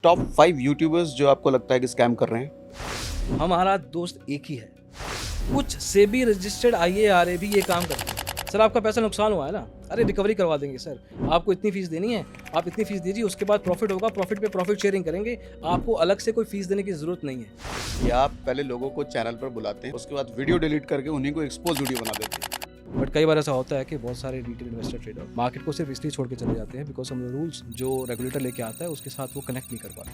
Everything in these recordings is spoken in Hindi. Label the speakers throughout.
Speaker 1: टॉप 5 यूट्यूबर्स जो आपको लगता है कि स्कैम कर रहे हैं?
Speaker 2: हमारा दोस्त एक ही है। कुछ सेबी रजिस्टर्ड आईएआरए भी ये काम करते हैं। सर आपका पैसा नुकसान हुआ है ना, अरे रिकवरी करवा देंगे सर, आपको इतनी फीस देनी है, आप इतनी फीस दीजिए, उसके बाद प्रॉफिट होगा, प्रॉफिट पे प्रॉफिट शेयरिंग करेंगे, आपको अलग से कोई फीस देने की जरूरत नहीं है।
Speaker 1: या आप पहले लोगों को चैनल पर बुलाते हैं, उसके बाद वीडियो डिलीट करके उन्हीं को एक्सपोज वीडियो बना देते हैं।
Speaker 2: बट कई बार ऐसा होता है कि बहुत सारे रिटेल इन्वेस्टर ट्रेडर मार्केट को सिर्फ इसलिए छोड़ के चले जाते हैं बिकॉज हम रूल्स जो रेगुलेटर लेके आता है उसके साथ वो कनेक्ट नहीं कर पाते।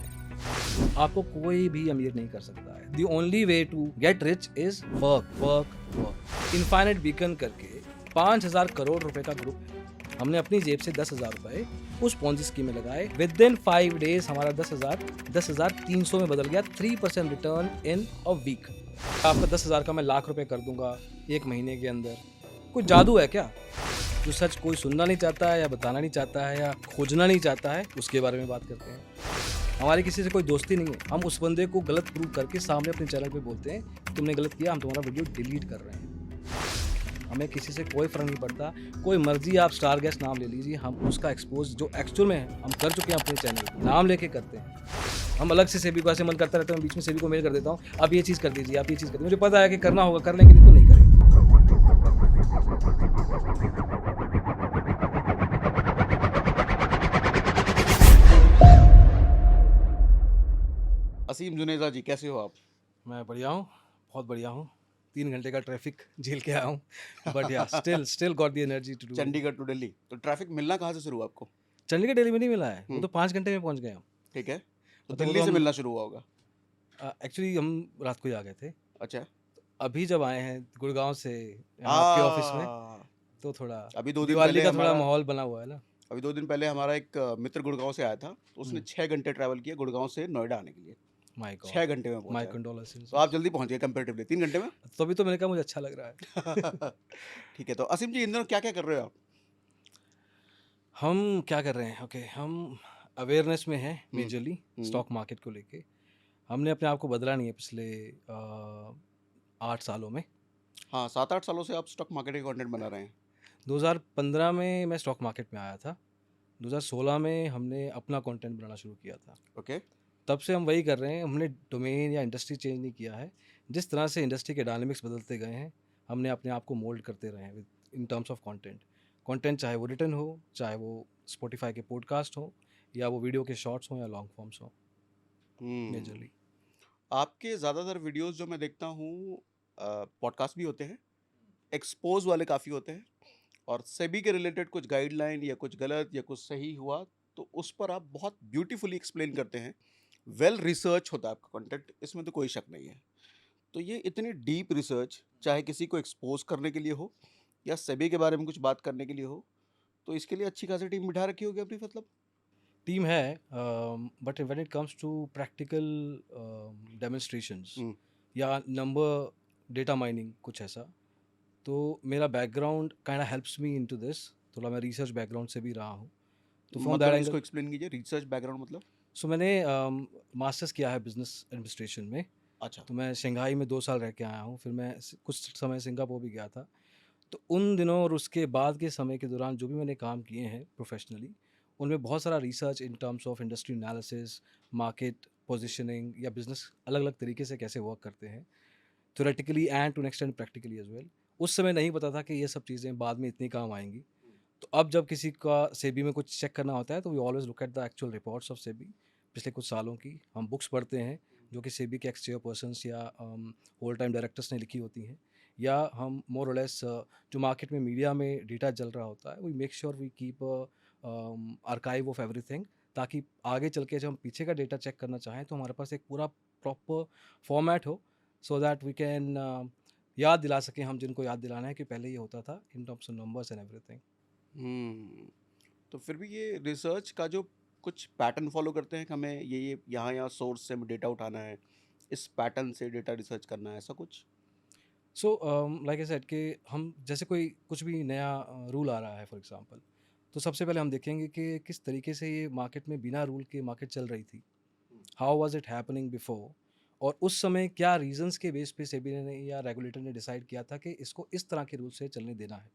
Speaker 2: आपको कोई भी अमीर नहीं कर सकता है। The only way to get rich is work work work. Infinite beacon करके 5,000 करोड़ रुपए का ग्रुप है। हमने अपनी जेब से 10,000 रुपए उस पॉन्जी स्कीम में लगाए। विद इन 5 डेज हमारा 10,300 में बदल गया। 3% रिटर्न इन अ वीक। आपका 10,000 का मैं लाख रुपए कर दूंगा एक महीने के अंदर। कोई जादू है क्या? जो सच कोई सुनना नहीं चाहता है या बताना नहीं चाहता है या खोजना नहीं चाहता है उसके बारे में बात करते हैं। हमारी किसी से कोई दोस्ती नहीं है। हम उस बंदे को गलत प्रूव करके सामने अपने चैनल पे बोलते हैं तुमने गलत किया, हम तुम्हारा वीडियो डिलीट कर रहे हैं। हमें किसी से कोई फर्क नहीं पड़ता। कोई मर्जी आप स्टार गेस्ट नाम ले लीजिए, हम उसका एक्सपोज जो एक्चुअल में है हम कर चुके हैं अपने चैनल पे, नाम लेके करते हैं। हम अलग से सेबी को ऐसे मन करता रहता है, बीच में सेबी को मेल कर देता हूँ, आप ये चीज़ कर दीजिए, आप ये चीज़ कर दीजिए। मुझे पता है कि करना होगा, कर लेंगे, नहीं तो नहीं करेंगे।
Speaker 1: असीम जुनेजा जी, कैसे हो आप?
Speaker 2: मैं बढ़िया हूँ, बहुत बढ़िया हूँ। 3 घंटे का ट्रैफिक झेल के आया हूँ, but yeah still got the energy to do.
Speaker 1: Chandigarh to Delhi, तो ट्रैफिक मिलना कहाँ से शुरू हुआ आपको?
Speaker 2: चंडीगढ़ दिल्ली में नहीं मिला है, वो तो 5 घंटे में पहुँच गए हम।
Speaker 1: ठीक है, तो
Speaker 2: मतलब वो
Speaker 1: दिल्ली
Speaker 2: तो
Speaker 1: से
Speaker 2: हम
Speaker 1: मिलना शुरू हुआ होगा।
Speaker 2: एक्चुअली हम रात को ही आ गए थे।
Speaker 1: अच्छा।
Speaker 2: अभी जब आए हैं गुड़गांव से यहाँ आपके ऑफिस में,
Speaker 1: आ
Speaker 2: तो थोड़ा
Speaker 1: अभी 2 दिन
Speaker 2: दिवाली
Speaker 1: पहले
Speaker 2: का थोड़ा
Speaker 1: हमारा
Speaker 2: माहौल बना हुआ है ना।
Speaker 1: अभी 2 दिन पहले हमारा एक मित्र गुड़गांव से आया था, तो उसने 6 घंटे ट्रैवल किया गुड़गांव से नोएडा आने के लिए।
Speaker 2: माय गॉड,
Speaker 1: 6 घंटे में
Speaker 2: माय
Speaker 1: पहुंचा है।
Speaker 2: कंडोलेंसेस।
Speaker 1: तो आप जल्दी पहुंच गए कंपेरेटिवली 3 घंटे में।
Speaker 2: तभी तो मैंने कहा मुझे अच्छा लग रहा है।
Speaker 1: ठीक है, तो असीम जी इन दिनों क्या क्या कर रहे हो आप?
Speaker 2: हम क्या कर रहे हैं? ओके, हम अवेयरनेस में हैं
Speaker 1: हम्म,
Speaker 2: मेजरली
Speaker 1: हम्म,
Speaker 2: स्टॉक मार्केट को लेके। हमने अपने आप को बदला नहीं है पिछले 8 सालों में।
Speaker 1: हाँ, 7-8 सालों से आप स्टॉक मार्केट का कंटेंट बना रहे हैं।
Speaker 2: 2015 में मैं स्टॉक मार्केट में आया था। 2016 में हमने अपना कंटेंट बनाना शुरू किया था।
Speaker 1: ओके।
Speaker 2: तब से हम वही कर रहे हैं। हमने डोमेन या इंडस्ट्री चेंज नहीं किया है। जिस तरह से इंडस्ट्री के डायनामिक्स बदलते गए हैं, हमने अपने आप को मोल्ड करते रहे हैं with in terms of content. Content चाहे वो रिटन हो, चाहे वो स्पॉटिफाई के पॉडकास्ट हो, या वो वीडियो के शॉर्ट्स हो या लॉन्ग फॉर्म्स हो,
Speaker 1: हम्म
Speaker 2: मेजरली।
Speaker 1: आपके ज़्यादातर वीडियोस जो मैं देखता हूँ, पॉडकास्ट भी होते हैं, एक्सपोज वाले काफ़ी होते हैं, और सेबी के रिलेटेड कुछ गाइडलाइन या कुछ गलत या कुछ सही हुआ तो उस पर आप बहुत ब्यूटीफुली एक्सप्लेन करते हैं। वेल रिसर्च होता है आपका कंटेंट, इसमें तो कोई शक नहीं है। तो ये इतनी डीप रिसर्च, चाहे किसी को एक्सपोज करने के लिए हो या सेबी के बारे में कुछ बात करने के लिए हो, तो इसके लिए अच्छी खासी टीम बिठा रखी होगी अपनी, मतलब।
Speaker 2: टीम है, but when it comes to practical demonstrations
Speaker 1: hmm,
Speaker 2: या नंबर डेटा माइनिंग कुछ ऐसा, तो मेरा background kind of helps me into this. थोड़ा मैं रिसर्च बैकग्राउंड से भी रहा हूँ, तो फ्रॉम दैट
Speaker 1: मतलब इसको
Speaker 2: एंगल।
Speaker 1: एक्सप्लेन कीजिए, रिसर्च बैकग्राउंड मतलब।
Speaker 2: सो मैंने मास्टर्स किया है बिजनेस एडमिनिस्ट्रेशन में।
Speaker 1: अच्छा।
Speaker 2: तो मैं शंघाई में 2 साल रह के आया हूँ, फिर मैं कुछ समय सिंगापुर भी गया था। तो उन दिनों और उसके बाद के समय के दौरान जो भी मैंने काम किए हैं प्रोफेशनली, उनमें बहुत सारा research in terms of industry analysis, market positioning या बिजनेस अलग अलग तरीके से कैसे वर्क करते हैं, theoretically and to next and practically as well. उस समय नहीं पता था कि ये सब चीज़ें बाद में इतनी काम आएंगी। तो अब जब किसी का सेबी में कुछ चेक करना होता है तो we always look at the actual reports of SEBI पिछले कुछ सालों की। हम बुक्स पढ़ते हैं जो कि सेबी के एक्स चेयरपर्सन्स या होल टाइम डायरेक्टर्स ने लिखी होती हैं, या हम मोर और लेस जो मार्केट में मीडिया में डेटा चल रहा होता है we make sure we keep archive of everything, ताकि आगे चल के जब हम पीछे का डेटा चेक करना चाहें तो हमारे पास एक पूरा प्रॉपर फॉर्मेट हो, सो दैट वी कैन याद दिला सकें हम जिनको याद दिलाना है कि पहले ये होता था in terms of numbers and everything.
Speaker 1: Hmm तो फिर भी ये रिसर्च का जो कुछ पैटर्न फॉलो करते हैं कि हमें ये यहाँ सोर्स से हमें डेटा उठाना है, इस पैटर्न से डेटा रिसर्च करना है, ऐसा कुछ?
Speaker 2: सो लाइक आई सेड कि हम जैसे कोई कुछ भी नया रूल आ रहा है फॉर एग्जांपल, तो सबसे पहले हम देखेंगे कि किस तरीके से ये मार्केट में बिना रूल के मार्केट चल रही थी, how was it happening before, और उस समय क्या रीजंस के बेस पे सेबी ने या रेगुलेटर ने डिसाइड किया था कि इसको इस तरह के रूल से चलने देना है।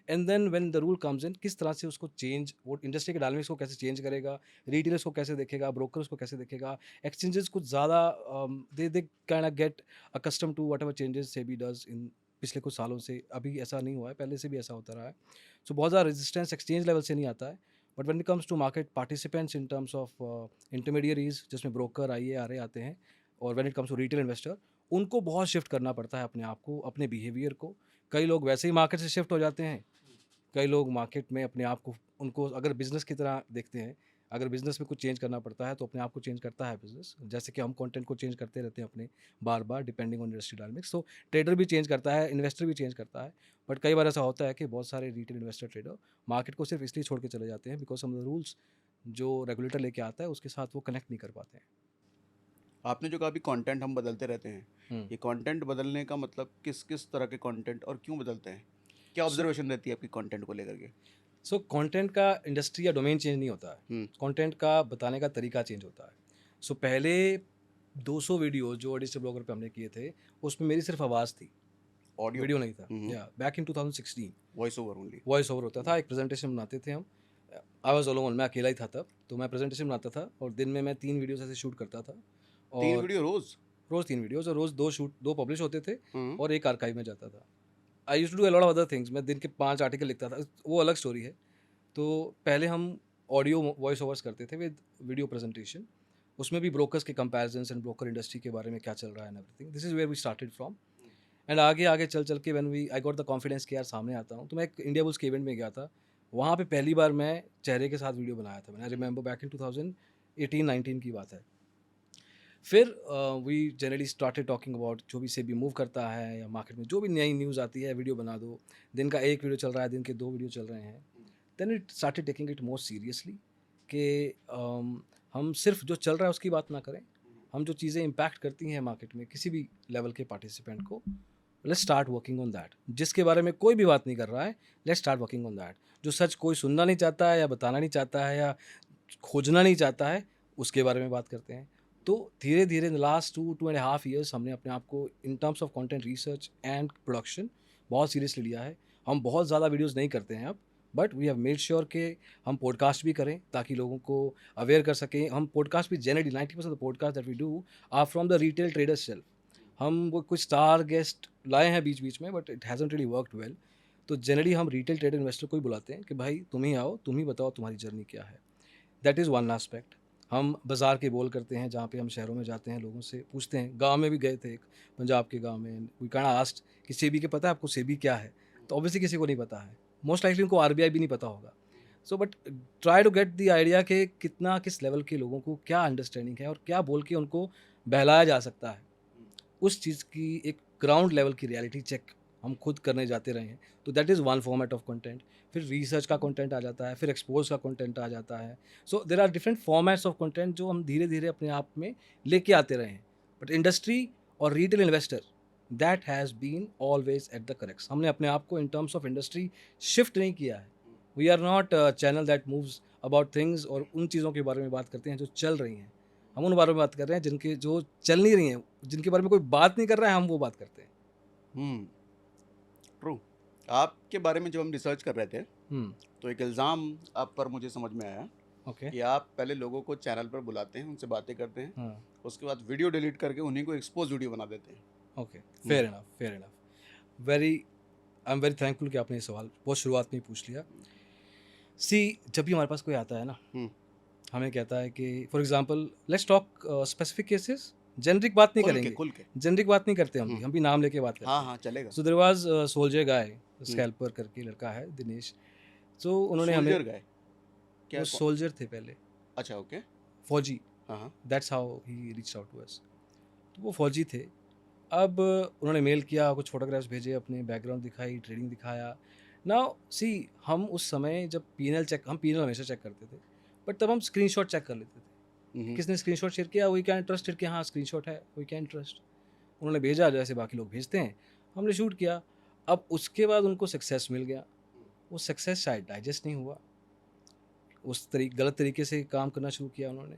Speaker 2: And then when the rule comes in, किस तरह से उसको चेंज, वो इंडस्ट्री के डायनामिक्स को कैसे चेंज करेगा, रिटेलर्स को कैसे देखेगा, ब्रोकर्स को कैसे देखेगा, एक्सचेंजेस कुछ ज़्यादा they kind of get accustomed to whatever changes SEBI does in पिछले कुछ सालों से। अभी ऐसा नहीं हुआ है, पहले से भी ऐसा होता रहा है। सो बहुत ज़्यादा रेजिस्टेंस एक्सचेंज लेवल से नहीं आता है, but when it comes to market participants in terms of intermediaries, जिसमें ब्रोकर आर आते हैं, और when it comes to retail investor, उनको बहुत शिफ्ट करना पड़ता है अपने आप को, अपने बिहेवियर को। कई लोग वैसे ही मार्केट से शिफ्ट हो जाते हैं, कई लोग मार्केट में अपने आप को, उनको अगर बिजनेस की तरह देखते हैं, अगर बिजनेस में कुछ चेंज करना पड़ता है तो अपने आप को चेंज करता है बिजनेस, जैसे कि हम कंटेंट को चेंज करते रहते हैं अपने बार बार डिपेंडिंग ऑन इंडस्ट्री डायनामिक्स। तो ट्रेडर भी चेंज करता है, इन्वेस्टर भी चेंज करता है, बट कई बार ऐसा होता है कि बहुत सारे रिटेल इन्वेस्टर ट्रेडर मार्केट को सिर्फ इसलिए छोड़ के चले जाते हैं बिकॉज ऑफ द रूल्स जो रेगुलेटर लेके आता है उसके साथ वो कनेक्ट नहीं कर पाते हैं।
Speaker 1: आपने जो कहा अभी कंटेंट हम बदलते रहते हैं, ये कंटेंट बदलने का मतलब किस किस तरह के कंटेंट और क्यों बदलते हैं? क्या ऑब्जर्वेशन रहती है आपकी कंटेंट को लेकर के?
Speaker 2: सो कंटेंट का इंडस्ट्री या डोमेन चेंज नहीं होता है, कंटेंट का बताने का तरीका चेंज होता है। सो पहले 200 वीडियो जो डिजिटल ब्लॉगर पे हमने किए थे, उसमें मेरी सिर्फ आवाज़ थी,
Speaker 1: ऑडियो,
Speaker 2: वीडियो नहीं था। या back in 2016
Speaker 1: voice over only.
Speaker 2: Voice over होता था, एक प्रेजेंटेशन बनाते थे हम। आई वाज अलोन, मैं अकेला ही था तब, तो मैं प्रेजेंटेशन बनाता था और दिन में मैं 3 वीडियोस ऐसे शूट करता था।
Speaker 1: 3
Speaker 2: और
Speaker 1: वीडियो रोज?
Speaker 2: रोज़ 3 वीडियोस, और रोज़ 2 पब्लिश होते थे
Speaker 1: हम्म।
Speaker 2: और एक आर्काइव में जाता था। I used to do a lot of other things, मैं दिन के 5 आर्टिकल लिखता था, वो अलग स्टोरी है। तो पहले हम ऑडियो वॉइस ओवर्स करते थे विद वीडियो प्रेजेंटेशन, उसमें भी ब्रोकर्स के कंपैरिजन्स एंड ब्रोकर इंडस्ट्री के बारे में क्या चल रहा है and everything. This is where we started from. And आगे आगे चल चल के when we I got the confidence कि यार सामने आता हूँ, तो मैं एक इंडिया बुल्स के इवेंट में गया था, वहाँ पे पहली बार मैं चेहरे के साथ वीडियो बनाया था। मैंने रिमेंबर बैक इन 2018-19 की बात है। फिर we generally started talking about जो भी सेबी मूव करता है या मार्केट में जो भी नई न्यूज़ आती है, वीडियो बना दो। दिन का एक वीडियो चल रहा है, दिन के 2 वीडियो चल रहे हैं। Then it started taking it more seriously कि हम सिर्फ जो चल रहा है उसकी बात ना करें, हम जो चीज़ें इम्पैक्ट करती हैं मार्केट में किसी भी लेवल के पार्टिसिपेंट को, let's start working on that. जिसके बारे में कोई भी बात नहीं कर रहा है, let's start working on that. जो सच कोई सुनना नहीं चाहता है या बताना नहीं चाहता है या खोजना नहीं चाहता है, उसके बारे में बात करते हैं। तो धीरे धीरे इन लास्ट 2.5 ईयर्स हमने अपने आप को in terms of content research and production बहुत सीरियसली लिया है। हम बहुत ज़्यादा वीडियोस नहीं करते हैं अब, but we have made sure कि हम पॉडकास्ट भी करें ताकि लोगों को अवेयर कर सकें। हम पॉडकास्ट भी generally 90% of the podcast that we do are from the retail traders self. हम वो कुछ स्टार गेस्ट लाए हैं बीच बीच में, but it hasn't really worked well. तो जनरली हम रिटेल ट्रेडर इन्वेस्टर को ही बुलाते हैं कि भाई तुम ही आओ, तुम ही बताओ तुम्हारी जर्नी क्या है। That is one aspect. हम बाज़ार के बोल करते हैं, जहाँ पे हम शहरों में जाते हैं, लोगों से पूछते हैं। गांव में भी गए थे एक पंजाब के गांव में, वी काइंड ऑफ आस्क्ड कि सेबी के पता है आपको सेबी क्या है? तो ऑब्वियसली किसी को नहीं पता है, मोस्ट लाइकली उनको आरबीआई भी नहीं पता होगा। So but try to get the idea कि कितना किस लेवल के लोगों को क्या अंडरस्टैंडिंग है और क्या बोल के उनको बहलाया जा सकता है। उस चीज़ की एक ग्राउंड लेवल की रियलिटी चेक हम खुद करने जाते रहे हैं। तो that is one format of content. फिर रिसर्च का कंटेंट आ जाता है, फिर एक्सपोज का कंटेंट आ जाता है। So there are different formats of content जो हम धीरे धीरे अपने आप में लेके आते रहे हैं। बट इंडस्ट्री और retail investor that has been always at the correct. हमने अपने आप को in terms of industry shift नहीं किया है। We are not channel that moves about things और उन चीज़ों के बारे में बात करते हैं जो चल रही हैं। हम उन बारे में बात कर रहे हैं जिनके जो चल नहीं रही हैं, जिनके बारे में कोई बात नहीं कर रहा है, हम वो बात करते हैं।
Speaker 1: ट्रू। आपके बारे में जब हम रिसर्च कर रहे थे तो एक इल्ज़ाम आप पर मुझे समझ में आया
Speaker 2: ओके।
Speaker 1: कि आप पहले लोगों को चैनल पर बुलाते हैं, उनसे बातें करते हैं,
Speaker 2: हाँ,
Speaker 1: उसके बाद वीडियो डिलीट करके उन्हीं को एक्सपोज वीडियो बना देते हैं।
Speaker 2: Okay, fair enough, fair enough. Very I am very thankful कि आपने ये सवाल बहुत शुरुआत में ही पूछ लिया। सी, जब भी हमारे पास कोई आता है ना, हमें कहता है कि for example let's talk specific cases, generic बात नहीं करेंगे,
Speaker 1: खुल के
Speaker 2: जेनरिक बात नहीं करते हम भी नाम लेके बात करते
Speaker 1: हाँ
Speaker 2: हैं।
Speaker 1: हाँ चलेगा।
Speaker 2: So there was soldier guy, scalper करके लड़का है दिनेश। सो उन्होंने हमें,
Speaker 1: सोल्जर गाय क्या?
Speaker 2: वो सोल्जर थे पहले,
Speaker 1: अच्छा, ओके।
Speaker 2: फौजी,
Speaker 1: हाँ हाँ।
Speaker 2: That's how he reached out to us. तो वो फौजी थे। अब उन्होंने मेल किया, कुछ फोटोग्राफ्स भेजे, अपने बैकग्राउंड दिखाई, ट्रेडिंग दिखाया। नाउ सी, हम उस समय जब पीएनएल चेक, हम पीएनएल हमेशा चेक करते थे, बट तब हम स्क्रीनशॉट चेक कर लेते थे। किसने स्क्रीनशॉट शेयर किया, वी कैन ट्रस्ट कि हाँ स्क्रीनशॉट है, वी कैन ट्रस्ट। उन्होंने भेजा जैसे बाकी लोग भेजते हैं, हमने शूट किया। अब उसके बाद उनको सक्सेस मिल गया, वो सक्सेस शायद डाइजेस्ट नहीं हुआ, उस गलत तरीके से काम करना शुरू किया उन्होंने।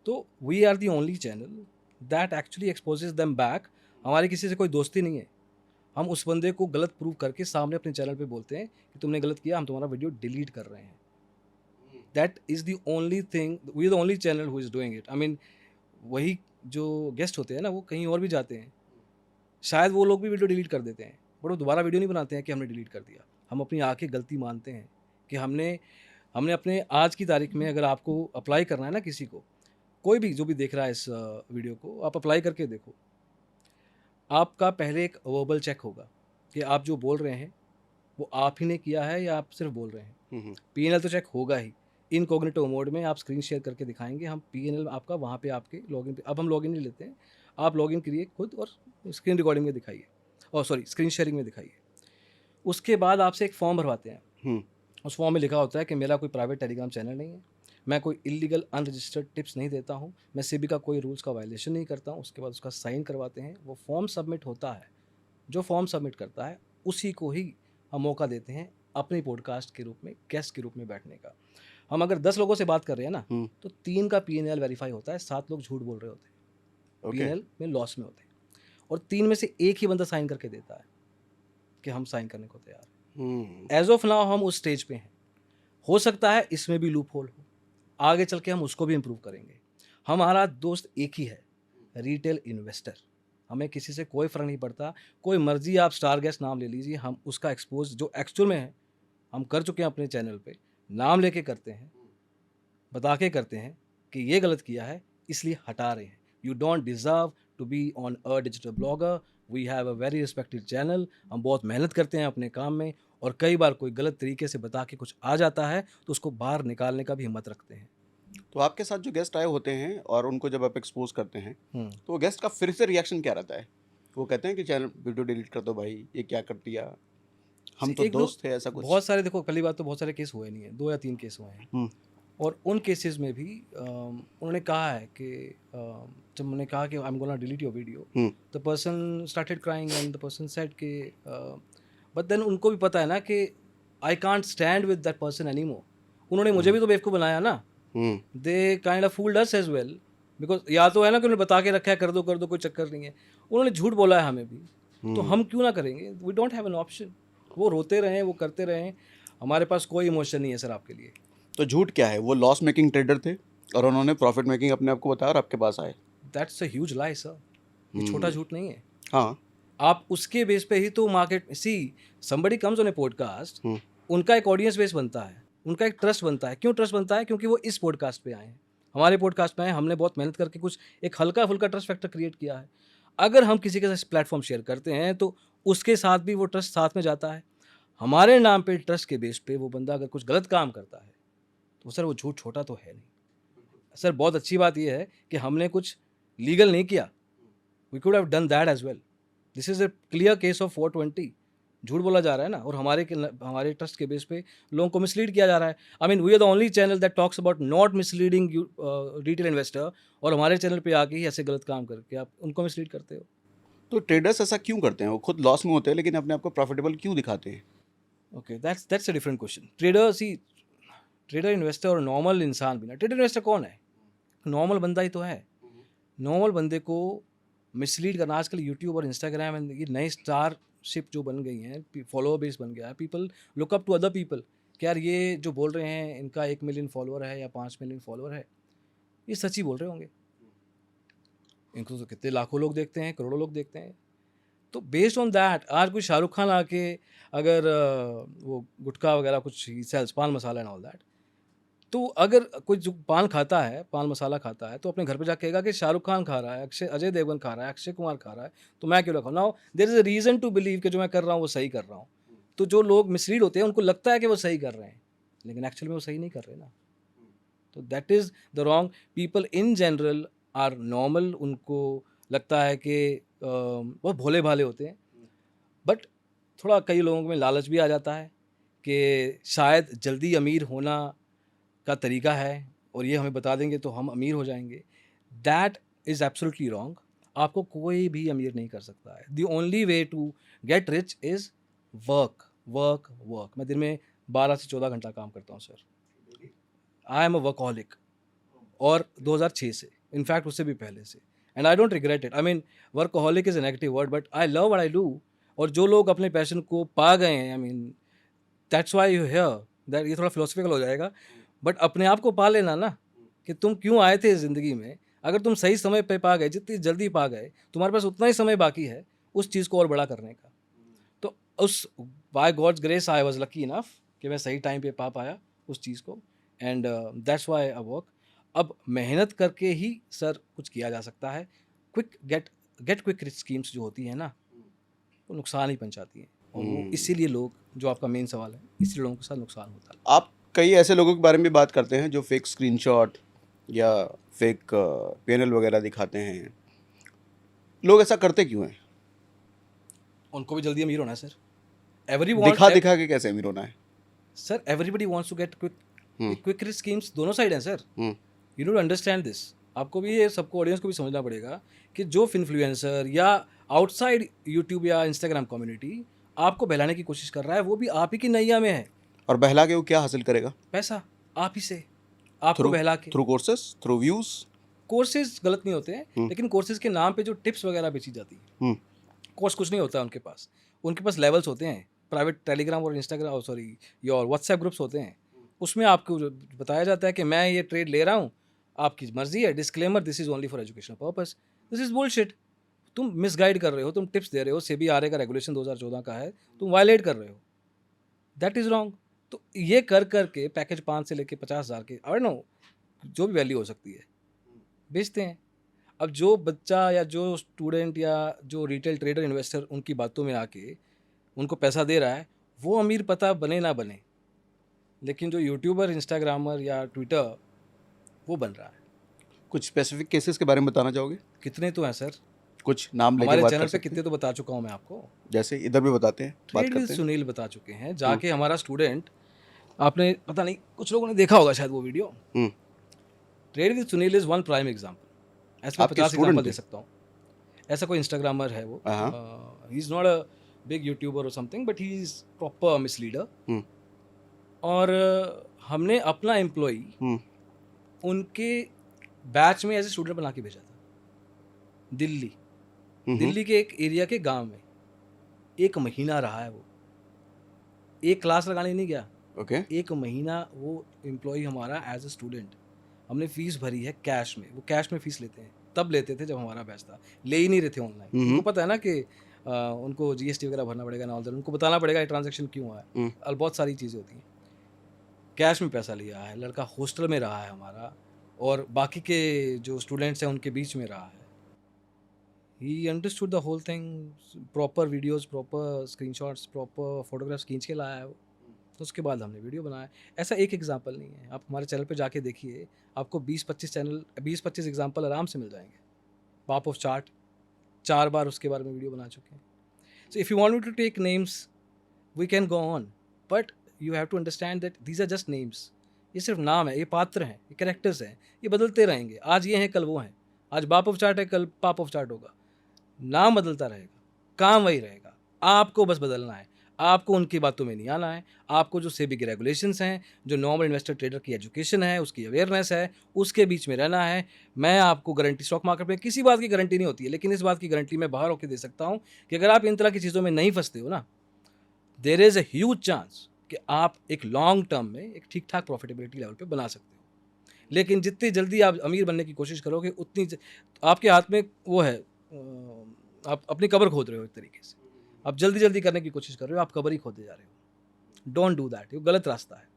Speaker 2: तो we are the only channel that actually exposes them back. हमारी किसी से कोई दोस्ती नहीं है, हम उस बंदे को गलत प्रूव करके सामने अपने चैनल पे बोलते हैं कि तुमने गलत किया, हम तुम्हारा वीडियो डिलीट कर रहे हैं. That is the only thing, we are the only channel who is doing it. I mean वही जो गेस्ट होते हैं ना, वो कहीं और भी जाते हैं, शायद वो लोग भी वीडियो डिलीट कर देते हैं, बट वो दोबारा वीडियो नहीं बनाते हैं कि हमने डिलीट कर दिया. हम अपनी आके गलती मानते हैं कि हमने हमने अपने आज की तारीख में, अगर आपको अप्लाई करना है ना किसी को, कोई भी जो भी देख रहा है इस वीडियो को, आप अप्लाई करके देखो. आपका पहले एक वर्बल चेक होगा कि आप जो बोल रहे हैं वो आप ही ने किया है या आप सिर्फ बोल रहे हैं. पीएनएल तो चेक होगा ही. इनकॉग्निटो मोड में आप स्क्रीन शेयर करके दिखाएंगे, हम पीएनएल आपका वहाँ पे आपके लॉगिन पे, अब हम लॉगिन नहीं लेते हैं, आप लॉगिन करिए खुद और स्क्रीन रिकॉर्डिंग में दिखाइए, और सॉरी स्क्रीन शेयरिंग में दिखाइए. उसके बाद आपसे एक फॉर्म भरवाते हैं. उस फॉर्म में लिखा होता है कि मेरा कोई प्राइवेट टेलीग्राम चैनल नहीं है, मैं कोई इलीगल अनरजिस्टर्ड टिप्स नहीं देता हूँ, मैं सेबी का कोई रूल्स का वायलेशन नहीं करता हूँ. उसके बाद उसका साइन करवाते हैं, वो फॉर्म सबमिट होता है. जो फॉर्म सबमिट करता है उसी को ही हम मौका देते हैं अपने पॉडकास्ट के रूप में, गेस्ट के रूप में बैठने का. हम अगर 10 लोगों से बात कर रहे हैं ना, तो 3 का पीएनएल वेरीफाई होता है, 7 लोग झूठ बोल रहे होते हैं, पीएनएल में लॉस में होते हैं, और 3 में से एक ही बंदा साइन करके देता है कि हम साइन करने को तैयार हैं. एज ऑफ नाउ हम उस स्टेज पे हैं. हो सकता है इसमें भी लूप होल हो, आगे चल के हम उसको भी इम्प्रूव करेंगे. हमारा दोस्त एक ही है, रिटेल इन्वेस्टर. हमें किसी से कोई फ़र्क नहीं पड़ता, कोई मर्जी आप स्टार गेस्ट नाम ले लीजिए, हम उसका एक्सपोज जो एक्चुअल में है हम कर चुके हैं अपने चैनल पे, नाम लेके करते हैं, बता के करते हैं कि ये गलत किया है इसलिए हटा रहे हैं. You don't deserve to be on a digital blogger. We have a very respected channel. हम बहुत मेहनत करते हैं अपने काम में, और कई बार कोई गलत तरीके से बता के कुछ आ जाता है तो उसको बाहर निकालने का भी हिम्मत रखते हैं.
Speaker 1: तो आपके साथ जो गेस्ट आए होते हैं और उनको जब आप एक्सपोज करते हैं, तो वो गेस्ट का फिर से रिएक्शन क्या रहता है? वो कहते हैं कि चैनल वीडियो डिलीट कर दो भाई, ये क्या कर दिया, हम तो दोस्त थे, ऐसा कुछ?
Speaker 2: बहुत सारे, देखो पहली बात तो बहुत सारे केस हुए नहीं है, 2 या 3 केस हुए हैं. और उन केसेस में भी उन्होंने कहा है कि जब मैंने कहा कि I am gonna delete your video, the person started crying and the person said कि बट देन उनको भी पता है ना कि I can't stand with that person any more. उन्होंने मुझे भी तो बेवकूफ़ बनाया ना. They kind of fooled us as well, because या तो है ना कि उन्होंने बता के रखा है कर दो कोई चक्कर नहीं है, उन्होंने झूठ बोला है हमें भी, तो हम क्यों ना करेंगे? We don't have an option. वो रोते रहें, वो करते रहें, हमारे पास कोई इमोशन नहीं है सर आपके लिए.
Speaker 1: तो झूठ क्या है? वो लॉस मेकिंग ट्रेडर थे और उन्होंने प्रॉफिट मेकिंग अपने आप को बताया और आपके पास आए.
Speaker 2: That's a huge lie sir. ये छोटा झूठ नहीं है.
Speaker 1: हाँ,
Speaker 2: आप उसके बेस पे ही तो market, C somebody comes on a podcast, उनका एक ऑडियंस बेस बनता है, उनका एक ट्रस्ट बनता है. क्यों ट्रस्ट बनता है? क्योंकि वो इस पॉडकास्ट पे आए हैं, हमारे पॉडकास्ट पे आए, हमने बहुत मेहनत करके कुछ एक हल्का फुल्का ट्रस्ट फैक्टर क्रिएट किया है. अगर हम किसी के साथ प्लेटफॉर्म शेयर करते हैं तो उसके साथ भी वो ट्रस्ट साथ में जाता है. हमारे नाम पे ट्रस्ट के बेस पे वो बंदा अगर कुछ गलत काम करता है तो सर वो झूठ छोटा तो है नहीं. सर बहुत अच्छी बात यह है कि हमने कुछ लीगल नहीं किया. We could have done that as well. This is a clear case of 420. झूठ बोला जा रहा है ना, और हमारे ट्रस्ट के बेस पे लोगों को मिसलीड किया जा रहा है. I mean we are the only channel that talks about not misleading retail investor, और हमारे चैनल पे आके ही ऐसे गलत काम करके आप उनको मिसलीड करते हो.
Speaker 1: तो ट्रेडर्स ऐसा क्यों करते हैं? वो खुद लॉस में होते हैं लेकिन अपने आप को प्रॉफिटेबल क्यों दिखाते हैं?
Speaker 2: Okay, that's a different question. Trader investor और नॉर्मल इंसान भी ना, ट्रेडर इन्वेस्टर कौन है? नॉर्मल बंदा ही तो है. नॉर्मल बंदे को मिसलीड करना, आजकल यूट्यूब और इंस्टाग्राम एंड ये नई स्टारशिप जो बन गई हैं, फॉलोअर बेस बन गया है, people look up to other people कि यार ये जो बोल रहे हैं इनका 1 मिलियन फॉलोअर है या 5 मिलियन फॉलोअर है, ये सच ही बोल रहे होंगे. इनको तो कितने लाखों लोग देखते हैं, करोड़ों लोग देखते हैं. तो बेस्ड ऑन दैट आज कोई शाहरुख खान आके अगर वो गुटखा वगैरह कुछ सेल्स, पान मसाला एंड ऑल दैट, तो अगर कोई जो पान खाता है, पान मसाला खाता है, तो अपने घर पे जाके कहेगा कि शाहरुख खान खा रहा है, अजय देवगन खा रहा है, अक्षय कुमार खा रहा है, तो मैं क्यों ना खाऊं? Now there is a reason to believe कि जो मैं कर रहा हूँ वो सही कर रहा हूँ. तो जो लोग मिसलीड होते हैं उनको लगता है कि वो सही कर रहे हैं, लेकिन एक्चुअली में वो सही नहीं कर रहे ना. तो that is the wrong. People in general R normal, उनको लगता है कि बहुत भोले भाले होते हैं, बट थोड़ा कई लोगों में लालच भी आ जाता है कि शायद जल्दी अमीर होना का तरीका है और ये हमें बता देंगे तो हम अमीर हो जाएंगे. That is absolutely wrong. आपको कोई भी अमीर नहीं कर सकता है. The only way to get rich is work work work. मैं दिन में 12 से 14 घंटा काम करता हूँ sir. I am a workaholic, और 2006 से, इनफैक्ट उससे भी पहले से, and I don't regret it. I mean workaholic is a negative word, but I love what I do. और जो लोग अपने पैशन को पा गए हैं, I mean that's why you here that, ये थोड़ा फिलोसफिकल हो जाएगा, बट अपने आप को पा लेना ना, कि तुम क्यों आए थे ज़िंदगी में। अगर तुम सही समय पे पा गए, जितनी जल्दी पा गए, तुम्हारे पास उतना ही समय बाकी है उस चीज़ को और बड़ा करने का। तो उस by God's grace I was lucky enough कि मैं सही टाइम पे पा पाया उस चीज़ को, and that's why I work. अब मेहनत करके ही सर कुछ किया जा सकता है। Quick gate quick rich schemes जो होती है ना, वो नुकसान ही पहुंचाती हैं, और वो इसीलिए लोग, जो आपका मेन सवाल है, इसीलिए लोगों के साथ नुकसान होता है।
Speaker 1: आप कई ऐसे लोगों के बारे में भी बात करते हैं जो फेक स्क्रीनशॉट या फेक पैनल वगैरह दिखाते हैं। लोग ऐसा करते क्यों हैं?
Speaker 2: उनको भी जल्दी अमीर होना है सर। एवरी
Speaker 1: दिखा दिखा के कैसे अमीर होना है?
Speaker 2: Sir, everybody wants to get
Speaker 1: hmm.
Speaker 2: Quick rich schemes, दोनों साइड हैं sir.
Speaker 1: Hmm.
Speaker 2: You need to understand this. आपको भी ये, सबको, ऑडियंस को भी समझना पड़ेगा कि जो इन्फ्लुएंसर या आउटसाइड यूट्यूब या इंस्टाग्राम कम्युनिटी आपको बहलाने की कोशिश कर रहा है, वो भी आप ही की नैया में है।
Speaker 1: और बहला के वो क्या हासिल करेगा?
Speaker 2: पैसा, आप ही से, आपको बहला के।
Speaker 1: Through courses, through views.
Speaker 2: Courses गलत नहीं होते हैं, लेकिन कोर्सेज के नाम पे जो टिप्स वगैरह बेची जाती है, कोर्स कुछ नहीं होता है उनके पास लेवल्स होते हैं। प्राइवेट टेलीग्राम और Instagram, sorry, your WhatsApp groups होते हैं, उसमें आपको जो बताया जाता है कि मैं ये ट्रेड ले रहा हूँ, आपकी मर्जी है, disclaimer, this is only for educational purpose. This is bullshit. तुम मिसगाइड कर रहे हो, तुम टिप्स दे रहे हो, सेबी आरए का रेगुलेशन 2014 का है, तुम वायलेट कर रहे हो, दैट इज़ रॉन्ग। तो ये कर के पैकेज 5 से लेके 50,000 के, आई नो जो भी वैल्यू हो सकती है, बेचते हैं। अब जो बच्चा या जो स्टूडेंट या जो रिटेल ट्रेडर इन्वेस्टर उनकी बातों में आके उनको पैसा दे रहा है, वो अमीर पता बने ना बने, लेकिन जो यूट्यूबर, इंस्टाग्रामर या ट्विटर, वो बन रहा है।
Speaker 1: कुछ स्पेसिफिक केसेस के बारे में बताना चाहोगे?
Speaker 2: कितने तो हैं सर,
Speaker 1: कुछ नाम लेके
Speaker 2: हमारे
Speaker 1: बात
Speaker 2: चैनल
Speaker 1: कर
Speaker 2: पे
Speaker 1: सकते
Speaker 2: कितने
Speaker 1: हैं?
Speaker 2: तो बता चुका हूँ मैं आपको।
Speaker 1: जैसे इधर भी बताते हैं, बात
Speaker 2: ट्रेड विद
Speaker 1: करते हैं।
Speaker 2: सुनील बता चुके हैं, जाके हमारा स्टूडेंट, आपने पता नहीं, कुछ लोगों ने देखा होगा शायद वो video. Trade with Sunil is one prime example. ऐसे मैं
Speaker 1: आपके
Speaker 2: 50
Speaker 1: student
Speaker 2: एग्जाम्पल
Speaker 1: थे?
Speaker 2: दे सकता हूँ। ऐसा कोई इंस्टाग्रामर है, वो
Speaker 1: हाँ।
Speaker 2: He is not a big youtuber और something, but he is proper misleader. और हमने अपना एम्प्लॉई उनके बैच में एज ए स्टूडेंट बना के भेजा था, दिल्ली के एक एरिया के गांव में। 1 महीना रहा है वो, एक क्लास लगाने नहीं गया।
Speaker 1: ओके।
Speaker 2: 1 महीना वो एम्प्लॉई हमारा एज ए स्टूडेंट, हमने फीस भरी है कैश में। वो कैश में फीस लेते हैं, तब लेते थे जब हमारा बैच था, ले ही नहीं रहे थे ऑनलाइन। उनको पता है ना कि उनको जीएसटी वगैरह भरना पड़ेगा ना, उनको बताना पड़ेगा ये ट्रांजैक्शन क्यों हुआ है, और बहुत सारी चीज़ें होती हैं। कैश में पैसा लिया है, लड़का हॉस्टल में रहा है हमारा, और बाकी के जो स्टूडेंट्स हैं उनके बीच में रहा है। He understood the whole thing, proper videos, proper screenshots, proper photographs खींच के लाया है वो। तो उसके बाद हमने वीडियो बनाया। ऐसा एक एग्जांपल नहीं है, आप हमारे चैनल पे जाके देखिए, आपको 20-25 एग्जांपल आराम से मिल जाएंगे। पाप ऑफ चार्ट 4 बार उसके बारे में वीडियो बना चुके हैं। So if you want me to take names, we can go on, but you have to understand that these are just names. ये सिर्फ नाम है, ये पात्र हैं, ये कैरेक्टर्स हैं, ये बदलते रहेंगे। आज ये हैं, कल वो हैं। आज बाप ऑफ चार्ट है, कल पाप ऑफ चार्ट होगा। नाम बदलता रहेगा, काम वही रहेगा। आपको बस बदलना है, आपको उनकी बातों में नहीं आना है। आपको जो सेबी के रेगुलेशंस हैं, जो नॉर्मल इन्वेस्टर ट्रेडर की एजुकेशन है, उसकी अवेयरनेस है, उसके बीच में रहना है। मैं आपको गारंटी, स्टॉक मार्केट में किसी बात की गारंटी नहीं होती है, लेकिन इस बात की गारंटी मैं बाहर होकर दे सकता हूँ कि अगर आप इन तरह की चीज़ों में नहीं फंसते हो ना, there is a huge chance कि आप एक लॉन्ग टर्म में एक ठीक ठाक प्रॉफिटेबिलिटी लेवल पे बना सकते हो। लेकिन जितनी जल्दी आप अमीर बनने की कोशिश करोगे, उतनी आपके हाथ में वो है, आप अपनी कब्र खोद रहे हो एक तरीके से। आप जल्दी जल्दी करने की कोशिश कर रहे हो, आप कब्र ही खोदे जा रहे हो। डोंट डू दैट, ये गलत रास्ता है।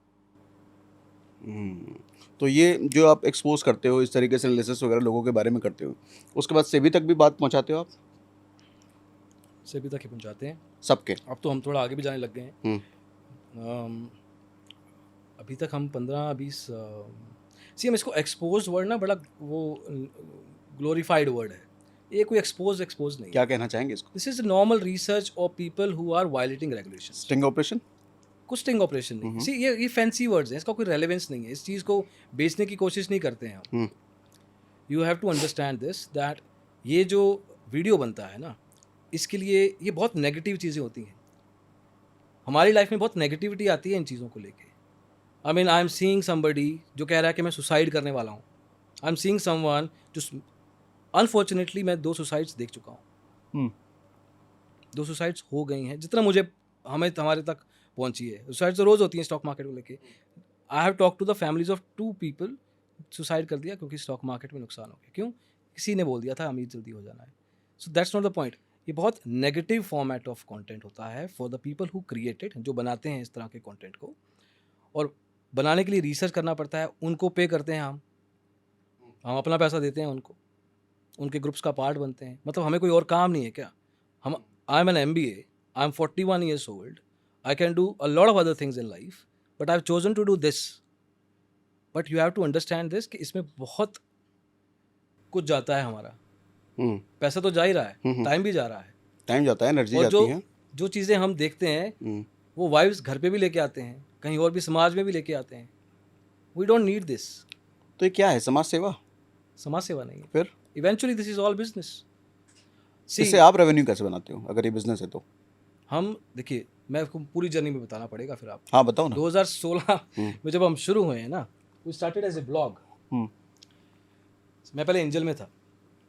Speaker 1: तो ये जो आप एक्सपोज करते हो, इस तरीके से एनालिसिस वगैरह लोगों के बारे में करते हो, उसके बाद सेबी तक भी बात पहुंचाते हो आप?
Speaker 2: सेबी तक ही पहुंचाते हैं
Speaker 1: सबके?
Speaker 2: अब तो हम थोड़ा आगे भी जाने लग गए हैं। अभी तक हम 15-20 सी, हम इसको एक्सपोज वर्ड ना, बड़ा वो ग्लोरीफाइड वर्ड है। ये कोई एक्सपोज नहीं।
Speaker 1: क्या कहना चाहेंगे इसको?
Speaker 2: This is normal research of people who are violating regulation.
Speaker 1: Sting operation?
Speaker 2: कुछ स्टिंग ऑपरेशन नहीं। सी, ये फैंसी वर्ड्स हैं, इसका कोई रेलेवेंस नहीं है। इस चीज़ को बेचने की कोशिश नहीं करते हैं हम। You have to understand this, that ये जो वीडियो बनता है ना, इसके लिए ये बहुत नेगेटिव चीज़ें होती हैं। हमारी लाइफ में बहुत नेगेटिविटी आती है इन चीज़ों को लेके। I mean, I am seeing somebody जो कह रहा है कि मैं सुसाइड करने वाला हूँ। आई एम सीइंग समवन जो, अनफॉर्चुनेटली मैं 2 सुसाइड्स देख चुका हूँ। 2 सुसाइड्स हो गई हैं, जितना मुझे हमारे तक पहुंची है। सुसाइड तो रोज़ होती हैं स्टॉक मार्केट को लेके। I have talk to the families of 2 people, suicide कर दिया क्योंकि स्टॉक मार्केट में नुकसान हो गया। क्यों? किसी ने बोल दिया था अमीर जल्दी हो जाना है। So that's not the point. ये बहुत नेगेटिव फॉर्मेट ऑफ कंटेंट होता है for the people who created, जो बनाते हैं इस तरह के कंटेंट को, और बनाने के लिए रिसर्च करना पड़ता है। उनको पे करते हैं हम अपना पैसा देते हैं उनको, उनके ग्रुप्स का पार्ट बनते हैं। मतलब हमें कोई और काम नहीं है क्या? हम I am an MBA, I am 41 years old, I can do a lot of other things in life, but I have chosen to do this. But you have to understand this कि इसमें बहुत कुछ जाता है हमारा।
Speaker 1: हम्म
Speaker 2: पैसा तो जा ही रहा है,
Speaker 1: हम्म।
Speaker 2: टाइम भी जा रहा है,
Speaker 1: टाइम जाता है, एनर्जी
Speaker 2: और
Speaker 1: जाती है।
Speaker 2: जो चीज़ें हम देखते हैं
Speaker 1: हम्म।
Speaker 2: वो वाइब्स घर पे भी लेके आते हैं, कहीं और भी समाज में भी लेके आते हैं। We don't need this.
Speaker 1: तो ये क्या है, समाज सेवा?
Speaker 2: समाज सेवा नहीं है।
Speaker 1: फिर
Speaker 2: eventually this is all business.
Speaker 1: इससे आप रेवेन्यू कैसे बनाते हो अगर ये बिजनेस है तो?
Speaker 2: हम देखिए, मैं आपको पूरी जर्नी में बताना पड़ेगा फिर आप।
Speaker 1: हाँ बताओ ना।
Speaker 2: 2016 में जब हम शुरू हुए हैं ना, we started as a blog.
Speaker 1: Hmm.
Speaker 2: मैं पहले एंजल में था,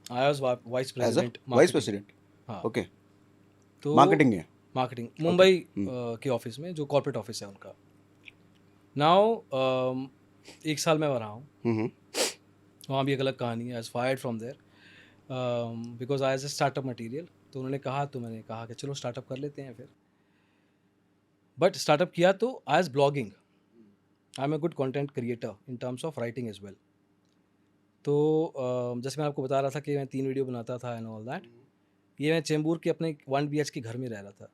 Speaker 2: I was vice
Speaker 1: as a
Speaker 2: president.
Speaker 1: Vice president?
Speaker 2: हाँ,
Speaker 1: ओके।
Speaker 2: तो
Speaker 1: मार्केटिंग है?
Speaker 2: Marketing Mumbai
Speaker 1: hmm.
Speaker 2: के ऑफिस में, जो कॉर्पोरेट ऑफिस है उनका। नाउ 1 साल मैं वहाँ रहा हूँ।
Speaker 1: हम्म।
Speaker 2: वहाँ भी एक अलग कहानी है। I was fired from there because I as a startup material. तो उन्होंने कहा, तो मैंने कहा कि चलो स्टार्टअप कर लेते हैं फिर। बट स्टार्टअप किया तो I as blogging, I am a good content creator in terms of writing as well. तो जैसे मैं आपको बता रहा था कि मैं 3 वीडियो बनाता था एंड ऑल दैट। ये मैं चेंबूर के अपने 1 BH के घर में रह रहा था,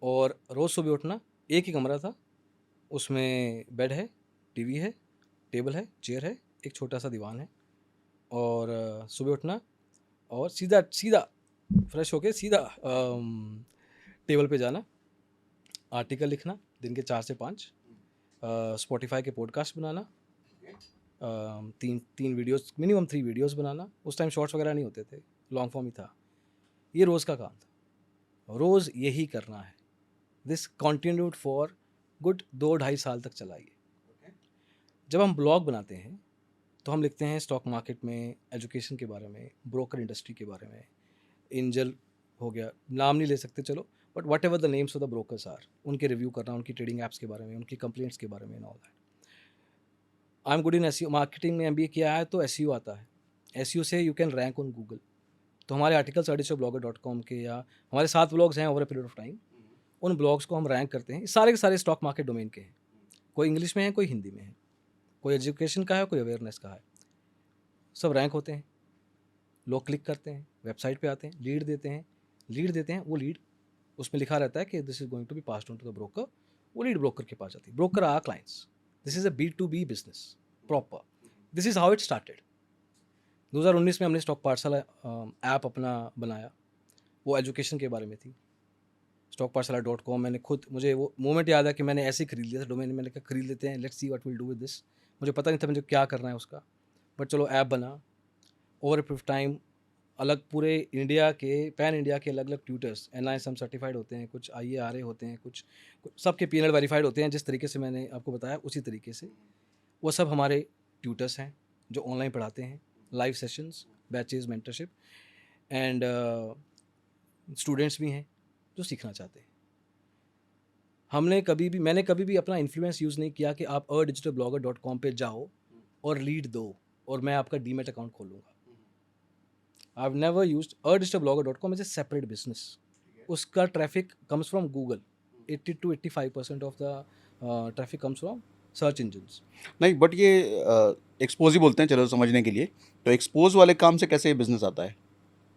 Speaker 2: और रोज़ सुबह उठना, एक ही कमरा था, उसमें बेड है, टीवी है, टेबल है, चेयर है, एक छोटा सा दीवान है, और सुबह उठना और सीधा सीधा फ्रेश होके सीधा टेबल पे जाना, आर्टिकल लिखना दिन के 4 से 5, स्पॉटिफाई के पॉडकास्ट बनाना, 3 वीडियोस, मिनिमम 3 वीडियोस बनाना। उस टाइम शॉर्ट्स वगैरह नहीं होते थे, लॉन्ग फॉर्म ही था। ये रोज़ का काम था, रोज़ यही करना है। दिस कंटिन्यूड फॉर गुड 2-2.5 साल तक चला ये। जब हम ब्लॉग बनाते हैं तो हम लिखते हैं स्टॉक मार्केट में, एजुकेशन के बारे में, ब्रोकर इंडस्ट्री के बारे में, एंजल हो गया, नाम नहीं ले सकते चलो, but whatever the names of the brokers are, उनके रिव्यू करना, उनकी ट्रेडिंग ऐप्स के बारे में, उनकी कंप्लेंट्स के बारे में, all that. I am good in SEO। Marketing में MBA किया है तो SEO आता है। SEO से you can rank on Google. तो हमारे आर्टिकल्स artistofblogger.com के, या हमारे 7 ब्लॉग्स हैं over a period of time, उन ब्लॉग्स को हम रैंक करते हैं। सारे के सारे स्टॉक मार्केट डोमेन के हैं, कोई इंग्लिश में है, कोई हिंदी में है, कोई एजुकेशन का है, कोई अवेयरनेस का है, सब रैंक होते हैं। लोग क्लिक करते हैं, वेबसाइट पे आते हैं, लीड देते हैं। वो लीड, उसमें लिखा रहता है कि this is going to be passed on to the broker. वो लीड ब्रोकर के पास जाती है। Broker are clients. This is a B2B business proper. This is how it started. 2019 में हमने स्टॉक पाठशाला ऐप अपना बनाया, वो एजुकेशन के बारे में थी। stockpathshala.com मैंने खुद, मुझे वो मोमेंट याद है कि मैंने ऐसे ही खरीद लिया था डोमेन। मैंने कहा खरीद लेते हैं, let's see what will do with this. मुझे पता नहीं था मुझे क्या करना है उसका, बट चलो ऐप बना। ओवर ए टाइम अलग पूरे इंडिया के, पैन इंडिया के अलग अलग ट्यूटर्स, NISM सर्टिफाइड होते हैं, कुछ IARA होते हैं, कुछ सबके PNL वेरीफाइड होते हैं। जिस तरीके से मैंने आपको बताया उसी तरीके से वो सब हमारे ट्यूटर्स हैं जो ऑनलाइन पढ़ाते हैं, live sessions, batches, mentorship, and students भी हैं जो सीखना चाहते हैं। मैंने कभी भी अपना इन्फ्लुएंस यूज़ नहीं किया कि आप digitalblogger.com पे जाओ और लीड दो और मैं आपका डीमेट अकाउंट खोलूँगा। I have never used digitalblogger.com as a separate business. उसका traffic comes from Google. 80 to 85% of the traffic comes from search engines.
Speaker 1: नहीं, बट ये एक्सपोज ही बोलते हैं, चलो समझने के लिए। तो एक्सपोज वाले काम से कैसे बिजनेस आता है?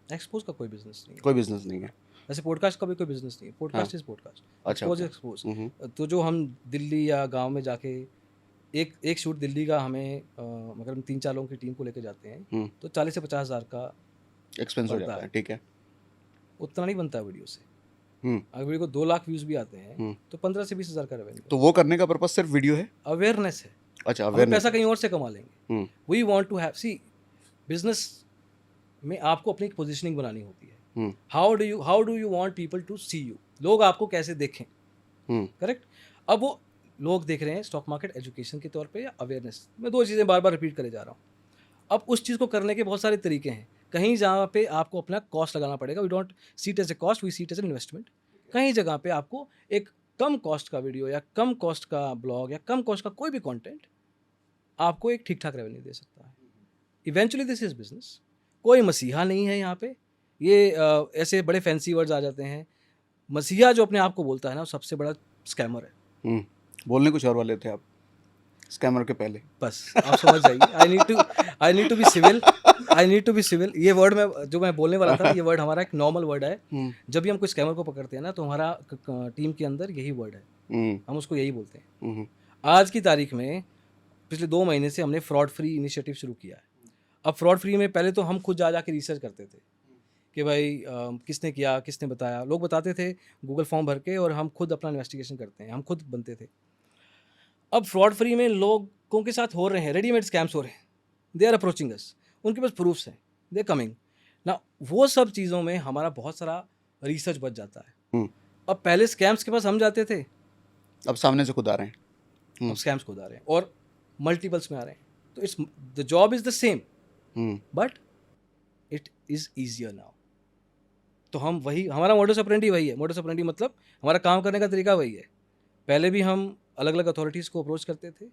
Speaker 2: एक्सपोज का कोई बिजनेस नहीं है।
Speaker 1: कोई बिजनेस नहीं है।
Speaker 2: वैसे पॉडकास्ट का भी कोई बिजनेस नहीं है। पॉडकास्ट इज पॉडकास्ट,
Speaker 1: अच्छा,
Speaker 2: एक्सपोज
Speaker 1: okay.
Speaker 2: एक्सपोज। तो जो हम दिल्ली या गांव में जाके एक शूट दिल्ली का हमें अगर हम 3-4 लोगों की टीम को लेके जाते हैं तो 40 से 50 हज़ार का
Speaker 1: एक्सपेंस हो जाता है। ठीक है,
Speaker 2: उतना नहीं बनता है वीडियो से। अगर वीडियो को 2 लाख व्यूज़ भी आते हैं तो 15 से 20 हज़ार का रेवेन्यू।
Speaker 1: तो वो करने का पर्पज सिर्फ वीडियो है?
Speaker 2: अवेयरनेस है।
Speaker 1: अच्छा,
Speaker 2: हम
Speaker 1: अवेयरनेस।
Speaker 2: पैसा कहीं और से कमा लेंगे। We want to have, see, business में आपको अपनी पोजीशनिंग बनानी होती है। How do you want people to see you? लोग आपको कैसे देखें, करेक्ट? अब वो लोग देख रहे हैं स्टॉक मार्केट एजुकेशन के तौर पे या अवेयरनेस। मैं 2 चीज़ें बार बार रिपीट करे जा रहा हूँ। अब उस चीज़ को करने के बहुत सारे तरीके हैं। कहीं जहाँ पे आपको अपना कॉस्ट लगाना पड़ेगा, we don't see it as a cost, we see it as an investment. कहीं जगह पे आपको एक कम कॉस्ट का वीडियो या कम कॉस्ट का ब्लॉग या कम कॉस्ट का कोई भी कंटेंट आपको एक ठीक ठाक रेवेन्यू दे सकता है। Eventually this is business. कोई मसीहा नहीं है यहाँ पे। ये ऐसे बड़े फैंसी वर्ड्स आ जाते हैं। मसीहा जो अपने आप को बोलता है ना, वो सबसे बड़ा स्कैमर है।
Speaker 1: बोलने कुछ और वाले थे आप स्कैमर के पहले।
Speaker 2: बस आप समझ जाइए। I need to be civil. ये वर्ड जो मैं बोलने वाला था, ये वर्ड हमारा एक नॉर्मल वर्ड है। जब भी हम कोई स्कैमर को पकड़ते हैं ना, तो हमारा टीम के अंदर यही वर्ड है, हम उसको यही बोलते हैं। आज की तारीख में पिछले 2 महीने से हमने फ्रॉड फ्री इनिशिएटिव शुरू किया है। अब फ्रॉड फ्री में पहले तो हम खुद जा के रिसर्च करते थे कि भाई किसने किया, किसने बताया। लोग बताते थे गूगल फॉर्म भर के, और हम खुद अपना इन्वेस्टिगेशन करते हैं, हम खुद बनते थे। अब फ्रॉड फ्री में लोगों के साथ हो रहे हैं, रेडीमेड स्कैम्स हो रहे हैं। दे आर अप्रोचिंग अस, उनके पास प्रूफ्स हैं, दे कमिंग ना। वो सब चीज़ों में हमारा बहुत सारा रिसर्च बच जाता है। अब पहले स्कैम्स के पास हम जाते थे,
Speaker 1: अब सामने से खुद आ रहे हैं।
Speaker 2: अब स्कैम्स खुद आ रहे हैं और मल्टीपल्स में आ रहे हैं। तो it's the job is the same, but it is easier now. तो हम वही, हमारा मोडस ऑपरेंडी वही है। मोडस ऑपरेंडी मतलब हमारा काम करने का तरीका वही है। पहले भी हम अलग अलग अथॉरिटीज़ को अप्रोच करते थे।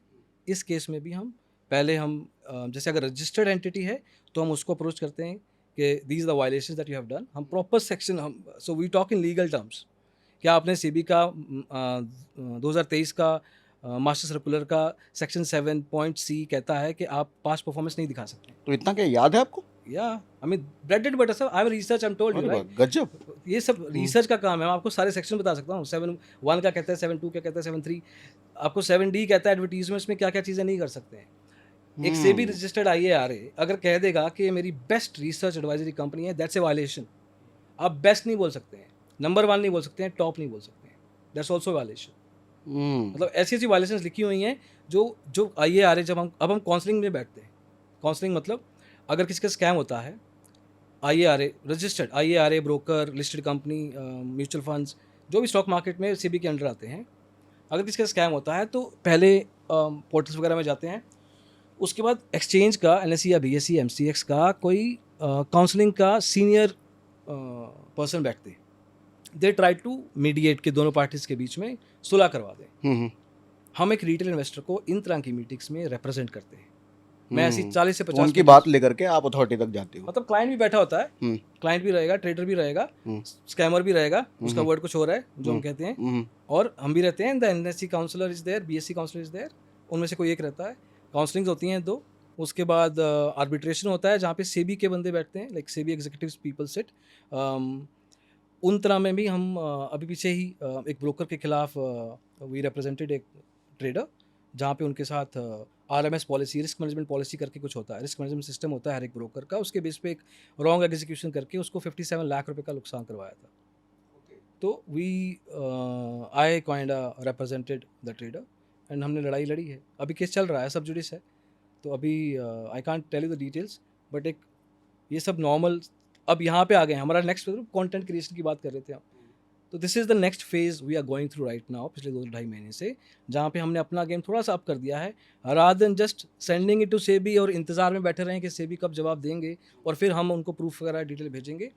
Speaker 2: इस केस में भी हम जैसे अगर रजिस्टर्ड एंटिटी है तो हम उसको अप्रोच करते हैं कि these the violations that you have done. हम proper section, so we talk in legal terms. क्या आपने सेबी का 2023 का मास्टर सर्कुलर का सेक्शन 7.C कहता है कि आप पास्ट परफॉर्मेंस नहीं दिखा सकते।
Speaker 1: तो इतना क्या याद है आपको?
Speaker 2: या I mean bread and butter sir, I am research, I am told you right.
Speaker 1: गजब।
Speaker 2: ये सब रिसर्च का काम है। मैं आपको सारे सेक्शन बता सकता हूँ। 7.1 का कहता है, 7.2 क्या कहता है, 7.3 आपको 7D कहता है एडवर्टीजमेंट्स में क्या क्या चीज़ें नहीं कर सकते हैं। एक सेबी रजिस्टर्ड IARA अगर कह देगा कि मेरी बेस्ट रिसर्च एडवाइजरी कंपनी है, दैट्स ए वायलेशन। आप बेस्ट नहीं बोल सकते हैं, नंबर 1 नहीं बोल सकते हैं, टॉप नहीं बोल सकते हैं, दैट्स ऑल्सो वायलेशन। मतलब ऐसी ऐसी वायलेशंस लिखी हुई हैं जो IARA, जब हम काउंसलिंग में बैठते हैं, काउंसलिंग मतलब अगर किसी का स्कैम होता है, IARA registered, IARA broker, listed company, mutual funds, जो भी स्टॉक मार्केट में सेबी के अंडर आते हैं, अगर किसी का स्कैम होता है तो पहले पोर्टल्स वगैरह में जाते हैं। उसके बाद एक्सचेंज का, NSE या BSE MCX का कोई काउंसलिंग का सीनियर पर्सन बैठते हैं। दे ट्राई टू मीडिएट के दोनों पार्टीज के बीच में सुलह करवा दें। हम एक रिटेल इन्वेस्टर को इन तरह की मीटिंग्स में रिप्रेजेंट करते हैं। मैं ऐसी 40 से 50
Speaker 1: उनकी बात लेकर के आप अथॉरिटी तक जाते हो।
Speaker 2: मतलब क्लाइंट भी बैठा होता है, क्लाइंट भी रहेगा, ट्रेडर भी रहेगा, स्कैमर भी रहेगा, उसका वर्ड कुछ हो रहा है जो हम कहते हैं, और हम भी रहते हैं। The NSE counsellor is there, BSE counsellor is there, उनमें से कोई एक रहता है। काउंसलिंग्स होती हैं 2। उसके बाद आर्बिट्रेशन होता है जहाँ पे सेबी के बंदे बैठते हैं, like SEBI executives people sit. उन तरह में भी हम अभी पीछे ही एक ब्रोकर के खिलाफ वी रिप्रेजेंटेड एक ट्रेडर, जहाँ पे उनके साथ RMS policy, risk management policy करके कुछ होता है, रिस्क मैनेजमेंट सिस्टम होता है हर एक ब्रोकर का। उसके बेस पे एक रॉन्ग एग्जीक्यूशन करके उसको 57 लाख रुपए का नुकसान करवाया था। तो I kinda represented the trader and हमने लड़ाई लड़ी है। अभी केस चल रहा है, सब जुडिस है, तो अभी I can't tell you the details, but एक ये सब नॉर्मल। अब यहाँ पे आ गए हमारा नेक्स्ट कंटेंट क्रिएशन की बात कर रहे थे हम, तो this is the next phase we are going through right now, पिछले 2-2.5 महीने से, जहाँ पे हमने अपना गेम थोड़ा सा अप कर दिया है। Rather than just sending it to SEBI और इंतजार में बैठे रहें कि सेबी कब जवाब देंगे और फिर हम उनको प्रूफ वगैरह डिटेल भेजेंगे।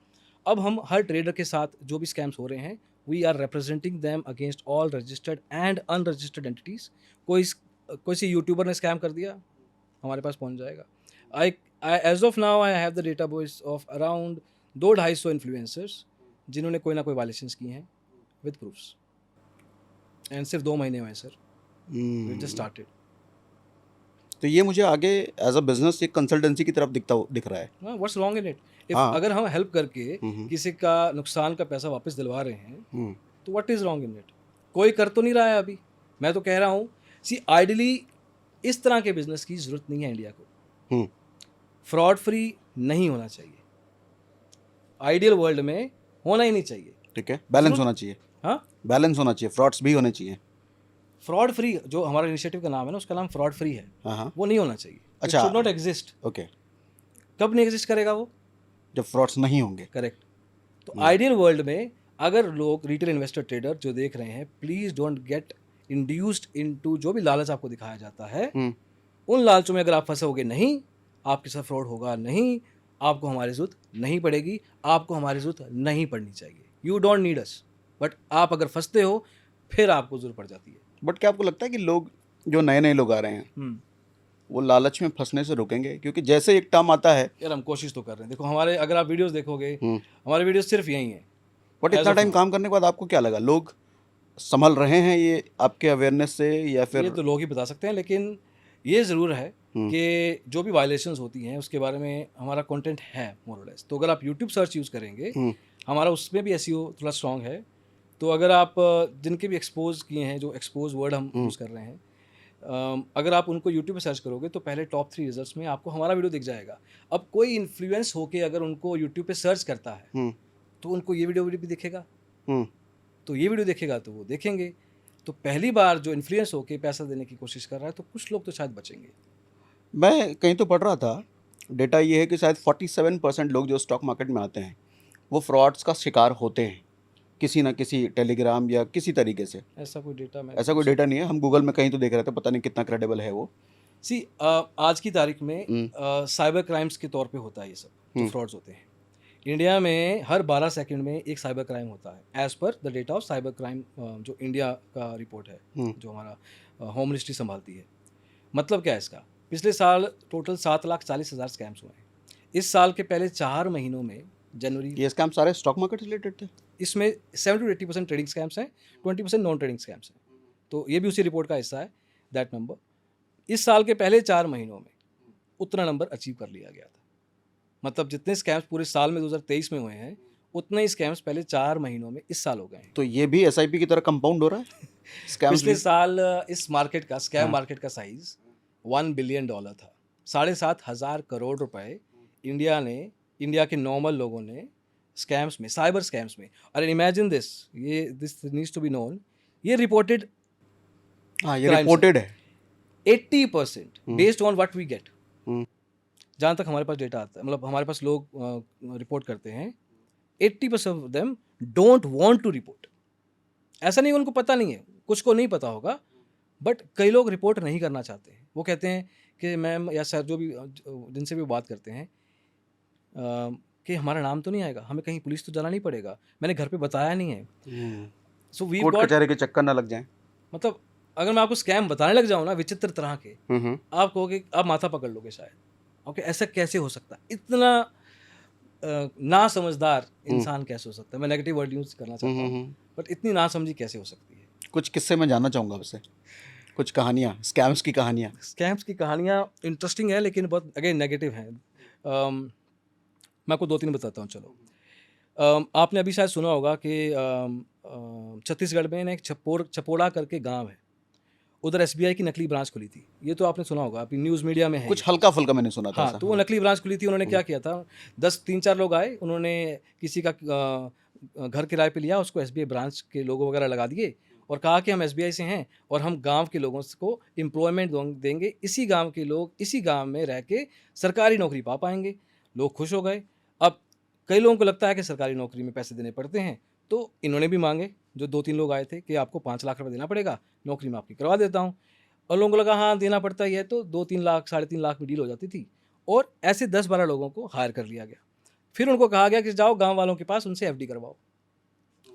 Speaker 2: अब हम हर ट्रेडर के साथ जो भी स्कैम्स हो रहे हैं, we are representing them against all registered and unregistered entities. कोई सी यूट्यूबर ने स्कैम कर दिया, हमारे पास पहुंच जाएगा। I as of now I have the database of around 200-250 influencers जिन्होंने कोई ना कोई वायलेशंस की हैं विद प्रूफ्स, एंड सिर्फ 2 महीने हुए सर, वी जस्ट स्टार्टेड।
Speaker 1: तो ये मुझे आगे एज अ बिजनेस एक कंसल्टेंसी की तरफ दिख रहा है।
Speaker 2: What's wrong in it? If अगर हम हेल्प करके किसी का नुकसान का पैसा वापस दिलवा रहे हैं, तो what is wrong in it? कोई कर तो नहीं रहा है अभी। मैं तो कह रहा हूँ, सी आइडियली इस तरह के बिजनेस की जरूरत नहीं है इंडिया को। फ्रॉड फ्री नहीं होना चाहिए, आइडियल वर्ल्ड में होना ही नहीं चाहिए।
Speaker 1: ठीक है, बैलेंस होना चाहिए।
Speaker 2: हाँ,
Speaker 1: बैलेंस होना चाहिए, फ्रॉड्स भी होने चाहिए।
Speaker 2: फ्रॉड फ्री जो हमारा इनिशिएटिव का नाम है ना, उसका नाम फ्रॉड फ्री है। वो नहीं होना चाहिए।
Speaker 1: अच्छा,
Speaker 2: it should not exist.
Speaker 1: Okay,
Speaker 2: कब नहीं एग्जिस्ट करेगा वो?
Speaker 1: जब फ्रॉड्स नहीं होंगे।
Speaker 2: करेक्ट। तो आइडियल वर्ल्ड में अगर लोग, रिटेल इन्वेस्टर ट्रेडर जो देख रहे हैं, please don't get induced into जो भी लालच आपको दिखाया जाता है, उन लालचों में अगर आप फंसोगे नहीं, आपके साथ फ्रॉड होगा नहीं, आपको हमारी ज़रूरत नहीं पड़ेगी, आपको हमारी ज़रूरत नहीं पड़नी चाहिए। You don't need us, but आप अगर फंसते हो फिर आपको ज़रूरत पड़ जाती है।
Speaker 1: बट क्या आपको लगता है कि लोग जो नए-नए लोग आ रहे हैं, वो लालच में फँसने से रुकेंगे? क्योंकि जैसे एक टर्म आता है
Speaker 2: यार हम कोशिश तो कर रहे हैं। देखो हमारे, अगर आप वीडियोज़ देखोगे,
Speaker 1: हुँ,
Speaker 2: हमारे वीडियोज़ सिर्फ यही हैं
Speaker 1: बट
Speaker 2: एज़
Speaker 1: इतना
Speaker 2: ऑफ
Speaker 1: टाइम
Speaker 2: नाउ।
Speaker 1: काम करने के बाद आपको क्या लगा? लोग सँभल रहे हैं ये आपके अवेयरनेस से या
Speaker 2: ये
Speaker 1: फिर
Speaker 2: तो लोग ही बता सकते हैं, लेकिन ये ज़रूर है
Speaker 1: हुँ,
Speaker 2: कि जो भी वायलेशंस होती हैं उसके बारे में हमारा कंटेंट है मोर और लेस। तो अगर आप यूट्यूब सर्च यूज़ करेंगे,
Speaker 1: हुँ,
Speaker 2: हमारा उसमें भी एसईओ थोड़ा स्ट्रॉन्ग है। तो अगर आप जिनके भी एक्सपोज़ किए हैं, जो एक्सपोज़ वर्ड हम
Speaker 1: हुँ,
Speaker 2: यूज़ कर रहे हैं, अगर आप उनको यूट्यूब पे सर्च करोगे तो पहले टॉप 3 रिजल्ट्स में आपको हमारा वीडियो दिख जाएगा। अब कोई इन्फ्लुएंस होके अगर उनको यूट्यूब पे सर्च करता है,
Speaker 1: हुँ,
Speaker 2: तो उनको ये वीडियो भी दिखेगा,
Speaker 1: हुँ।
Speaker 2: तो ये वीडियो देखेगा तो वो देखेंगे। तो पहली बार जो इन्फ्लुएंस होके पैसा देने की कोशिश कर रहा है, तो कुछ लोग तो शायद बचेंगे।
Speaker 1: मैं कहीं तो पढ़ रहा था, डेटा ये है कि शायद 47% लोग जो स्टॉक मार्केट में आते हैं, वो फ्रॉड्स का शिकार होते हैं, किसी न किसी टेलीग्राम या किसी तरीके से।
Speaker 2: ऐसा कोई डेटा मैं
Speaker 1: ऐसा कोई डेटा नहीं है, हम गूगल में कहीं तो देख रहे थे, पता नहीं कितना क्रेडिबल है वो।
Speaker 2: सी आज की तारीख में
Speaker 1: हुँ,
Speaker 2: साइबर क्राइम्स के तौर पे होता है ये सब, जो
Speaker 1: हुँ,
Speaker 2: फ्रॉड्स होते हैं। इंडिया में हर 12 सेकंड में एक साइबर क्राइम होता है, as per the data of cyber crime, जो इंडिया का रिपोर्ट है,
Speaker 1: हुँ,
Speaker 2: जो हमारा होम मिनिस्ट्री संभालती है। मतलब क्या है इसका? पिछले साल टोटल 7,40,000 स्कैम्स हुए हैं। इस साल के पहले 4 महीनों में, जनवरी,
Speaker 1: ये स्कैम सारे स्टॉक मार्केट से रिलेटेड थे?
Speaker 2: इसमें 70 टू 80% ट्रेडिंग स्कैम्स हैं, 20% नॉन ट्रेडिंग स्कैम्स हैं। तो ये भी उसी रिपोर्ट का हिस्सा है, दैट नंबर। इस साल के पहले 4 महीनों में उतना नंबर अचीव कर लिया गया था। मतलब जितने स्कैम्स पूरे साल में 2023 में हुए हैं, उतने ही स्कैम्स पहले 4 महीनों में इस साल हो गए हैं।
Speaker 1: तो ये भी एसआईपी की तरह कंपाउंड हो रहा है? स्कैम्स
Speaker 2: पिछले
Speaker 1: भी?
Speaker 2: साल इस मार्केट का, स्कैम
Speaker 1: हाँ,
Speaker 2: मार्केट का साइज़ $1 बिलियन था। 7,500 करोड़ रुपए इंडिया के नॉर्मल लोगों ने स्कैम्स में, साइबर स्कैम्स में, और imagine this, this needs to be known, ये रिपोर्टेड
Speaker 1: हाँ, ये
Speaker 2: क्राइम्स है।
Speaker 1: रिपोर्टेड है।
Speaker 2: 80% based on what we get,
Speaker 1: hmm,
Speaker 2: जहाँ तक हमारे पास डेटा आता है, मतलब हमारे पास लोग रिपोर्ट करते हैं, 80% of them don't want to report. ऐसा नहीं उनको पता नहीं है, कुछ को नहीं पता होगा, बट कई लोग रिपोर्ट नहीं करना चाहते हैं। वो कहते हैं कि मैम या सर, जो भी जिनसे भी बात करते हैं, कि हमारा नाम तो नहीं आएगा, हमें कहीं पुलिस तो जाना नहीं पड़ेगा, मैंने घर पे बताया नहीं है।
Speaker 1: हुँ।
Speaker 2: सो वी
Speaker 1: कोर्ट
Speaker 2: गॉट,
Speaker 1: कचहरी के चक्कर ना लग जाएँ।
Speaker 2: मतलब अगर मैं आपको स्कैम बताने लग जाऊँ ना विचित्र तरह के,
Speaker 1: हुँ, हुँ,
Speaker 2: आप कहोगे, आप माथा पकड़ लोगे शायद। ओके, ऐसा कैसे हो सकता है? इतना ना समझदार
Speaker 1: हुँ,
Speaker 2: इंसान कैसे हो सकता है? मैं नेगेटिव वर्ड यूज़ करना
Speaker 1: हुँ,
Speaker 2: चाहता
Speaker 1: हुँ,
Speaker 2: हूँ,
Speaker 1: हुँ।
Speaker 2: बट इतनी नासमझी कैसे हो सकती है?
Speaker 1: कुछ किस्से मैं जानना चाहूँगा आपसे, कुछ कहानियाँ, स्कैम्स की कहानियाँ।
Speaker 2: स्कैम्स की कहानियाँ इंटरेस्टिंग है, लेकिन बहुत अगेन नेगेटिव हैं। मैं आपको 2-3 बताता हूँ, चलो। आपने अभी शायद सुना होगा कि छत्तीसगढ़ में ना एक चपोड़ा करके गाँव है, उधर एसबीआई की नकली ब्रांच खुली थी। ये तो आपने सुना होगा, अभी न्यूज़ मीडिया में है
Speaker 1: कुछ
Speaker 2: ये।
Speaker 1: हल्का-फुल्का मैंने सुना था
Speaker 2: हाँ,
Speaker 1: ऐसा,
Speaker 2: तो वो
Speaker 1: हाँ।
Speaker 2: नकली ब्रांच खुली थी, उन्होंने
Speaker 1: हुँ,
Speaker 2: क्या किया था, 3-4 लोग आए, उन्होंने किसी का घर किराए पे लिया, उसको एसबीआई ब्रांच के लोगो वगैरह लगा दिए और कहा कि हम एसबीआई से हैं और हम गाँव के लोगों को एम्प्लॉयमेंट देंगे, इसी गाँव के लोग इसी गाँव में रह के सरकारी नौकरी पा पाएँगे। लोग खुश हो गए। अब कई लोगों को लगता है कि सरकारी नौकरी में पैसे देने पड़ते हैं, तो इन्होंने भी माँगे, जो 2-3 लोग आए थे, कि आपको 5 लाख रुपए देना पड़ेगा, नौकरी मैं आपकी करवा देता हूँ। और लोगों को लगा हाँ, देना पड़ता ही है, तो 2-3 लाख, साढ़े 3 लाख में डील हो जाती थी और ऐसे 10-12 लोगों को हायर कर लिया गया। फिर उनको कहा गया कि जाओ गाँव वालों के पास, उनसे एफडी करवाओ।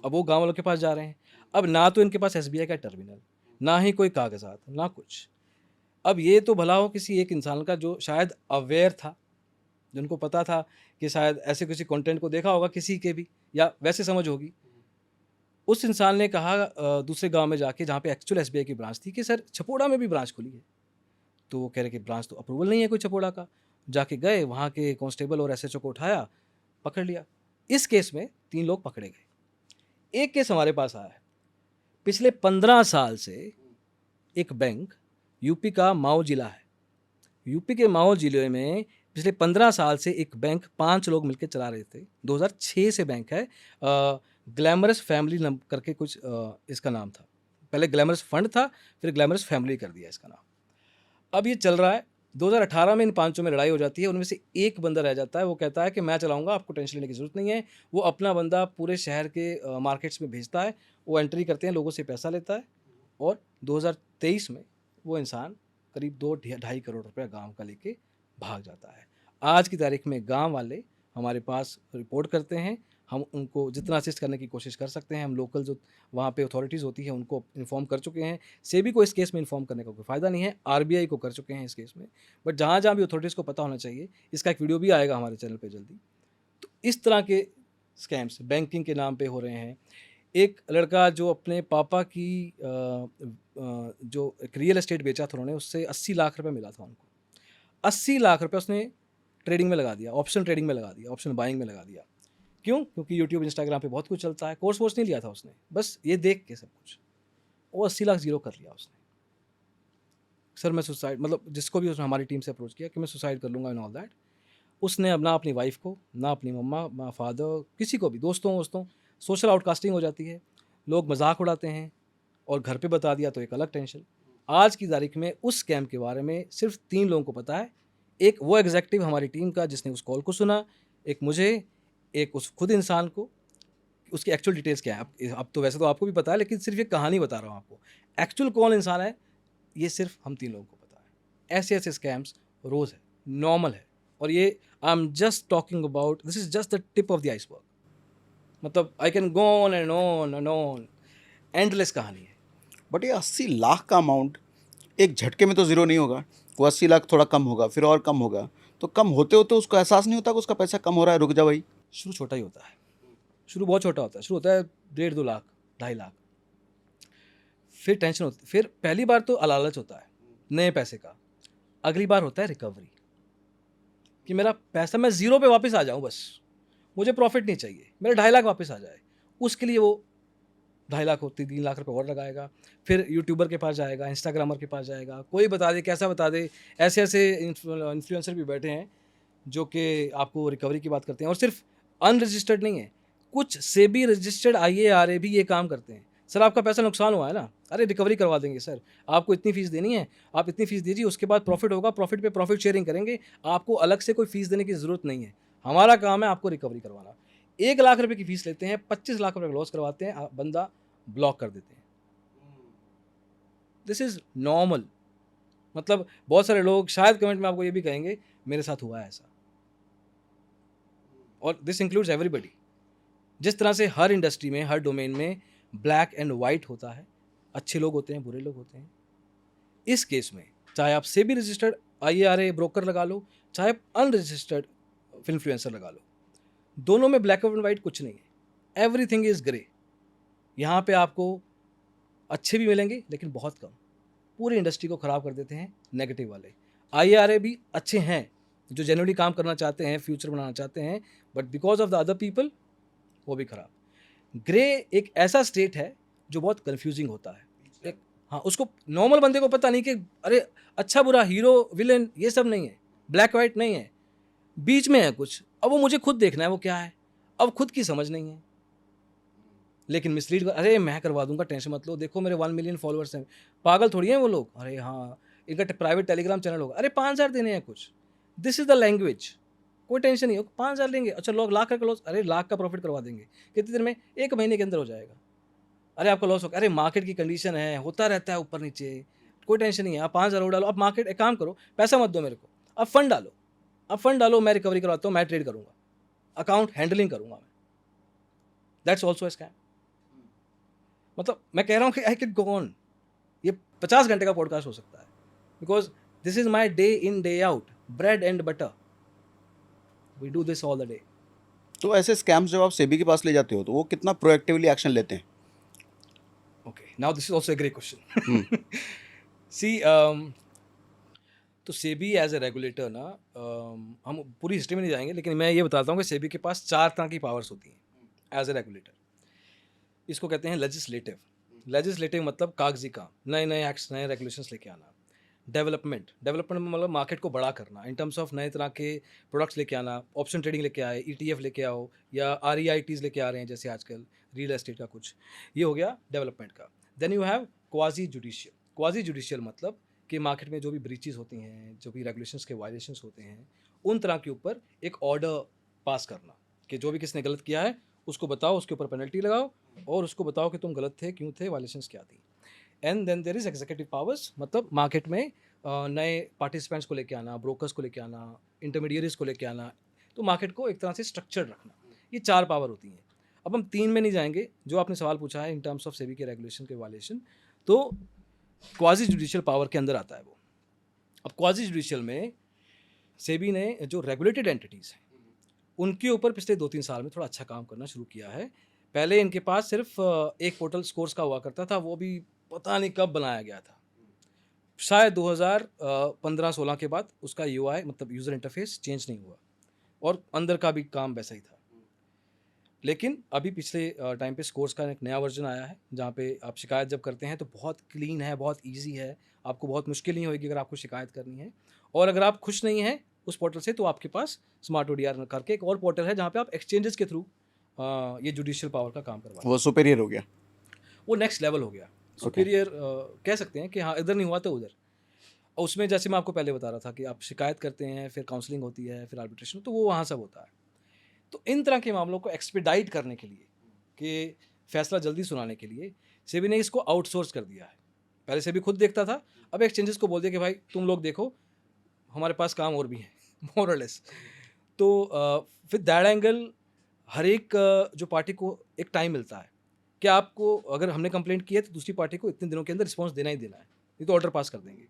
Speaker 2: अब वो गाँव वालों के पास जा रहे हैं। अब ना तो इनके पास एसबीआई का टर्मिनल, ना ही कोई कागज़ात, ना कुछ। अब ये तो भला हो किसी एक इंसान का जो शायद अवेयर था, जिनको पता था कि शायद ऐसे किसी कंटेंट को देखा होगा किसी के भी, या वैसे समझ होगी। उस इंसान ने कहा दूसरे गाँव में जाके, जहाँ पे एक्चुअल एसबीआई की ब्रांच थी, कि सर छपोड़ा में भी ब्रांच खुली है। तो वो कह रहे कि ब्रांच तो अप्रूवल नहीं है कोई छपोड़ा का। जाके गए, वहाँ के कांस्टेबल और एसएचओ को उठाया, पकड़ लिया। इस केस में 3 लोग पकड़े गए। एक केस हमारे पास आया है। पिछले 15 साल से एक बैंक, यूपी का माऊ जिला है। यूपी के माऊ जिले में पिछले 15 साल से एक बैंक 5 लोग मिलकर चला रहे थे। 2006 से बैंक है। ग्लैमरस फैमिली करके कुछ इसका नाम था। पहले ग्लैमरस फंड था, फिर ग्लैमरस फैमिली कर दिया इसका नाम। अब ये चल रहा है। 2018 में इन पांचों में लड़ाई हो जाती है। उनमें से एक बंदा रह जाता है, वो कहता है कि मैं चलाऊंगा, आपको टेंशन लेने की ज़रूरत नहीं है। वो अपना बंदा पूरे शहर के मार्केट्स में भेजता है, वो एंट्री करते हैं, लोगों से पैसा लेता है और 2023 में वो इंसान करीब 2 ढाई करोड़ रुपया गांव का लेके भाग जाता है। आज की तारीख में गांव वाले हमारे पास रिपोर्ट करते हैं, हम उनको जितना असिस्ट करने की कोशिश कर सकते हैं, हम लोकल जो वहाँ पे अथॉरिटीज़ होती हैं उनको इन्फॉर्म कर चुके हैं। सेबी को इस केस में इन्फॉर्म करने का कोई फ़ायदा नहीं है, आरबीआई को कर चुके हैं इस केस में। बट जहाँ जहाँ भी अथॉरिटीज़ को पता होना चाहिए, इसका एक वीडियो भी आएगा हमारे चैनल पे जल्दी। तो इस तरह के स्कैम्स बैंकिंग के नाम पे हो रहे हैं। एक लड़का जो अपने पापा की जो एक रियल एस्टेट बेचा था उन्होंने, उससे 80 लाख रुपए मिला था उनको। 80 लाख रुपए उसने ट्रेडिंग में लगा दिया, ऑप्शन ट्रेडिंग में लगा दिया, ऑप्शन बाइंग में लगा दिया। क्यों? क्योंकि यूट्यूब इंस्टाग्राम पे बहुत कुछ चलता है। कोर्स वोर्स नहीं लिया था उसने, बस ये देख के सब कुछ वो 80 लाख ज़ीरो कर लिया उसने। सर मैं सुसाइड, मतलब जिसको भी उसने हमारी टीम से अप्रोच किया कि मैं सुसाइड कर लूँगा एंड ऑल दैट, उसने अब ना अपनी वाइफ को, ना अपनी मम्मा, ना फादर, किसी को भी, दोस्तों सोशल आउटकास्टिंग हो जाती है, लोग मजाक उड़ाते हैं, और घर पे बता दिया तो एक अलग टेंशन। आज की तारीख में उस स्कैम के बारे में सिर्फ 3 लोगों को पता है। एक वो एग्जीक्यूटिव हमारी टीम का जिसने उस कॉल को सुना, एक मुझे, एक उस खुद इंसान को। उसकी एक्चुअल डिटेल्स क्या है अब तो वैसे तो आपको भी पता है, लेकिन सिर्फ एक कहानी बता रहा हूँ आपको। एक्चुअल कौन इंसान है ये सिर्फ हम 3 लोगों को पता है। ऐसे स्कैम्स रोज़ है, नॉर्मल है, और ये I am just talking about, this is just the tip of the iceberg. मतलब I can go on and on and on, endless कहानी है।
Speaker 1: बट ये 80 लाख का अमाउंट एक झटके में तो ज़ीरो नहीं होगा। वो 80 लाख थोड़ा कम होगा, फिर और कम होगा, तो कम होते होते उसको एहसास नहीं होता कि उसका पैसा कम हो रहा है, रुक जा भाई।
Speaker 2: शुरू छोटा ही होता है, शुरू बहुत छोटा होता है, शुरू होता है 1.5-2 लाख, 2.5 लाख, फिर टेंशन होती, फिर पहली बार तो लालच होता है नए पैसे का, अगली बार होता है रिकवरी, कि मेरा पैसा मैं ज़ीरो पे वापस आ जाऊँ, बस मुझे प्रॉफिट नहीं चाहिए, मेरे 2.5 लाख वापस आ जाए। उसके लिए वो 2.5 लाख होती 3 लाख रुपए और लगाएगा, फिर यूट्यूबर के पास जाएगा, इंस्टाग्रामर के पास जाएगा, कोई बता दे, कैसा बता दे। ऐसे ऐसे इन्फ्लुएंसर भी बैठे हैं जो कि आपको रिकवरी की बात करते हैं, और सिर्फ अनरजिस्टर्ड नहीं है, कुछ सेबी रजिस्टर्ड IARA भी ये काम करते हैं। सर आपका पैसा नुकसान हुआ है ना, अरे रिकवरी करवा देंगे सर, आपको इतनी फीस देनी है, आप इतनी फीस दीजिए, उसके बाद प्रॉफिट होगा, प्रॉफिट पे प्रॉफिट शेयरिंग करेंगे, आपको अलग से कोई फीस देने की ज़रूरत नहीं है, हमारा काम है आपको रिकवरी करवाना। 1 लाख रुपए की फीस लेते हैं, 25 लाख रुपए का लॉस करवाते हैं, बंदा ब्लॉक कर देते हैं। This is normal. मतलब बहुत सारे लोग शायद कमेंट में आपको ये भी कहेंगे मेरे साथ हुआ है ऐसा, और दिस इंक्लूड्स एवरीबडी। जिस तरह से हर इंडस्ट्री में, हर डोमेन में ब्लैक एंड वाइट होता है, अच्छे लोग होते हैं, बुरे लोग होते हैं, इस केस में चाहे आप सेबी रजिस्टर्ड IARA ब्रोकर लगा लो, चाहे आप अनरजिस्टर्ड इन्फ्लुएंसर लगा लो, दोनों में ब्लैक एंड वाइट कुछ नहीं है, एवरीथिंग इज ग्रे। यहाँ पे आपको अच्छे भी मिलेंगे लेकिन बहुत कम, पूरी इंडस्ट्री को ख़राब कर देते हैं नेगेटिव वाले। IARA भी अच्छे हैं जो जेन्युइनली काम करना चाहते हैं, फ्यूचर बनाना चाहते हैं, but because of the other people वो भी ख़राब। ग्रे एक ऐसा स्टेट है जो बहुत कंफ्यूजिंग होता है। एक, हाँ, उसको नॉर्मल बंदे को पता नहीं कि अरे अच्छा बुरा, हीरो विलेन, ये सब नहीं है, ब्लैक वाइट नहीं है, बीच में है कुछ। अब वो मुझे खुद देखना है वो क्या है, अब खुद की समझ नहीं है, लेकिन मिसलीड कर, अरे मैं करवा दूंगा, टेंशन मत लो, देखो मेरे 1 मिलियन फॉलोअर्स हैं। पागल थोड़ी हैं वो लोग, अरे हाँ इनका प्राइवेट टेलीग्राम चैनल होगा, अरे 5,000 देने हैं कुछ, दिस इज़ द लैंग्वेज, कोई टेंशन नहीं हो, 5,000 लेंगे, अच्छा लोग लाख का लॉस, अरे लाख का प्रॉफिट करवा देंगे, कितनी देर में, 1 महीने के अंदर हो जाएगा। अरे आपका लॉस होगा, अरे मार्केट की कंडीशन है, होता रहता है ऊपर नीचे, कोई टेंशन नहीं है, आप 5,000 डालो, आप मार्केट, एक काम करो, पैसा मत दो मेरे को, आप फंड डालो, आप फंड डालो, मैं रिकवरी करवाता हूँ, मैं ट्रेड करूँगा, अकाउंट हैंडलिंग करूँगा मैं, दैट्स ऑल्सो ए स्कैम। मतलब मैं कह रहा हूँ कि आई कैन गो ऑन, ये 50 घंटे का पॉडकास्ट हो सकता है, because this is my day in day out, bread and butter, we do this all the day.
Speaker 1: तो ऐसे स्कैम्स जब आप सेबी के पास ले जाते हो तो वो कितना प्रोएक्टिवली एक्शन लेते हैं?
Speaker 2: Okay, now this is also a great question. See, तो सेबी एज ए रेगुलेटर ना, हम पूरी हिस्ट्री में नहीं जाएंगे, लेकिन मैं ये बताता हूँ कि सेबी के पास 4 तरह की पावर्स होती हैं एज ए रेगुलेटर। इसको कहते हैं लेजिस्लेटिव। लेजिस्लेटिव मतलब कागजी काम, नए नए एक्ट्स, नए रेगुलेशंस लेके आना। डेवलपमेंट में मतलब मार्केट को बड़ा करना, इन टर्म्स ऑफ नए तरह के प्रोडक्ट्स लेके आना, ऑप्शन ट्रेडिंग लेके आए, ETF लेके आओ, या REITs लेके आ रहे हैं जैसे आजकल रियल एस्टेट का कुछ, ये हो गया डेवलपमेंट का। Then you have quasi judicial. Quasi judicial मतलब कि मार्केट में जो भी ब्रीचेस होती हैं, जो भी रेगुलेशंस के वायलेशंस होते हैं, उन तरह के ऊपर एक ऑर्डर पास करना कि जो भी किसने गलत किया है उसको बताओ, उसके ऊपर पेनल्टी लगाओ, और उसको बताओ कि तुम गलत थे, क्यों थे, वायलेशंस क्या थी। And then there is executive powers, मतलब मार्केट में नए पार्टिसिपेंट्स को लेके आना, ब्रोकर्स को लेके आना, इंटरमीडियरीज को लेके आना, तो मार्केट को एक तरह से स्ट्रक्चर्ड रखना, ये 4 पावर होती हैं। अब हम 3 में नहीं जाएंगे, जो आपने सवाल पूछा है इन टर्म्स ऑफ सेबी के रेगुलेशन के वायलेशन, तो क्वाजी जुडिशियल पावर के अंदर आता है वो। अब क्वाजी जुडिशियल में सेबी ने जो रेगुलेटेड एंटिटीज़ हैं उनके ऊपर पिछले 2-3 साल में थोड़ा अच्छा काम करना शुरू किया है। पहले इनके पास सिर्फ एक पोर्टल स्कोर्स का हुआ करता था, वो भी पता नहीं कब बनाया गया था, शायद 2015-16 के बाद उसका यूआई मतलब यूज़र इंटरफेस चेंज नहीं हुआ और अंदर का भी काम वैसा ही था। लेकिन अभी पिछले टाइम पे स्कोर्स का एक नया वर्जन आया है, जहाँ पे आप शिकायत जब करते हैं तो बहुत क्लीन है, बहुत ईजी है, आपको बहुत मुश्किल नहीं होगी अगर आपको शिकायत करनी है। और अगर आप खुश नहीं हैं उस पोर्टल से, तो आपके पास स्मार्ट ओडीआर करके एक और पोर्टल है जहाँ पे आप एक्सचेंजेस के थ्रू ये जुडिशियल पावर का काम करवा,
Speaker 1: वो सुपेरियर हो गया,
Speaker 2: वो नेक्स्ट लेवल हो गया। सुपीरियर कह सकते हैं कि हाँ, इधर नहीं हुआ तो उधर। और उसमें जैसे मैं आपको पहले बता रहा था कि आप शिकायत करते हैं, फिर काउंसलिंग होती है, फिर आर्बिट्रेशन, तो वो वहाँ सब होता है। तो इन तरह के मामलों को एक्सपेडाइट करने के लिए, कि फैसला जल्दी सुनाने के लिए, सेबी ने इसको आउटसोर्स कर दिया है। पहले सेबी खुद देखता था, अब एक्सचेंजेस को बोल दिया कि भाई तुम लोग देखो, हमारे पास काम और भी है, मोर और लेस। तो विद दैट एंगल हर एक जो पार्टी को एक टाइम मिलता है कि आपको, अगर हमने कंप्लेंट की है तो दूसरी पार्टी को इतने दिनों के अंदर रिस्पॉन्स देना ही देना है, नहीं तो ऑर्डर पास कर देंगे।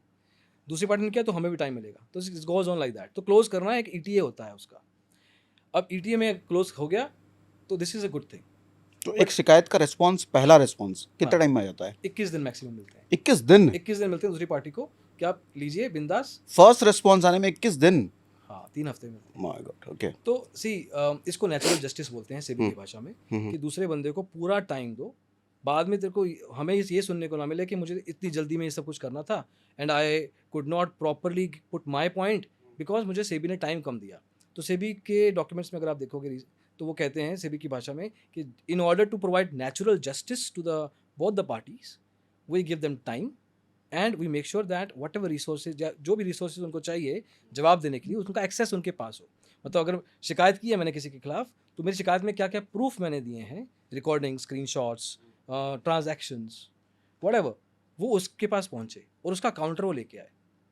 Speaker 2: दूसरी पार्टी ने किया तो हमें भी टाइम मिलेगा, तो it goes on like that. तो क्लोज करना एक ईटीए होता है उसका। अब ईटीए में क्लोज हो गया तो this is a good thing.
Speaker 1: तो एक शिकायत का रिस्पॉन्स, पहला रिस्पॉन्स कितने
Speaker 2: हाँ।
Speaker 1: टाइम में आ जाता है?
Speaker 2: 21 दिन मैक्सिमम मिलते हैं।
Speaker 1: 21 दिन?
Speaker 2: 21 दिन मिलते हैं दूसरी पार्टी को कि आप लीजिए बिंदास।
Speaker 1: फर्स्ट रिस्पॉन्स आने में 21 दिन?
Speaker 2: हाँ, 3 हफ्ते मिलते हैं।
Speaker 1: My God, okay.
Speaker 2: तो सी इसको नेचुरल जस्टिस बोलते हैं सेबी की भाषा में, कि दूसरे बंदे को पूरा टाइम दो, बाद में तेरे को हमें ये सुनने को ना मिले कि मुझे इतनी जल्दी में ये सब कुछ करना था and I could not properly put my point because मुझे सेबी ने टाइम कम दिया। तो सेबी के डॉक्यूमेंट्स में अगर आप देखोगे तो वो कहते हैं सेबी की भाषा में कि in order to provide natural justice to the both the parties we give them time and we make sure that whatever resources, जो भी रिसोर्सेज उनको चाहिए जवाब देने के लिए, उनका एक्सेस उनके पास हो। मतलब अगर शिकायत की है मैंने किसी के खिलाफ, तो मेरी शिकायत में क्या क्या प्रूफ मैंने दिए हैं, रिकॉर्डिंग, स्क्रीनशॉट्स, ट्रांजैक्शंस, व्हाटएवर, वो उसके पास पहुंचे और उसका काउंटर वो लेके आए।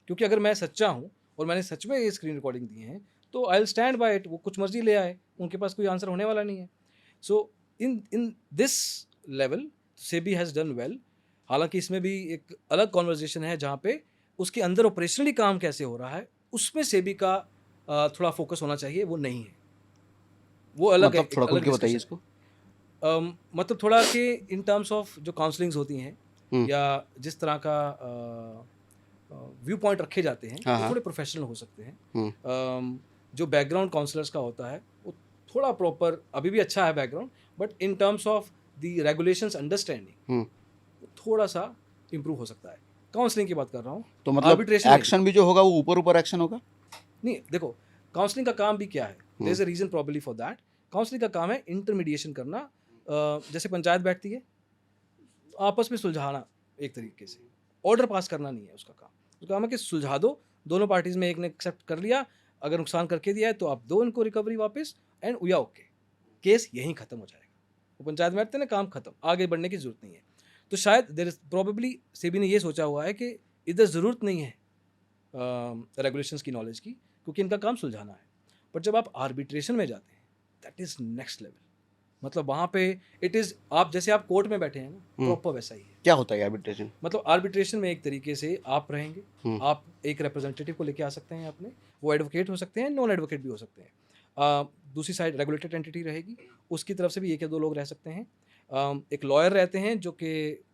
Speaker 2: क्योंकि अगर मैं सच्चा हूँ और मैंने सच में ये स्क्रीन रिकॉर्डिंग दी हैं तो I will stand by it. वो कुछ मर्जी ले आए, उनके पास कोई आंसर होने वाला नहीं है। So in this level SEBI has done well. हालांकि इसमें भी एक अलग कॉन्वर्जेशन है जहाँ पे उसके अंदर ऑपरेशनली काम कैसे हो रहा है उसमें सेबी का थोड़ा फोकस होना चाहिए, वो नहीं है, वो अलग
Speaker 1: मतलब
Speaker 2: है,
Speaker 1: थोड़ा खुल
Speaker 2: अलग
Speaker 1: के बताइए
Speaker 2: डिस्कशन
Speaker 1: इसको।
Speaker 2: है। मतलब थोड़ा कि इन टर्म्स ऑफ जो काउंसलिंग्स होती हैं या जिस तरह का व्यू पॉइंट रखे जाते हैं,
Speaker 1: हाँ,
Speaker 2: वो
Speaker 1: हाँ।
Speaker 2: थोड़े प्रोफेशनल हो सकते हैं। जो बैकग्राउंड काउंसलर्स का होता है वो थोड़ा प्रॉपर, अभी भी अच्छा है background, but in terms of the regulations understanding थोड़ा सा इम्प्रूव हो सकता है। काउंसलिंग की बात कर रहा हूँ।
Speaker 1: तो मतलब
Speaker 2: Arbitration में
Speaker 1: एक्शन भी जो होगा वो ऊपर ऊपर एक्शन होगा?
Speaker 2: नहीं, देखो काउंसलिंग का काम भी क्या है, there is a reason probably for that. Counselling का काम है इंटरमीडिएशन करना। जैसे पंचायत बैठती है, आपस में सुलझाना, एक तरीके से ऑर्डर पास करना नहीं है उसका काम। उसका काम है कि सुलझा दो, दोनों पार्टीज में एक ने एक्सेप्ट कर लिया, अगर नुकसान करके दिया है तो आप दो इनको रिकवरी वापस and we are okay, case यहीं खत्म हो जाएगा। वो पंचायत में बैठते ना, काम खत्म, आगे बढ़ने की जरूरत नहीं है। तो शायद देयर इज प्रॉबेबली सेबी ने ये सोचा हुआ है कि इधर ज़रूरत नहीं है रेगुलेशंस की नॉलेज की, क्योंकि इनका काम सुलझाना है। बट जब आप आर्बिट्रेशन में जाते हैं, दैट इज़ नेक्स्ट लेवल। मतलब वहाँ पे इट इज़, आप जैसे आप कोर्ट में बैठे हैं ना, प्रॉपर वैसा ही है।
Speaker 1: क्या होता है आर्बिट्रेशन?
Speaker 2: मतलब आर्बिट्रेशन में एक तरीके से आप रहेंगे, आप एक रिप्रेजेंटेटिव को लेके आ सकते हैं अपने, वो एडवोकेट हो सकते हैं, नॉन एडवोकेट भी हो सकते हैं। दूसरी साइड रेगुलेटेड एंटिटी रहेगी, उसकी तरफ से भी एक या दो लोग रह सकते हैं। एक लॉयर रहते हैं जो कि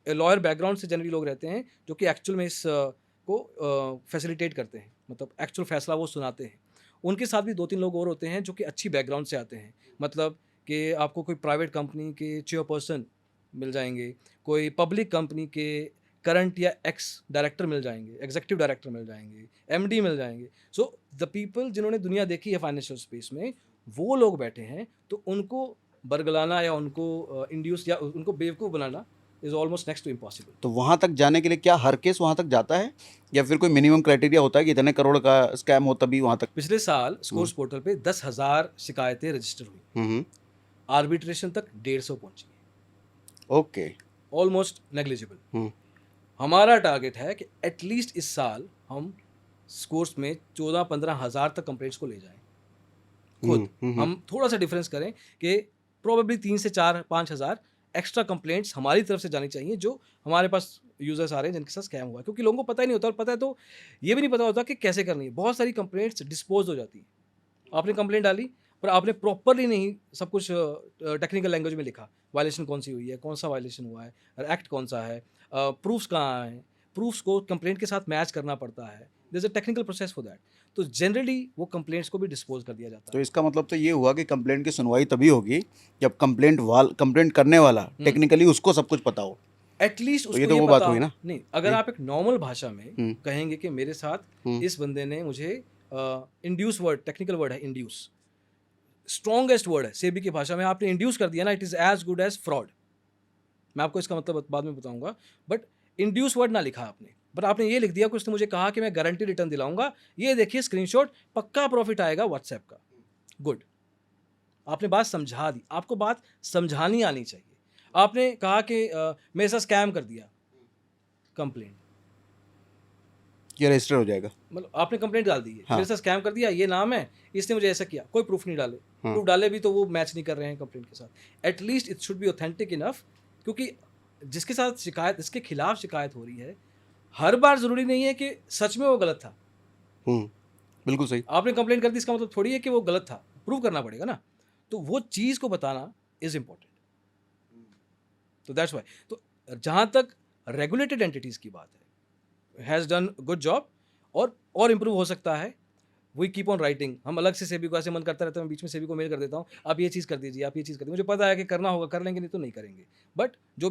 Speaker 2: लॉयर बैकग्राउंड से जनरली लोग रहते हैं जो कि एक्चुअल में इस को फैसिलिटेट करते हैं, मतलब एक्चुअल फैसला वो सुनाते हैं। उनके साथ भी 2-3 लोग और होते हैं जो कि अच्छी बैकग्राउंड से आते हैं, मतलब कि आपको कोई प्राइवेट कंपनी के चेयरपर्सन मिल जाएंगे, कोई पब्लिक कंपनी के करंट या एक्स डायरेक्टर मिल जाएंगे, एग्जीक्यूटिव डायरेक्टर मिल जाएंगे, एमडी मिल जाएंगे। सो द पीपल जिन्होंने दुनिया देखी है फाइनेंशियल स्पेस में, वो लोग बैठे हैं, तो उनको बरगलाना या उनको इंड्यूस या उनको बेवकूफ़ बनाना is almost next to impossible.
Speaker 1: तो वहाँ तक जाने के लिए क्या हर केस वहाँ तक जाता है, या फिर कोई मिनिमम क्राइटेरिया होता है कि इतने करोड़ का स्कैम हो तभी वहाँ तक?
Speaker 2: पिछले साल स्कोर्स पोर्टल पे 10,000 शिकायतें रजिस्टर हुई, आर्बिट्रेशन तक 150 पहुंची है।
Speaker 1: Okay,
Speaker 2: almost negligible. हमारा टारगेट है कि एटलीस्ट इस साल हम कोर्स में 14-15 हज़ार तक कंप्लेंट्स को ले जाएं खुद। हम थोड़ा सा डिफरेंस करें कि प्रोबेबली 3 से 4-5 हज़ार एक्स्ट्रा कंप्लेंट्स हमारी तरफ से जानी चाहिए जो हमारे पास यूजर्स आ रहे हैं जिनके साथ स्कैम हुआ है, क्योंकि लोगों को पता ही नहीं होता, और पता है तो ये भी नहीं पता होता कि कैसे करनी है। बहुत सारी कंप्लेंट्स डिस्पोज हो जाती है। आपने कंप्लेंट डाली पर आपने प्रॉपरली नहीं सब कुछ टेक्निकल लैंग्वेज में लिखा, वायलेशन कौन सी हुई है, कौन सा वायलेशन हुआ है, एक्ट कौन सा है, प्रूफ्स कहाँ हैं, प्रूफ्स को कंप्लेंट के साथ मैच करना पड़ता है। There is a technical process for that. तो जनरली वो कंप्लेंट्स को भी डिस्पोज कर दिया जाता
Speaker 1: तो
Speaker 2: है।
Speaker 1: इसका मतलब तो ये हुआ कि कंप्लेंट की सुनवाई तभी होगी जब कंप्लेंट करने वाला टेक्निकली उसको सब कुछ पता हो।
Speaker 2: एटलीस्ट
Speaker 1: तो ये
Speaker 2: उसको
Speaker 1: तो
Speaker 2: ये
Speaker 1: वो बात
Speaker 2: पता
Speaker 1: हुई ना।
Speaker 2: नहीं, अगर आप एक नॉर्मल भाषा में
Speaker 1: हम्म।
Speaker 2: कहेंगे कि मेरे साथ इस बंदे ने मुझे इंड्यूस वर्ड, टेक्निकल वर्ड है इंड्यूस, स्ट्रॉन्गेस्ट वर्ड है सेबी की भाषा में, आपने इंड्यूस कर दिया ना, it is as good as fraud. मैं आपको इसका मतलब बाद में बताऊंगा, बट इंड्यूस वर्ड ना लिखा आपने, बट आपने ये लिख दिया कि उसने मुझे कहा कि मैं गारंटी रिटर्न दिलाऊंगा, ये देखिए स्क्रीनशॉट, पक्का प्रॉफिट आएगा व्हाट्सएप का। गुड, आपने बात समझा दी, आपको बात समझानी आनी चाहिए। आपने कहा कि मेरे साथ स्कैम कर दिया, कंप्लेंट,
Speaker 1: ये रजिस्टर हो जाएगा।
Speaker 2: मतलब आपने कंप्लेंट डाल दी है,
Speaker 1: हाँ।
Speaker 2: मेरे साथ स्कैम कर दिया, ये नाम है, इसने मुझे ऐसा किया, कोई प्रूफ नहीं डाले, प्रूफ डाले भी तो वो मैच नहीं कर रहे हैं कंप्लेंट के साथ। At least it should be authentic enough, क्योंकि जिसके साथ शिकायत, जिसके खिलाफ शिकायत हो रही है, हर बार जरूरी नहीं है कि सच में वो गलत था।
Speaker 1: बिल्कुल सही।
Speaker 2: आपने कंप्लेंट कर दी इसका मतलब थोड़ी है कि वो गलत था, प्रूव करना पड़ेगा ना। तो वो चीज़ को बताना इज इम्पोर्टेंट। तो दैट्स वाई, तो जहाँ तक रेगुलेटेड एंटिटीज़ की बात है, हैज़ डन गुड जॉब, और इम्प्रूव हो सकता है। वी कीप ऑन राइटिंग, हम अलग से सेबी को ऐसे मन करता रहता है, मैं बीच में सेबी को मेल कर देता हूँ, आप ये चीज़ कर दीजिए, आप ये चीज़ कर दीजिए, मुझे पता है कि करना होगा, कर लेंगे, नहीं तो नहीं करेंगे। बट जो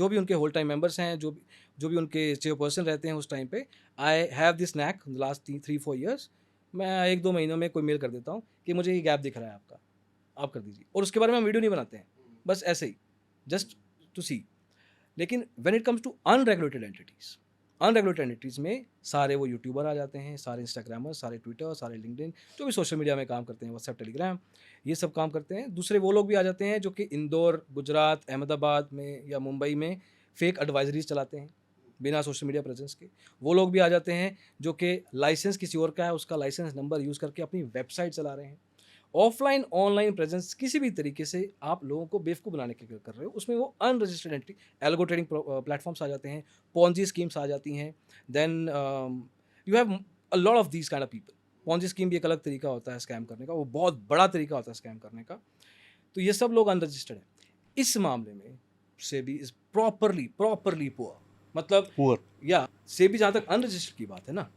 Speaker 2: भी उनके होल टाइम मेंबर्स हैं, जो भी उनके चेयरपर्सन रहते हैं उस टाइम पे, I have this knack last 3-4 years, मैं 1-2 महीनों में कोई मेल कर देता हूँ कि मुझे ये गैप दिख रहा है आपका, आप कर दीजिए, और उसके बारे में हम वीडियो नहीं बनाते हैं, बस ऐसे ही जस्ट टू सी। लेकिन when it comes to unregulated entities में सारे वो यूट्यूबर आ जाते हैं, सारे इंस्टाग्रामर, सारे ट्विटर, सारे लिंक्डइन, जो भी सोशल मीडिया में काम करते हैं, व्हाट्सएप, टेलीग्राम, ये सब काम करते हैं। दूसरे वो लोग भी आ जाते हैं जो कि इंदौर, गुजरात, अहमदाबाद में या मुंबई में फेक एडवाइजरीज चलाते हैं बिना सोशल मीडिया प्रेजेंस के। वो लोग भी आ जाते हैं जो कि लाइसेंस किसी और का है, उसका लाइसेंस नंबर यूज़ करके अपनी वेबसाइट चला रहे हैं। ऑफलाइन ऑनलाइन प्रेजेंस किसी भी तरीके से आप लोगों को बेवकूफ़ बनाने के लिए कर रहे हो, उसमें वो unregistered entry, algo trading platforms आ जाते हैं, पॉन्जी स्कीम्स आ जाती हैं, then you have a lot of these kind of people. Ponzi scheme भी एक अलग तरीका होता है स्कैम करने का, वो बहुत बड़ा तरीका होता है स्कैम करने का। तो ये सब लोग अनरजिस्टर्ड हैं। इस मामले में सेबी इज प्रॉपरली पुअर, मतलब
Speaker 1: पुअर,
Speaker 2: या सेबी जहाँ तक अनरजिस्टर्ड की बात है ना,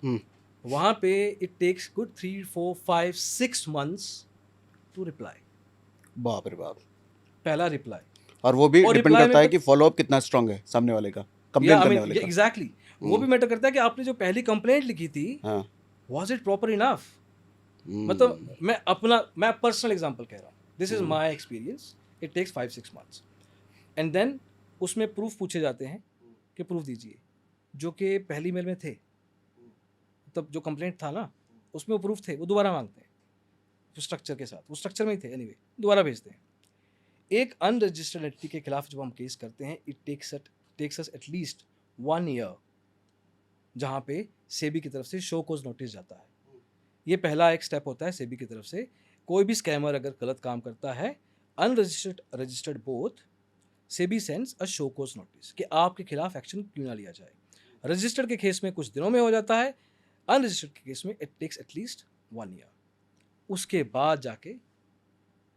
Speaker 2: वहाँ पे it takes good 3, 4, 5, 6 months to reply.
Speaker 1: बाप रे बाप।
Speaker 2: पहला रिप्लाई,
Speaker 1: और वो भी
Speaker 2: और
Speaker 1: डिपेंड
Speaker 2: reply
Speaker 1: करता है
Speaker 2: में
Speaker 1: कि फॉलोअप कितना स्ट्रांग है सामने वाले का, कंप्लेंट
Speaker 2: या
Speaker 1: करने वाले का।
Speaker 2: एग्जैक्टली, वो भी मैटर करता है कि आपने जो पहली कंप्लेंट लिखी थी,
Speaker 1: हाँ।
Speaker 2: Was it proper enough. मतलब मैं पर्सनल एग्जांपल कह रहा हूँ, this is my experience, it takes 5-6 months, and then उसमें प्रूफ पूछे जाते हैं कि प्रूफ दीजिए, जो कि पहली मेल में थे, तब जो कंप्लेंट था ना उसमें वो प्रूफ थे, वो दोबारा मांगते हैं स्ट्रक्चर के साथ, वो स्ट्रक्चर में ही थे, एनीवे दोबारा भेजते हैं। एक अनरजिस्टर्ड एंटिटी के खिलाफ जब हम केस करते हैं, it takes us at least 1 year, जहाँ पे सेबी की तरफ से शो कोज नोटिस जाता है। ये पहला एक स्टेप होता है सेबी की तरफ से। कोई भी स्कैमर अगर गलत काम करता है, unregistered registered both, SEBI sends a show cause notice कि आपके खिलाफ एक्शन क्यों ना लिया जाए। रजिस्टर्ड के केस में कुछ दिनों में हो जाता है, अनरजिस्टर्ड के केस में इट टेक्स एटलीस्ट 1 year। उसके बाद जाके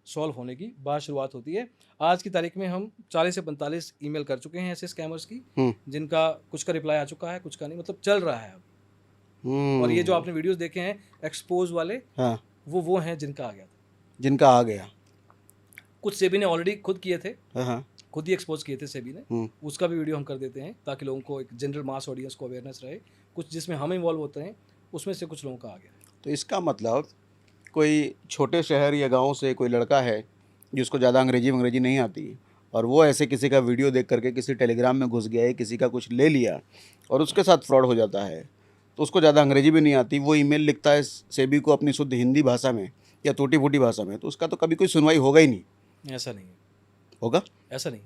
Speaker 2: सॉल्व होने की बात शुरुआत होती है। आज की तारीख में हम 40 से 45 ईमेल कर चुके हैं ऐसे स्कैमर्स की, जिनका कुछ का रिप्लाई आ चुका है, कुछ का नहीं, मतलब चल रहा है अब। और ये जो आपने वीडियोस देखे हैं एक्सपोज वाले,
Speaker 1: हाँ,
Speaker 2: वो हैं जिनका आ गया था,
Speaker 1: जिनका आ गया।
Speaker 2: कुछ सेबी ने ऑलरेडी खुद किए थे,
Speaker 1: हाँ,
Speaker 2: खुद ही एक्सपोज किए थे सेबी ने, उसका भी वीडियो हम कर देते हैं ताकि लोगों को एक जनरल मास ऑडियंस को अवेयरनेस रहे। कुछ जिसमें हम इन्वॉल्व होते हैं उसमें से कुछ लोगों का आ गया।
Speaker 1: तो इसका मतलब कोई छोटे शहर या गांव से कोई लड़का है जिसको ज़्यादा अंग्रेजी नहीं आती, और वो ऐसे किसी का वीडियो देख करके किसी टेलीग्राम में घुस गया है, किसी का कुछ ले लिया और उसके साथ फ्रॉड हो जाता है, तो उसको ज़्यादा अंग्रेजी भी नहीं आती, वो ईमेल लिखता है सेबी को अपनी शुद्ध हिंदी भाषा में या टूटी फूटी भाषा में, तो उसका तो कभी कोई सुनवाई होगा ही नहीं।
Speaker 2: ऐसा नहीं है,
Speaker 1: होगा
Speaker 2: ऐसा नहीं।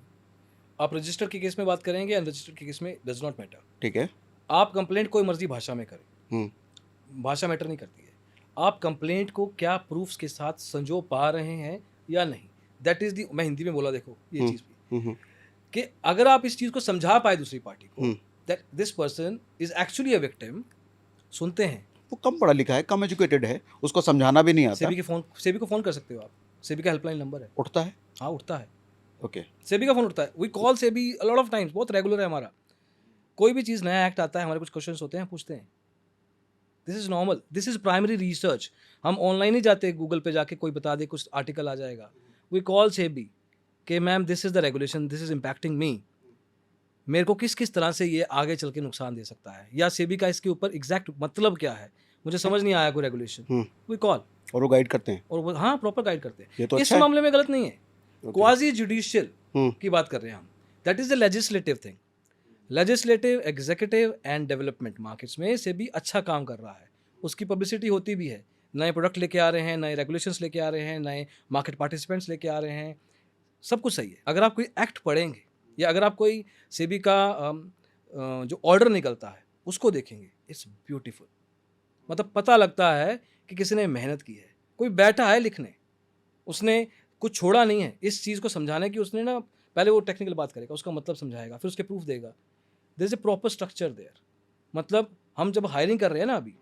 Speaker 2: आप रजिस्टर के केस में बात करेंगे, अनरजिस्टर्ड के केस में डज नॉट मैटर।
Speaker 1: ठीक है।
Speaker 2: आप कंप्लेंट कोई मर्जी भाषा में करें,
Speaker 1: हम्म
Speaker 2: भाषा मैटर नहीं करती है। आप कंप्लेंट को क्या प्रूफ्स के साथ संजो पा रहे हैं या नहीं, दैट इज दी। मैं हिंदी में बोला, देखो ये
Speaker 1: हम्म
Speaker 2: चीज़ भी
Speaker 1: हम्म
Speaker 2: कि अगर आप इस चीज़ को समझा पाए दूसरी पार्टी को
Speaker 1: hmm.
Speaker 2: That this person is actually a victim, सुनते हैं।
Speaker 1: वो कम पढ़ा लिखा है, कम एजुकेटेड है, उसको समझाना भी नहीं आता,
Speaker 2: सेबी को फ़ोन कर सकते हो आप, सेबी का हेल्पलाइन नंबर है।
Speaker 1: उठता है।
Speaker 2: हाँ, उठता है,
Speaker 1: ओके।
Speaker 2: सेबी का फ़ोन उठता है। We call SEBI a lot of times, बहुत रेगुलर है हमारा। कोई भी चीज़ नया एक्ट आता है, हमारे कुछ क्वेश्चंस होते हैं, पूछते हैं। This is normal, this is primary research. हम ऑनलाइन नहीं जाते गूगल पे जाके कोई बता दे, कुछ आर्टिकल आ जाएगा। वी कॉल सेबी कि ma'am this is the regulation, this is impacting me. मेरे को किस किस तरह से ये आगे चल के नुकसान दे सकता है, या सेबी का इसके ऊपर एग्जैक्ट मतलब क्या है, मुझे समझ नहीं आया कोई रेगुलेशन। वी कॉल
Speaker 1: और वो गाइड करते हैं।
Speaker 2: और वो हाँ प्रॉपर गाइड करते हैं।
Speaker 1: ये तो
Speaker 2: इस
Speaker 1: अच्छा है।
Speaker 2: मामले में गलत नहीं है।
Speaker 1: Okay.
Speaker 2: क्वाजी जुडिशियल
Speaker 1: हम्म
Speaker 2: की बात कर रहे हैं हम, that is the legislative thing. Legislative, executive and development markets में से भी अच्छा काम कर रहा है, उसकी पब्लिसिटी होती भी है। नए प्रोडक्ट लेके आ रहे हैं, नए रेगुलेशंस लेके आ रहे हैं, नए मार्केट पार्टिसिपेंट्स लेके आ रहे हैं, सब कुछ सही है। अगर आप कोई एक्ट पढ़ेंगे या अगर आप कोई सेबी का जो ऑर्डर निकलता है उसको देखेंगे, इट्स ब्यूटीफुल। मतलब पता लगता है कि किसी ने मेहनत की है, कोई बैठा है लिखने, उसने कुछ छोड़ा नहीं है इस चीज़ को समझाने की। उसने ना पहले वो टेक्निकल बात करेगा, उसका मतलब समझाएगा, फिर उसके प्रूफ देगा। There is a proper structure there. मतलब हम जब हायरिंग कर रहे हैं ना अभी,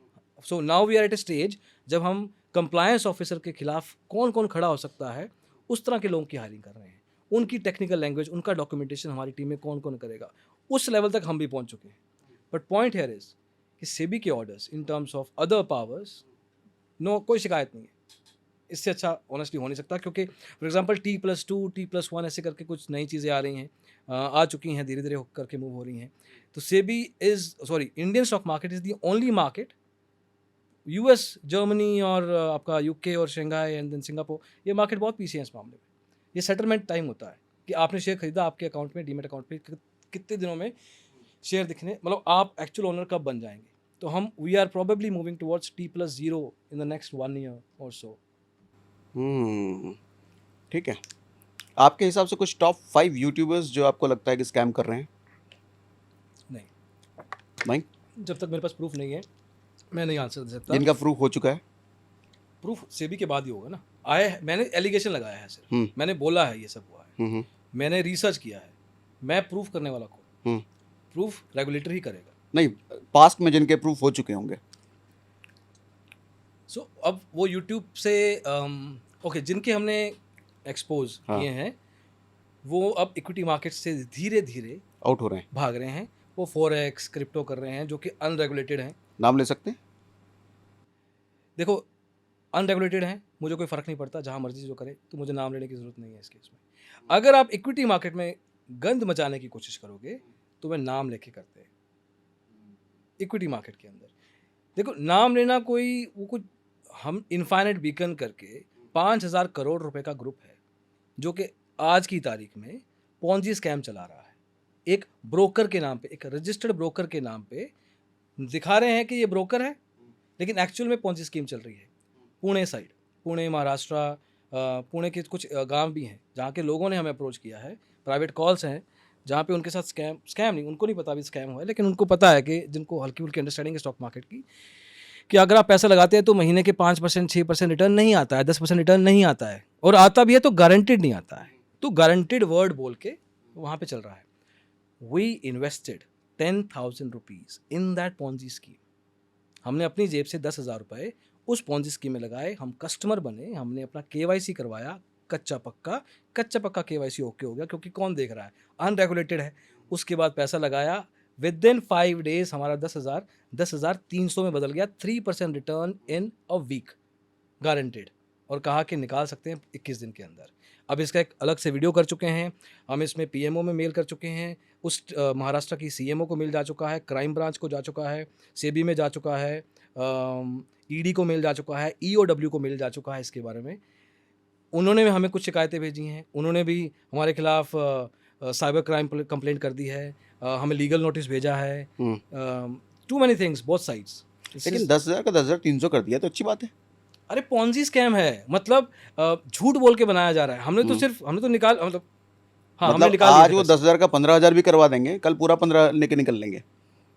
Speaker 2: so now we are at a stage जब हम कंप्लायंस ऑफिसर के खिलाफ कौन कौन खड़ा हो सकता है उस तरह के लोगों की हायरिंग कर रहे हैं। उनकी टेक्निकल लैंग्वेज, उनका डॉक्यूमेंटेशन हमारी टीम में कौन कौन करेगा, उस लेवल तक हम भी पहुंच चुके हैं। बट पॉइंट हियर इज कि सेबी के orders in terms of other powers, no, कोई शिकायत नहीं है। इससे अच्छा ऑनेस्टली हो नहीं सकता, क्योंकि फॉर एग्जांपल T+2 T+1 ऐसे करके कुछ नई चीज़ें आ रही हैं, आ चुकी हैं, धीरे धीरे करके मूव हो रही हैं। तो SEBI Indian stock market is the only market, US, Germany और आपका यूके और शंघाई एंड देन सिंगापुर, ये मार्केट बहुत पीछे हैं इस मामले में। ये सेटलमेंट टाइम होता है कि आपने शेयर खरीदा, आपके अकाउंट में, डीमेट अकाउंट में कितने दिनों में शेयर दिखने, मतलब आप एक्चुअल ओनर कब बन जाएंगे। तो हम we are probably moving towards T+0 in the next 1 year और सो।
Speaker 1: ठीक है। आपके हिसाब से कुछ टॉप 5 यूट्यूबर्स जो आपको लगता है कि स्कैम कर रहे हैं?
Speaker 2: नहीं,
Speaker 1: नहीं,
Speaker 2: जब तक मेरे पास प्रूफ नहीं है मैं नहीं आंसर दे सकता।
Speaker 1: जिनका प्रूफ हो चुका है?
Speaker 2: प्रूफ सेबी के बाद ही होगा ना। मैंने एलिगेशन लगाया है सिर्फ, मैंने बोला है ये सब हुआ है, मैंने रिसर्च किया है, मैं प्रूफ करने वाला कौन? प्रूफ रेगुलेटर ही करेगा।
Speaker 1: नहीं, पास्ट में जिनके प्रूफ हो चुके होंगे।
Speaker 2: सो अब वो यूट्यूब से ओके, जिनके हमने एक्सपोज किए हैं वो अब इक्विटी मार्केट से धीरे धीरे
Speaker 1: आउट हो रहे हैं,
Speaker 2: भाग रहे हैं। वो फॉरेक्स, क्रिप्टो कर रहे हैं जो कि अनरेगुलेटेड हैं।
Speaker 1: नाम ले सकते हैं?
Speaker 2: देखो, अनरेगुलेटेड हैं, मुझे कोई फ़र्क नहीं पड़ता, जहाँ मर्जी जो करे, तो मुझे नाम लेने की ज़रूरत नहीं है इस केस में। अगर आप इक्विटी मार्केट में गंद मचाने की कोशिश करोगे तो वह नाम लेके करते हैं इक्विटी मार्केट के अंदर। देखो, नाम लेना कोई वो कुछ, हम इनफाइनाइट बीकन करके 5,000 करोड़ रुपए का ग्रुप है जो कि आज की तारीख में पॉन्जी स्कैम चला रहा है। एक ब्रोकर के नाम पे, एक रजिस्टर्ड ब्रोकर के नाम पे दिखा रहे हैं कि ये ब्रोकर है, लेकिन एक्चुअल में पॉन्जी स्कीम चल रही है। पुणे साइड, पुणे, महाराष्ट्र, पुणे के कुछ गांव भी हैं जहाँ के लोगों ने हमें अप्रोच किया है, प्राइवेट कॉल्स हैं जहाँ पे उनके साथ स्कैम नहीं, उनको नहीं पता भी स्कैम हुआ है, लेकिन उनको पता है कि जिनको हल्की फुल्की अंडरस्टैंडिंग है स्टॉक मार्केट की, कि अगर आप पैसा लगाते हैं तो महीने के 5%, 6% रिटर्न नहीं आता है, 10% रिटर्न नहीं आता है, और आता भी है तो गारंटेड नहीं आता है। तो गारंटेड वर्ड बोल के वहाँ पे चल रहा है। We invested 10,000 rupees in that Ponzi scheme. हमने अपनी जेब से 10,000 रुपये उस पॉन्जी स्कीम में लगाए, हम कस्टमर बने, हमने अपना KYC करवाया, कच्चा पक्का KYC ओके हो गया, क्योंकि कौन देख रहा है, अनरेगुलेटेड है। उसके बाद पैसा लगाया, विद इन 5 डेज हमारा 10,300 में बदल गया, 3% return in a week guaranteed, और कहा कि निकाल सकते हैं 21 दिन के अंदर। अब इसका एक अलग से वीडियो कर चुके हैं हम, इसमें PMO में मेल कर चुके हैं, उस महाराष्ट्र की CMO को मेल जा चुका है, क्राइम ब्रांच को जा चुका है, सेबी में जा चुका है, ED को मेल जा चुका है, EOW को मेल जा चुका है इसके बारे में। उन्होंने हमें कुछ शिकायतें भेजी हैं, उन्होंने भी हमारे खिलाफ साइबर क्राइम कंप्लेंट कर दी है, हमें लीगल नोटिस भेजा है, too many things, both sides.
Speaker 1: लेकिन 10,000 का 10,300 कर दिया तो अच्छी बात है।
Speaker 2: अरे पॉन्जी स्कैम है, मतलब झूठ बोल के बनाया जा रहा है। हमने तो निकाल, मतलब हाँ, हमने
Speaker 1: मतलब
Speaker 2: निकाल
Speaker 1: आज
Speaker 2: दिए
Speaker 1: वो
Speaker 2: थे
Speaker 1: 10,000 का 15,000 भी करवा देंगे, कल पूरा 15 लेके निकल लेंगे।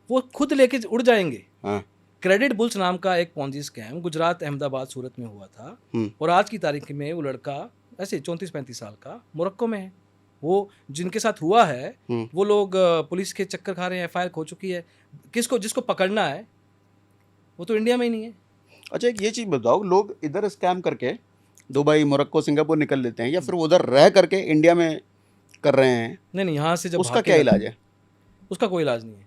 Speaker 2: वो खुद लेके उड़ जाएंगे।
Speaker 1: हाँ।
Speaker 2: क्रेडिट बुल्स नाम का एक पॉन्जी स्कैम गुजरात, अहमदाबाद, सूरत में हुआ था और आज की तारीख में वो लड़का ऐसे 34-35 साल का मोरक्को में है। वो जिनके साथ हुआ है वो लोग पुलिस के चक्कर खा रहे हैं, एफआईआर हो चुकी है। जिसको पकड़ना है वो तो इंडिया में ही नहीं है।
Speaker 1: अच्छा, एक ये चीज़ बताओ, लोग इधर स्कैम करके दुबई, मोरक्को, सिंगापुर निकल लेते हैं या फिर उधर रह करके इंडिया में कर रहे हैं?
Speaker 2: नहीं, यहाँ से जब
Speaker 1: उसका
Speaker 2: भाग के
Speaker 1: क्या
Speaker 2: जाते
Speaker 1: इलाज
Speaker 2: हैं,
Speaker 1: है?
Speaker 2: उसका कोई इलाज नहीं है।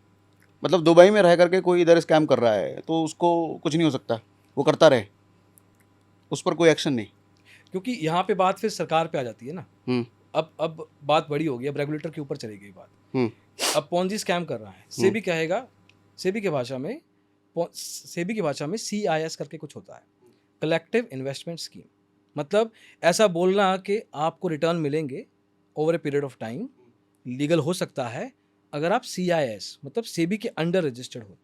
Speaker 1: मतलब दुबई में रह करके कोई इधर स्कैम कर रहा है तो उसको कुछ नहीं हो सकता, वो करता रहे, उस पर कोई एक्शन नहीं?
Speaker 2: क्योंकि यहाँ पे बात फिर सरकार पे आ जाती है ना।
Speaker 1: हम्म
Speaker 2: अब बात बड़ी हो गई, अब रेगुलेटर के ऊपर चली गई बात।
Speaker 1: हम्म
Speaker 2: अब पॉन्जी स्कैम कर रहा है, सेबी कहेगा, सेबी की भाषा में CIS करके कुछ होता है, कलेक्टिव इन्वेस्टमेंट स्कीम। मतलब ऐसा बोलना कि आपको रिटर्न मिलेंगे over a period of time, legal हो सकता है अगर आप CIS मतलब सेबी के अंडर रजिस्टर्ड हो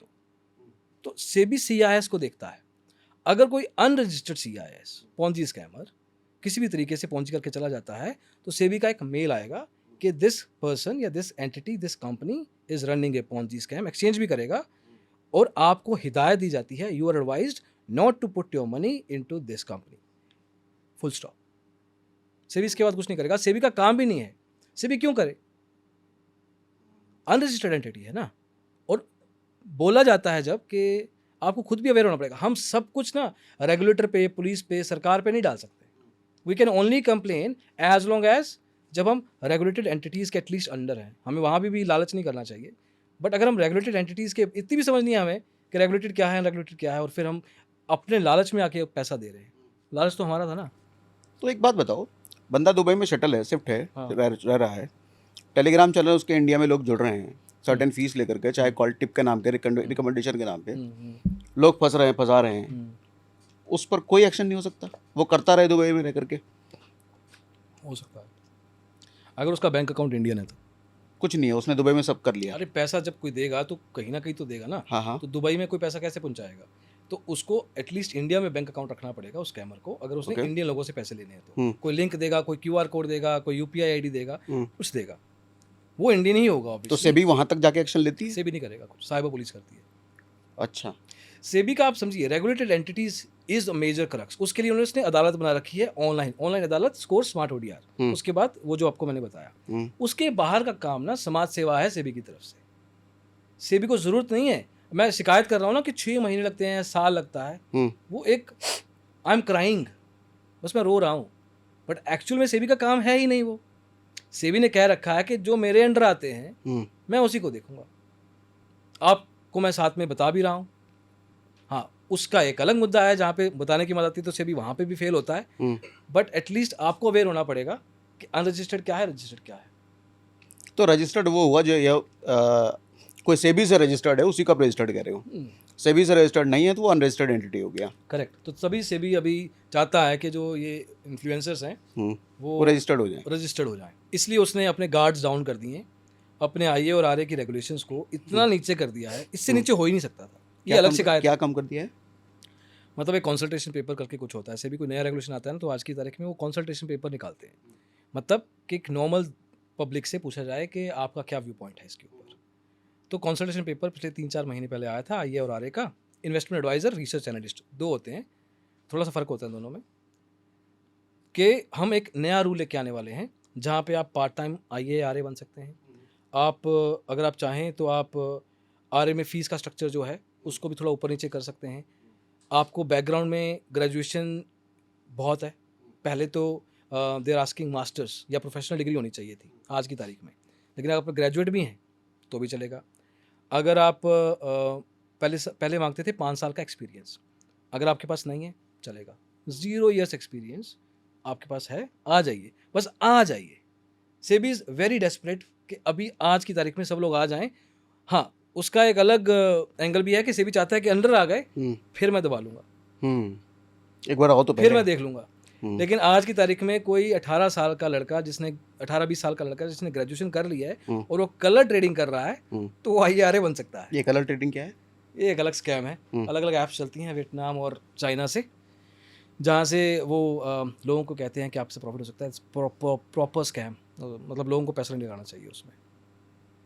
Speaker 2: तो सेबी CIS को देखता है। अगर कोई अनरजिस्टर्ड CIS पॉन्जी स्कैमर किसी भी तरीके से पॉन्जी करके चला जाता है तो सेबी का एक मेल आएगा कि दिस पर्सन या this entity, this company is running a Ponzi scam, exchange भी करेगा और आपको हिदायत दी जाती है, you are advised not to put your money into this company, full stop. SEBI इसके बाद कुछ नहीं करेगा, सेबी का काम भी नहीं है। सेबी क्यों करे? अनरजिस्टर्ड एंटिटी है ना। और बोला जाता है जब कि आपको खुद भी अवेयर होना पड़ेगा। हम सब कुछ ना रेगुलेटर पे, पुलिस पे, सरकार पे नहीं डाल सकते। We can only complain as long as जब हम रेगुलेटेड एंटिटीज़ के एटलीस्ट अंडर हैं। हमें वहाँ भी लालच नहीं करना चाहिए। बट अगर हम रेगुलेटेड एंटिटीज़ के, इतनी भी समझ नहीं है हमें कि रेगुलेटेड क्या है, अनरेगुलेटेड क्या है, और फिर हम अपने लालच में आके पैसा दे रहे हैं। लालच तो हमारा था ना।
Speaker 1: तो एक बात बताओ, बंदा दुबई में शटल है, शिफ्ट है,
Speaker 2: हाँ।
Speaker 1: रह रहा है, टेलीग्राम चल रहा है, उसके इंडिया में लोग जुड़ रहे हैं सर्टेन फीस लेकर के, चाहे कॉल टिप के नाम पे, रिकमेंडेशन के नाम पे, लोग फंसा रहे हैं, उस पर कोई एक्शन नहीं हो सकता? वो करता रहे दुबई में रह करके?
Speaker 2: हो सकता है अगर उसका बैंक अकाउंट इंडियन है तो।
Speaker 1: कुछ नहीं है, उसने दुबई में सब कर लिया।
Speaker 2: अरे पैसा जब कोई देगा तो कहीं ना कहीं तो देगा ना।
Speaker 1: हाँ।
Speaker 2: तो दुबई में कोई पैसा कैसे पहुंचाएगा? तो उसको एटलीस्ट इंडिया में बैंक अकाउंट रखना पड़ेगा उस स्कैमर को, अगर उसने इंडियन लोगों से पैसे लेने हैं तो। कोई लिंक देगा, कोई QR कोड देगा, कोई UPI ID देगा, कुछ देगा, वो इंडियन ही होगा।
Speaker 1: तो सेबी वहां तक जाके एक्शन लेती है?
Speaker 2: सेबी नहीं करेगा कुछ, साइबर पुलिस करती है।
Speaker 1: अच्छा।
Speaker 2: सेबी का आप समझिए, regulated entities is a major crux. उसके लिए उन्होंने अदालत बना रखी है, ऑनलाइन अदालत, स्कोर स्मार्ट ODR। उसके बाद वो जो आपको मैंने बताया, उसके बाहर का काम ना समाज सेवा है सेबी की तरफ से। सेबी को जरूरत नहीं है, मैं शिकायत कर रहा हूँ ना कि 6 महीने लगते हैं, साल लगता है, वो एक आई एम क्राइंग, बस मैं रो रहा हूँ। बट एक्चुअल में सेबी का काम है ही नहीं वो। सेबी ने कह रखा है कि जो मेरे अंडर आते हैं मैं उसी को देखूंगा। आपको मैं साथ में बता भी रहा हूँ। हाँ, उसका एक अलग मुद्दा है जहाँ पे बताने की मदद आती है तो सेबी वहाँ पे भी फेल होता है। बट एटलीस्ट आपको अवेयर होना पड़ेगा कि अनरजिस्टर्ड क्या है, रजिस्टर्ड क्या है।
Speaker 1: तो रजिस्टर्ड वो हुआ जो कोई सेबी से रजिस्टर्ड है, उसी का रजिस्टर्ड कह रहे हो। सेबी से रजिस्टर्ड नहीं है तो वो अनरजिस्टर्ड एंटिटी हो गया।
Speaker 2: करेक्ट। तो तभी सेबी अभी चाहता है कि जो ये इन्फ्लुएंसर्स हैं वो
Speaker 1: रजिस्टर्ड हो जाए।
Speaker 2: इसलिए उसने अपने गार्ड्स डाउन कर दिए, अपने IA और RA की रेगुलेशंस को इतना नीचे कर दिया है, इससे नीचे हो ही नहीं सकता था। ये अलग शिकायत।
Speaker 1: क्या कम कर दिया है?
Speaker 2: मतलब एक कंसल्टेशन पेपर करके कुछ होता है, सेबी कोई नया रेगुलेशन आता है ना तो आज की तारीख में वो कंसल्टेशन पेपर निकालते हैं। मतलब कि एक नॉर्मल पब्लिक से पूछा जाए कि आपका क्या व्यू पॉइंट है इसके ऊपर। तो कंसल्टेशन पेपर पिछले 3-4 महीने पहले आया था IA और RA का। इन्वेस्टमेंट एडवाइज़र, रिसर्च एनालिस्ट, 2 होते हैं, थोड़ा सा फ़र्क होता है दोनों में, कि हम एक नया रूल लेके आने वाले हैं जहाँ पे आप पार्ट टाइम IA RA बन सकते हैं। आप अगर आप चाहें तो आप RA में फ़ीस का स्ट्रक्चर जो है उसको भी थोड़ा ऊपर नीचे कर सकते हैं। आपको बैकग्राउंड में ग्रेजुएशन बहुत है, पहले तो दे आर आस्किंग मास्टर्स या प्रोफेशनल डिग्री होनी चाहिए थी आज की तारीख में, लेकिन अगर आप ग्रेजुएट भी हैं तो भी चलेगा। अगर आप पहले मांगते थे 5 साल का एक्सपीरियंस, अगर आपके पास नहीं है चलेगा। 0 ईयर्स एक्सपीरियंस आपके पास है, आ जाइए, बस आ जाइए। सेबी इज़ वेरी डेस्परेट कि अभी आज की तारीख में सब लोग आ जाएं। हाँ, उसका एक अलग एंगल भी है कि सेबी चाहता है कि अंडर आ गए फिर मैं दबा लूँगा,
Speaker 1: एक बार आओ तो
Speaker 2: फिर मैं देख लूँगा। लेकिन आज की तारीख में कोई 18 साल का लड़का जिसने 18-20 साल का लड़का जिसने ग्रेजुएशन कर लिया है और वो कलर ट्रेडिंग कर रहा है तो वो IRA बन सकता है।
Speaker 1: ये कलर ट्रेडिंग क्या है?
Speaker 2: ये एक अलग स्कैम है। अलग अलग ऐप्स चलती हैं वियतनाम और चाइना से, जहाँ से वो लोगों को कहते हैं कि आपसे प्रॉफिट हो सकता है। प्रॉपर स्कैम, मतलब लोगों को पैसा नहीं लगाना चाहिए उसमें।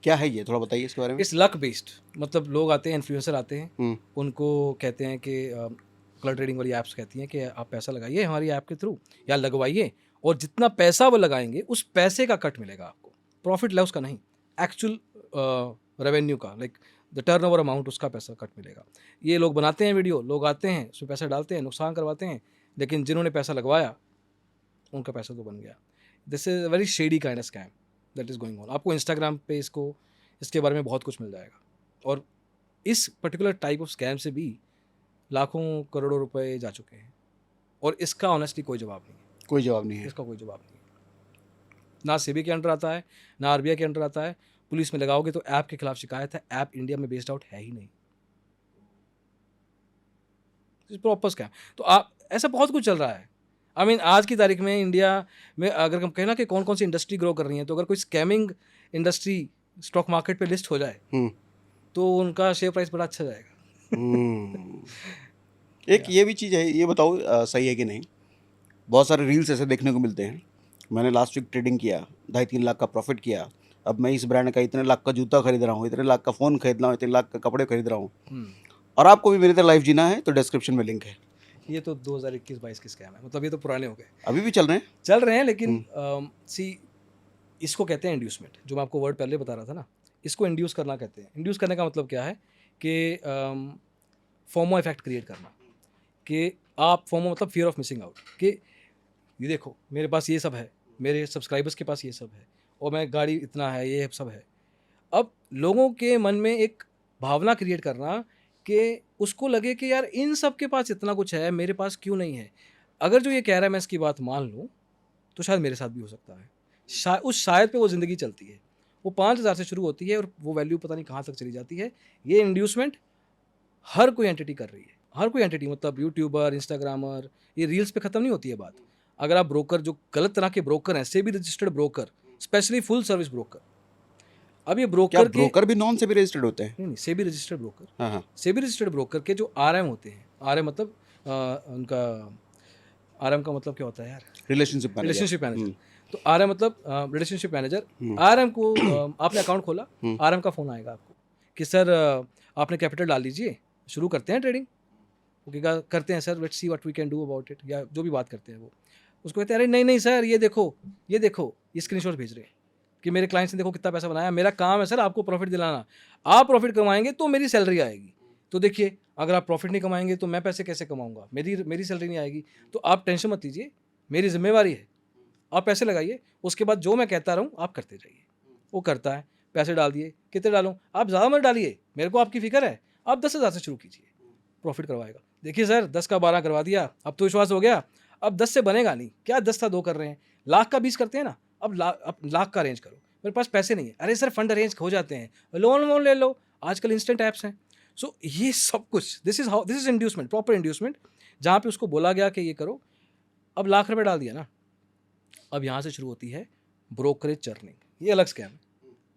Speaker 1: क्या है ये, थोड़ा बताइए इसके बारे में।
Speaker 2: इट्स लक बेस्ड, मतलब लोग आते हैं, इन्फ्लुएंसर आते हैं,
Speaker 1: हम्म,
Speaker 2: उनको कहते हैं कि कलर ट्रेडिंग वाली ऐप्स कहती हैं कि आप पैसा लगाइए हमारी ऐप के थ्रू या लगवाइए, और जितना पैसा वो लगाएंगे उस पैसे का कट मिलेगा आपको, प्रॉफिट लॉस का नहीं, एक्चुअल रेवेन्यू का, like the turn over amount, उसका पैसा कट मिलेगा। ये लोग बनाते हैं वीडियो, लोग आते हैं उसमें पैसा डालते हैं, नुकसान करवाते हैं, लेकिन जिन्होंने पैसा लगवाया उनका पैसा तो बन गया। This is a very shady kind of scam that is going on. आपको इंस्टाग्राम पे इसके बारे में बहुत कुछ मिल जाएगा, और इस पर्टिकुलर टाइप ऑफ स्कैम से भी लाखों करोड़ों रुपए जा चुके हैं, और इसका ऑनेस्टली कोई जवाब नहीं है,
Speaker 1: कोई जवाब नहीं है।
Speaker 2: इसका कोई जवाब नहीं है। ना सेबी के अंडर आता है, ना आरबीआई के अंडर आता है। पुलिस में लगाओगे तो ऐप के खिलाफ शिकायत है, ऐप इंडिया में बेस्ड आउट है ही नहीं, प्रॉपर स्कैम। तो आप ऐसा बहुत कुछ चल रहा है। आई मीन आज की तारीख में इंडिया में अगर हम कहना कि कौन कौन सी इंडस्ट्री ग्रो कर रही है, तो अगर कोई स्कैमिंग इंडस्ट्री स्टॉक मार्केट पे लिस्ट हो जाए
Speaker 1: हम्म,
Speaker 2: तो उनका शेयर प्राइस बड़ा अच्छा जाएगा।
Speaker 1: हम्म। एक ये भी चीज़ है, ये बताओ सही है कि नहीं। बहुत सारे रील्स ऐसे देखने को मिलते हैं, मैंने लास्ट वीक ट्रेडिंग किया, 2.5-3 लाख का प्रॉफिट किया, अब मैं इस ब्रांड का इतने लाख का जूता खरीद रहा हूँ, इतने लाख का फ़ोन खरीद रहा हूँ, इतने लाख का कपड़े खरीद रहा हूँ, और आपको भी मेरी तरह लाइफ जीना है तो डिस्क्रिप्शन में लिंक है।
Speaker 2: ये तो 2021-22 की स्कैम है, मतलब ये तो पुराने हो गए,
Speaker 1: अभी भी चल रहे हैं।
Speaker 2: चल रहे हैं, लेकिन सी इसको कहते हैं इंड्यूसमेंट, जो मैं आपको वर्ड पहले बता रहा था ना, इसको इंड्यूस करना कहते हैं। इंड्यूस करने का मतलब क्या है कि फोमो इफेक्ट क्रिएट करना, कि आप फोमो मतलब फियर ऑफ मिसिंग आउट, कि ये देखो मेरे पास ये सब है, मेरे सब्सक्राइबर्स के पास ये सब है, और मैं गाड़ी इतना है, ये सब है। अब लोगों के मन में एक भावना क्रिएट करना कि उसको लगे कि यार इन सब के पास इतना कुछ है, मेरे पास क्यों नहीं है। अगर जो ये कह रहा है मैं इसकी बात मान लूँ तो शायद मेरे साथ भी हो सकता है। उस शायद पे वो ज़िंदगी चलती है। वो 5,000 से शुरू होती है और वो वैल्यू पता नहीं कहाँ तक चली जाती है। ये इंड्यूसमेंट हर कोई एंटिटी कर रही है, हर कोई एंटिटी, मतलब यूट्यूबर, इंस्टाग्रामर, ये रील्स पे ख़त्म नहीं होती है बात। अगर आप ब्रोकर, जो गलत तरह के ब्रोकर हैं, SEBI registered broker, specially full service broker, अब ये
Speaker 1: क्या
Speaker 2: ब्रोकर के
Speaker 1: ब्रोकर भी नॉन सेबी रजिस्टर्ड होते हैं?
Speaker 2: नहीं, सेबी रजिस्टर्ड ब्रोकर,
Speaker 1: हाँ, हाँ।
Speaker 2: सेबी रजिस्टर्ड ब्रोकर के जो आरएम होते हैं, आरएम मतलब उनका आरएम का मतलब क्या होता है यार,
Speaker 1: रिलेशनशिप मैनेजर।
Speaker 2: Relationship manager. तो आरएम मतलब रिलेशनशिप मैनेजर।
Speaker 1: हम्म,
Speaker 2: आरएम को आपने अकाउंट खोला,
Speaker 1: हम्म,
Speaker 2: आरएम का फ़ोन आएगा आपको कि सर आपने कैपिटल डाल दीजिए, शुरू करते हैं ट्रेडिंग। वो कहेगा करते हैं sir, let's see what we can do about it, या जो भी बात करते हैं वो। उसको कहते हैं अरे नहीं नहीं सर, ये देखो ये देखो, ये स्क्रीनशॉट भेज रहे हैं कि मेरे क्लाइंट्स ने देखो कितना पैसा बनाया, मेरा काम है सर आपको प्रॉफिट दिलाना, आप प्रॉफिट कमाएंगे तो मेरी सैलरी आएगी। तो देखिए अगर आप प्रॉफिट नहीं कमाएंगे तो मैं पैसे कैसे कमाऊंगा, मेरी सैलरी नहीं आएगी। तो आप टेंशन मत लीजिए, मेरी जिम्मेवारी है, आप पैसे लगाइए, उसके बाद जो मैं कहता रहूँ आप करते जाइए। वो करता है, पैसे डाल दिए, कितने डालूँ, आप ज़्यादा मत डालिए, मेरे को आपकी फिक्र है, आप 10,000 से शुरू कीजिए, प्रॉफिट करवाएगा। देखिए सर 10 का 12 करवा दिया, अब तो विश्वास हो गया, अब 10 से बनेगा नहीं, क्या 10 था 2 कर रहे हैं, लाख का 20 करते हैं ना, अब लाख का अरेंज करो, मेरे पास पैसे नहीं है, अरे सर फंड अरेंज हो जाते हैं, लोन वोन ले लो, आजकल इंस्टेंट ऐप्स हैं। सो ये सब कुछ, this is inducement, proper inducement, जहाँ पे उसको बोला गया कि ये करो। अब लाख रुपए डाल दिया ना, अब यहाँ से शुरू होती है ब्रोकरेज चर्निंग। ये अलग स्कैम है,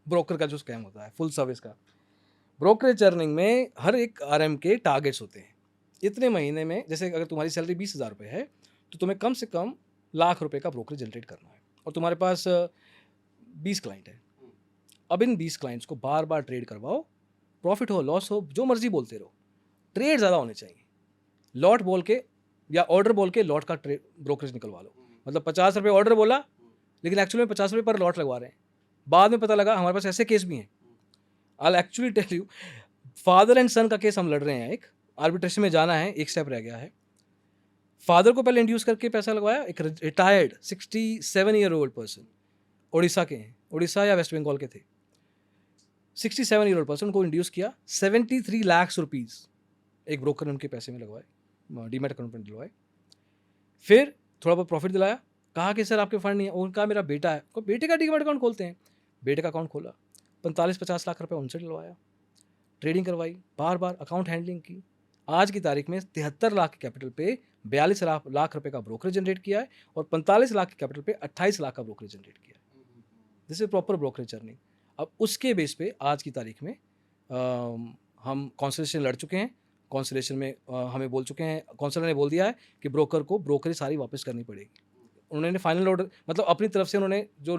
Speaker 2: ब्रोकर का जो स्कैम होता है फुल सर्विस का। ब्रोकरेज चर्निंग में हर एक आरएम के टारगेट्स होते हैं, इतने महीने में, जैसे अगर तुम्हारी सैलरी 20,000 रुपये है तो तुम्हें कम से कम लाख रुपए का ब्रोकरेज जनरेट करना है, और तुम्हारे पास 20 क्लाइंट है। अब इन 20 क्लाइंट्स को बार बार ट्रेड करवाओ, प्रॉफिट हो लॉस हो जो मर्जी बोलते रहो, ट्रेड ज़्यादा होने चाहिए। लॉट बोल के या ऑर्डर बोल के लॉट का ब्रोकरेज निकलवा लो, मतलब 50 रुपये ऑर्डर बोला लेकिन एक्चुअली में 50 रुपये पर लॉट लगवा रहे हैं। बाद में पता लगा हमारे पास ऐसे केस भी हैं, I actually tell you, father and son का केस हम लड़ रहे हैं, एक आर्बिट्रेशन में जाना है, एक स्टेप रह गया है। फादर को पहले इंड्यूस करके पैसा लगवाया, एक retired 67 year old person, Orissa के हैं, उड़ीसा या वेस्ट बंगाल के थे, 67 ईयर ओल्ड पर्सन को इंड्यूस किया, 73 लाख रुपीज़ एक ब्रोकर ने उनके पैसे में लगवाए, डीमैट अकाउंट में दिलवाए। फिर थोड़ा बहुत प्रॉफिट दिलाया, कहा कि सर आपके फंड नहीं है, उनका मेरा बेटा है, को बेटे का डीमैट अकाउंट खोलते हैं, बेटे का अकाउंट खोला, 45-50 लाख रुपए उनसे डलवाया, ट्रेडिंग करवाई, बार बार अकाउंट हैंडलिंग की। आज की तारीख में 73 लाख के कैपिटल पे 42 लाख रुपए का ब्रोकरेज जनरेट किया है, और 45 लाख के कैपिटल पे 28 लाख का ब्रोकरेज जनरेट किया है। This is proper brokerage journey. अब उसके बेस पे आज की तारीख में हम कॉन्सलेशन लड़ चुके हैं, कॉन्सलेशन में हमें बोल चुके हैं, कॉन्सलर ने बोल दिया है कि ब्रोकर को ब्रोकरेज सारी वापस करनी पड़ेगी, उन्होंने फाइनल ऑर्डर मतलब अपनी तरफ से उन्होंने जो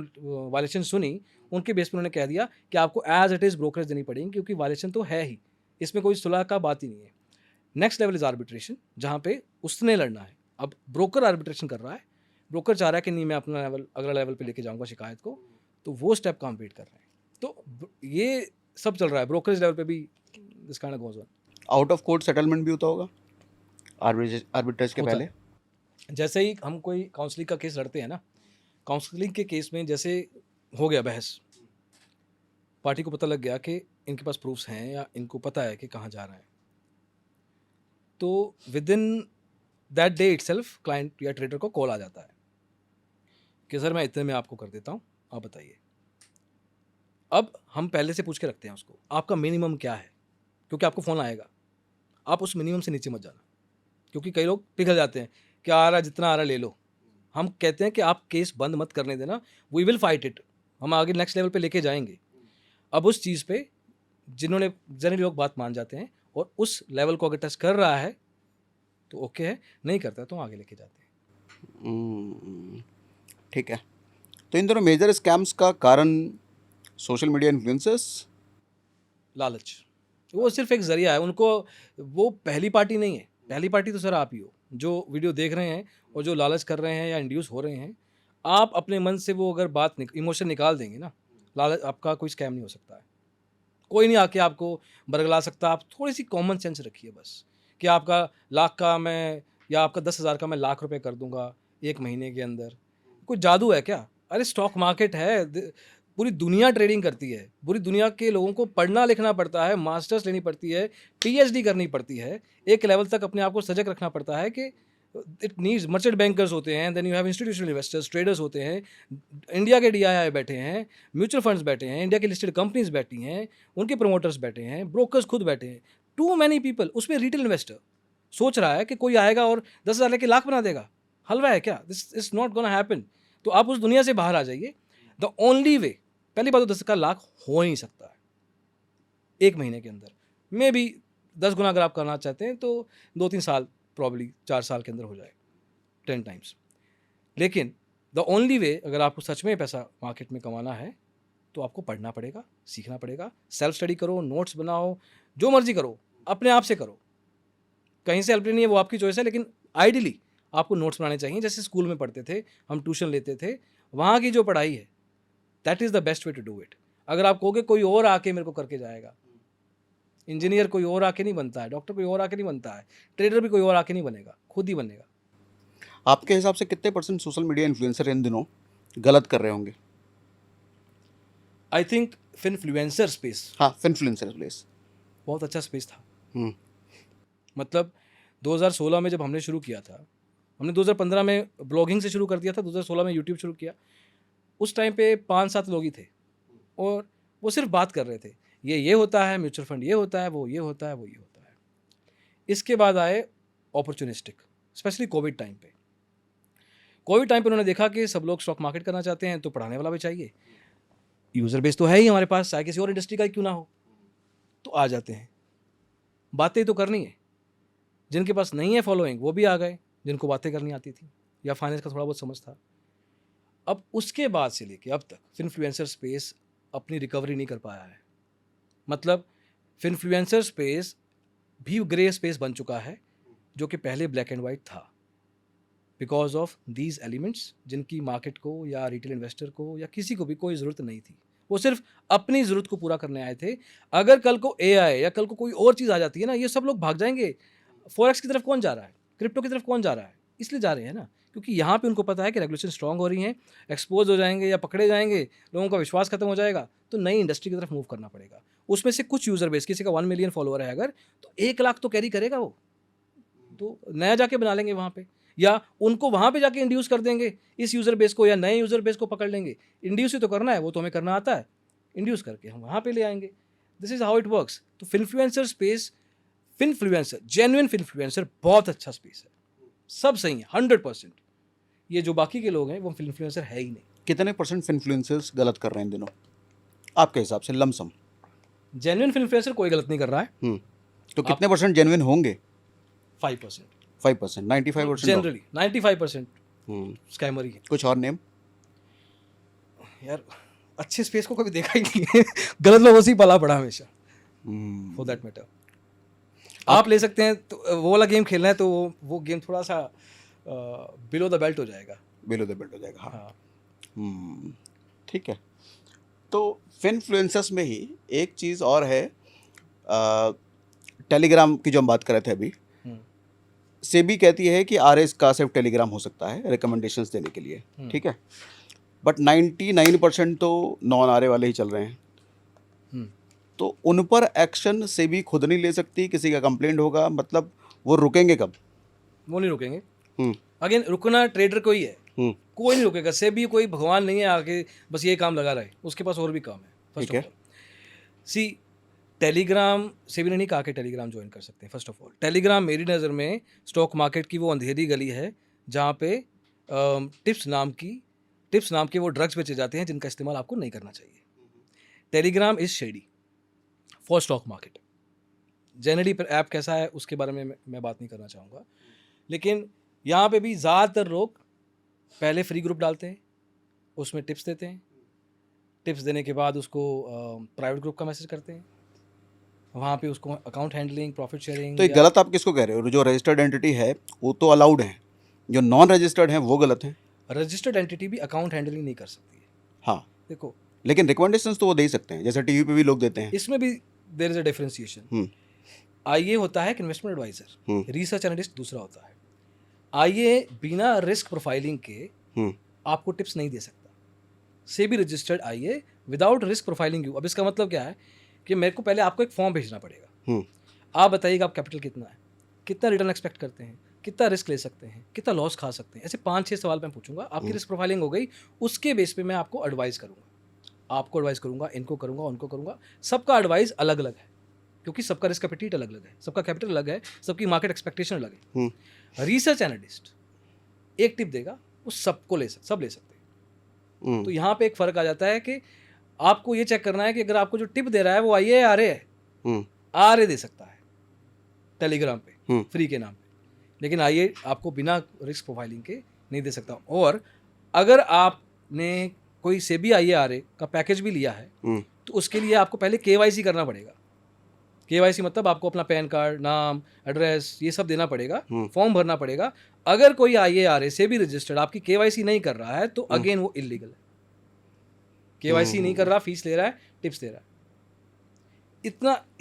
Speaker 2: वायलेशन सुनी उनके बेस पर उन्होंने कह दिया कि आपको एज इट इज़ ब्रोकरेज देनी पड़ेगी, क्योंकि वायलेशन तो है ही, इसमें कोई सुलह का बात ही नहीं है। नेक्स्ट लेवल इज आर्बिट्रेशन, जहाँ पे उसने लड़ना है। अब ब्रोकर आर्बिट्रेशन कर रहा है, ब्रोकर चाह रहा है कि नहीं मैं अपना लेवल अगला लेवल पे लेके जाऊंगा शिकायत को, तो वो स्टेप का हम वेट कर रहे हैं। तो ये सब चल रहा है ब्रोकरेज लेवल पे भी, this kind of goes on.
Speaker 1: Out of court settlement भी होता होगा आर्बिट्रेज के
Speaker 2: होता
Speaker 1: पहले?
Speaker 2: है। जैसे ही हम कोई काउंसलिंग का केस लड़ते हैं ना, काउंसलिंग के केस में जैसे हो गया बहस, पार्टी को पता लग गया कि इनके पास प्रूफ्स हैं या इनको पता है कि कहाँ जा रहा है, तो with in that day itself client या ट्रेडर को कॉल आ जाता है कि सर मैं इतने में आपको कर देता हूँ, आप बताइए। अब हम पहले से पूछ के रखते हैं उसको, आपका मिनिमम क्या है, क्योंकि आपको फ़ोन आएगा, आप उस मिनिमम से नीचे मत जाना, क्योंकि कई लोग पिघल जाते हैं, क्या आ रहा है जितना आ रहा है ले लो। हम कहते हैं कि आप केस बंद मत करने देना, वी विल फाइट इट, हम आगे नेक्स्ट लेवल पे लेके जाएंगे। अब उस चीज़ पे जिन्होंने जनरली लोग बात मान जाते हैं, और उस लेवल को अगर टच कर रहा है तो ओके है, नहीं करता है तो आगे लेके जाते हैं।
Speaker 1: ठीक है। तो इन दोनों मेजर स्कैम्स का कारण सोशल मीडिया इन्फ्लुएंसर्स?
Speaker 2: लालच, वो सिर्फ एक जरिया है उनको, वो पहली पार्टी नहीं है। पहली पार्टी तो सर आप ही हो जो वीडियो देख रहे हैं और जो लालच कर रहे हैं या इंड्यूस हो रहे हैं। आप अपने मन से वो अगर बात इमोशन निकाल देंगे ना, लालच आपका कोई स्कैम नहीं हो सकता है। कोई नहीं आके आपको बरगला सकता। आप थोड़ी सी कॉमन सेंस रखिए बस, कि आपका लाख का मैं या आपका 10,000 का मैं लाख रुपए कर दूंगा 1 महीने के अंदर। कोई जादू है क्या? अरे स्टॉक मार्केट है, पूरी दुनिया ट्रेडिंग करती है, पूरी दुनिया के लोगों को पढ़ना लिखना पड़ता है, मास्टर्स लेनी पड़ती है, पीएचडी करनी पड़ती है, एक लेवल तक अपने आप को सजग रखना पड़ता है कि इट नीड्स। मर्चेंट बैंकर्स होते हैं, then you have institutional investors, traders होते हैं, इंडिया के डीआईआई बैठे हैं, म्यूचुअल फंड्स बैठे हैं, इंडिया की लिस्टेड कंपनीज बैठी हैं, उनके प्रमोटर्स बैठे हैं, ब्रोकर्स खुद बैठे हैं, टू मैनी पीपल। उसमें रिटेल इन्वेस्टर सोच रहा है कि कोई आएगा और 10,000 लेके लाख बना देगा, हलवा है क्या? This is not gonna happen. तो आप उस दुनिया से बाहर आ जाइए। द ओनली वे, पहली बात तो 10 का लाख हो ही नहीं सकता है 1 महीने के अंदर, मे भी 10 गुना अगर आप करना चाहते हैं तो 2-3 साल, प्रॉब्ली 4 साल के अंदर हो जाए 10 टाइम्स। लेकिन द ओनली वे, अगर आपको सच में पैसा मार्केट में कमाना है तो आपको पढ़ना पड़ेगा, सीखना पड़ेगा, सेल्फ स्टडी करो, नोट्स बनाओ, जो मर्जी करो, अपने आप से करो। कहीं से हेल्प नहीं है, वो आपकी चॉइस है, लेकिन आइडियली आपको नोट्स बनाने चाहिए। जैसे स्कूल में पढ़ते थे, हम ट्यूशन लेते थे, वहाँ की जो पढ़ाई है that is the best way to do it. अगर आप कहोगे कोई और आके मेरे को करके जाएगा, इंजीनियर कोई और आके नहीं बनता है, डॉक्टर कोई और आके नहीं बनता है, ट्रेडर भी कोई और आके नहीं बनेगा, खुद ही बनेगा।
Speaker 1: आपके हिसाब से कितने % सोशल मीडिया इन्फ्लुएंसर इन दिनों गलत कर रहे होंगे?
Speaker 2: आई थिंक फिनफ्लुएंसर स्पेस,
Speaker 1: हाँ, फिनफ्लुएंसर स्पेस
Speaker 2: बहुत अच्छा स्पेस था। मतलब 2016 में जब हमने शुरू किया था, हमने 2015 में ब्लॉगिंग से शुरू कर दिया था, 2016 में यूट्यूब शुरू किया। उस टाइम पे 5-7 लोग ही थे और वो सिर्फ बात कर रहे थे, ये होता है, म्यूचुअल फंड ये होता है, वो ये होता है, वो ये होता है। इसके बाद आए अपॉर्चुनिस्टिक, स्पेशली कोविड टाइम पे। कोविड टाइम पे उन्होंने देखा कि सब लोग स्टॉक मार्केट करना चाहते हैं, तो पढ़ाने वाला भी चाहिए, यूज़र बेस तो है ही हमारे पास, चाहे किसी और इंडस्ट्री का ही क्यों ना हो, तो आ जाते हैं। बातें तो करनी है, जिनके पास नहीं है फॉलोइंग वो भी आ गए, जिनको बातें करनी आती थी या फाइनेंस का थोड़ा बहुत समझ था। अब उसके बाद से लेके अब तक फिनफ्लुएंसर स्पेस अपनी रिकवरी नहीं कर पाया है। मतलब फिनफ्लुएंसर स्पेस भी ग्रे स्पेस बन चुका है, जो कि पहले ब्लैक एंड वाइट था, बिकॉज ऑफ दीज एलिमेंट्स, जिनकी मार्केट को या रिटेल इन्वेस्टर को या किसी को भी कोई ज़रूरत नहीं थी। वो सिर्फ अपनी ज़रूरत को पूरा करने आए थे। अगर कल को AI या कल को कोई और चीज़ आ जाती है ना, ये सब लोग भाग जाएंगे। फॉरेक्स की तरफ कौन जा रहा है, क्रिप्टो की तरफ कौन जा रहा है? इसलिए जा रहे हैं ना, क्योंकि यहाँ पे उनको पता है कि रेगुलेशन स्ट्रांग हो रही हैं, एक्सपोज हो जाएंगे या पकड़े जाएंगे, लोगों का विश्वास खत्म हो जाएगा, तो नई इंडस्ट्री की तरफ मूव करना पड़ेगा। उसमें से कुछ यूज़र बेस, किसी का 1 मिलियन फॉलोअर है अगर, तो 1 लाख तो कैरी करेगा वो, तो नया जाके बना लेंगे वहाँ पे, या उनको वहाँ पे जाके इंड्यूस कर देंगे इस यूज़र बेस को, या नए यूज़र बेस को पकड़ लेंगे। इंड्यूस ही तो करना है, वो तो हमें करना आता है, इंड्यूस करके हम वहाँ पे ले आएंगे। This is how it works. तो finfluencer space, finfluencer, genuine finfluencer बहुत अच्छा स्पेस है, सब सही है 100%। ये जो बाकी के लोग हैं वो फिनफ्लुएंसर है ही नहीं।
Speaker 1: कितने % फिनफ्लुएंसर्स गलत कर रहे हैं इन दिनों आपके हिसाब से, लमसम?
Speaker 2: जेन्युइन फिनफ्लुएंसर कोई गलत नहीं कर रहा है।
Speaker 1: तो कितने % जेन्युइन होंगे?
Speaker 2: 5%,
Speaker 1: 5%, 95%
Speaker 2: जनरली 95%। स्कैमर ही है
Speaker 1: कुछ और नेम?
Speaker 2: यार। अच्छे स्पेस को कभी देखा ही नहीं है गलत लोगों से ही पला पड़ा हमेशा फॉर दैट मैटर। आप ले सकते हैं तो वो वाला गेम खेलना है तो वो गेम थोड़ा सा बिलो द बेल्ट हो जाएगा।
Speaker 1: बिलो द बेल्ट हो जाएगा, हाँ।
Speaker 2: हाँ
Speaker 1: ठीक है। तो फिनफ्लुएंसर्स में ही एक चीज़ और है, टेलीग्राम की जो हम बात कर रहे थे अभी, सेबी कहती है कि आरएस का सिर्फ टेलीग्राम हो सकता है रिकमेंडेशंस देने के लिए, ठीक है, बट 99% तो नॉन आरए वाले ही चल रहे हैं। तो उन पर एक्शन सेबी खुद नहीं ले सकती, किसी का कंप्लेंट होगा, मतलब वो रुकेंगे कब?
Speaker 2: वो नहीं रुकेंगे। अगेन रुकना ट्रेडर को ही है, कोई नहीं रुकेगा। सेबी कोई भगवान नहीं है आगे बस ये काम लगा रहे, उसके पास और भी काम है। First of all see Telegram, SEBI ने नहीं कहा कि टेलीग्राम ज्वाइन कर सकते हैं। फर्स्ट ऑफ ऑल टेलीग्राम मेरी नज़र में स्टॉक मार्केट की वो अंधेरी गली है जहाँ पे टिप्स नाम के वो ड्रग्स बेचे जाते हैं जिनका इस्तेमाल आपको नहीं करना चाहिए। Telegram is shady for stock market. जेनेडी ऐप कैसा है उसके बारे में मैं बात नहीं करना चाहूँगा, लेकिन यहाँ पे भी ज़्यादातर लोग पहले फ्री ग्रुप डालते हैं, उसमें टिप्स देते हैं, टिप्स देने के बाद उसको प्राइवेट ग्रुप का मैसेज करते हैं, वहाँ पे उसको अकाउंट हैंडलिंग, प्रॉफिट शेयरिंग।
Speaker 1: तो ये गलत आप किसको कह रहे हो? जो रजिस्टर्ड एंटिटी है वो तो अलाउड है, जो नॉन रजिस्टर्ड है वो गलत है।
Speaker 2: रजिस्टर्ड एंटिटी भी अकाउंट हैंडलिंग नहीं कर सकती है।
Speaker 1: हाँ
Speaker 2: देखो,
Speaker 1: लेकिन रिकमेंडेशंस तो वो दे ही सकते हैं, जैसे टीवी पे भी लोग देते हैं।
Speaker 2: इसमें भी देयर इज अ डिफरेंशिएशन। आईए होता है इन्वेस्टमेंट एडवाइजर, रिसर्च एनालिस्ट दूसरा होता है। आईए बिना रिस्क प्रोफाइलिंग के आपको टिप्स नहीं दे सकता। सेबी रजिस्टर्ड आईए विदाउट रिस्क प्रोफाइलिंग। अब इसका मतलब क्या है कि मेरे को पहले आपको एक फॉर्म भेजना पड़ेगा। आप बताइएगा आप कैपिटल कितना है, कितना रिटर्न एक्सपेक्ट करते हैं, कितना रिस्क ले सकते हैं, कितना लॉस खा सकते हैं। ऐसे 5-6 सवाल मैं पूछूंगा, आपकी रिस्क प्रोफाइलिंग हो गई, उसके बेस पे मैं आपको एडवाइस करूंगा। आपको एडवाइस करूंगा, इनको करूंगा, उनको करूंगा। सबका एडवाइस अलग अलग है क्योंकि सबका रिस्क एपेटाइट अलग अलग है, सबका कैपिटल अलग है, सबकी मार्केट एक्सपेक्टेशन अलग है। रिसर्च एनालिस्ट एक टिप देगा, वो सबको सब ले सकते हैं। तो यहाँ पे एक फ़र्क आ जाता है कि आपको ये चेक करना है कि अगर आपको जो टिप दे रहा है वो आईए आरए है, आरए दे सकता है टेलीग्राम पे फ्री के नाम पे, लेकिन आईए आपको बिना रिस्क प्रोफाइलिंग के नहीं दे सकता। और अगर आपने कोई सेबी आईए आरए का पैकेज भी लिया है तो उसके लिए आपको पहले केवाईसी करना पड़ेगा। केवाईसी मतलब आपको अपना पैन कार्ड, नाम, एड्रेस ये सब देना पड़ेगा, फॉर्म भरना पड़ेगा। अगर कोई आईए आरए सेबी रजिस्टर्ड आपकी केवाईसी नहीं कर रहा है तो अगेन वो इलीगल है। केवाईसी नहीं कर रहा, फीस ले रहा है, टिप्स दे रहा है।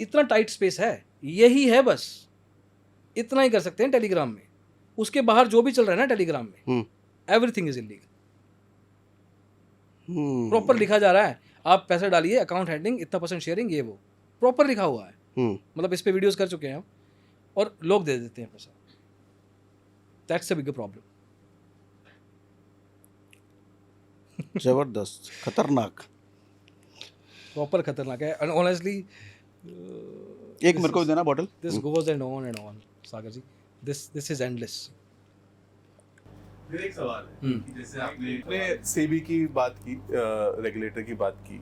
Speaker 2: इतना टाइट स्पेस है, यही है बस, इतना ही कर सकते हैं टेलीग्राम में। उसके बाहर जो भी चल रहा है ना टेलीग्राम में, एवरीथिंग इज इलीगल। प्रॉपर लिखा जा रहा है, आप पैसा डालिए, अकाउंट हैंडलिंग, इतना % शेयरिंग, ये वो प्रॉपर लिखा हुआ है। मतलब इस पे वीडियोस कर चुके हैं हम, और लोग दे देते हैं पैसा। That's a big problem.
Speaker 1: जबरदस्त, खतरनाक,
Speaker 2: प्रॉपर खतरनाक है। एंड ऑनेस्टली
Speaker 1: एक मेरे को देना bottle.
Speaker 2: This goes and on Sagar ji, this is endless.
Speaker 3: मेरा एक सवाल है कि जैसे आपने सेबी की बात की, रेगुलेटर की बात की,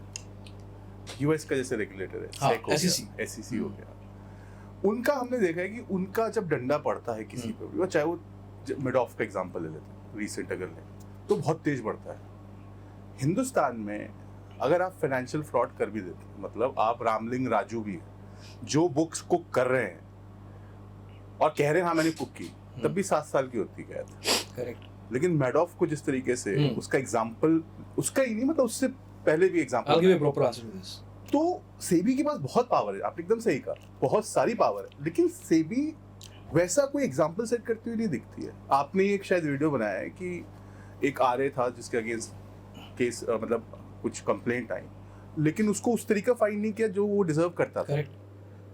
Speaker 3: यूएस का जैसे रेगुलेटर है, एसईसी हो गया, उनका हमने देखा है कि उनका जब डंडा पड़ता है किसी पे भी, चाहे वो मिडॉफ का एग्जांपल ले लेते हैं, रिसेंट अगर लें, तो बहुत तेज बढ़ता है। हिंदुस्तान में अगर आप फाइनेंशियल फ्रॉड कर भी देते हैं, मतलब आप रामलिंग राजू भी हैं जो बुक्स कुक कर रहे हैं और कह रहे हैं हाँ मैंने कुक की, तब भी 7 साल की होती है कैद।
Speaker 2: करेक्ट।
Speaker 3: लेकिन मैडॉफ को जिस तरीके से उसका एग्जांपल, उसका ही नहीं मतलब उससे पहले भी एग्जांपल, तो सेबी के पास बहुत पावर है। आपने एकदम सही कहा, बहुत सारी पावर है, लेकिन सेबी वैसा कोई एग्जांपल सेट करती हुई नहीं दिखती है। आपने एक शायद वीडियो बनाया है कि एक आरए था जिसके अगेंस्ट केस मतलब कुछ कंप्लेंट आई, लेकिन उसको उस तरीका फाइंड नहीं किया जो वो डिजर्व करता था।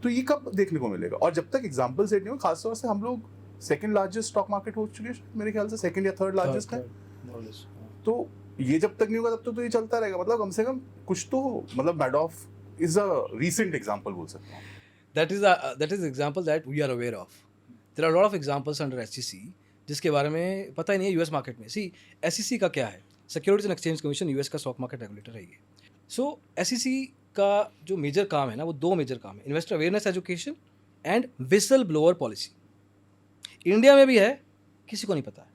Speaker 3: तो ये कब देखने को मिलेगा? और जब तक एग्जांपल सेट नहीं हो, खासतौर से हम लोग सेकंड लार्जेस्ट स्टॉक मार्केट हो चुके हैं मेरे ख्याल से, सेकंड या थर्ड लार्जेस्ट है, तो ये जब तक नहीं होगा तब तक तो ये चलता रहेगा। मतलब कम से कम कुछ तो हो, मतलब Madoff is a recent example बोल सकते हैं।
Speaker 2: that is example that we are aware of. There are a lot of examples under SEC जिसके बारे में पता ही नहीं है यूएस मार्केट में। सी SEC का क्या है? Securities and exchange commission US का स्टॉक मार्केट रेगुलेटर है ये। सो SEC का जो मेजर काम है ना, वो 2 मेजर काम है, investor awareness education and whistle blower policy. India में भी है, किसी को नहीं पता है।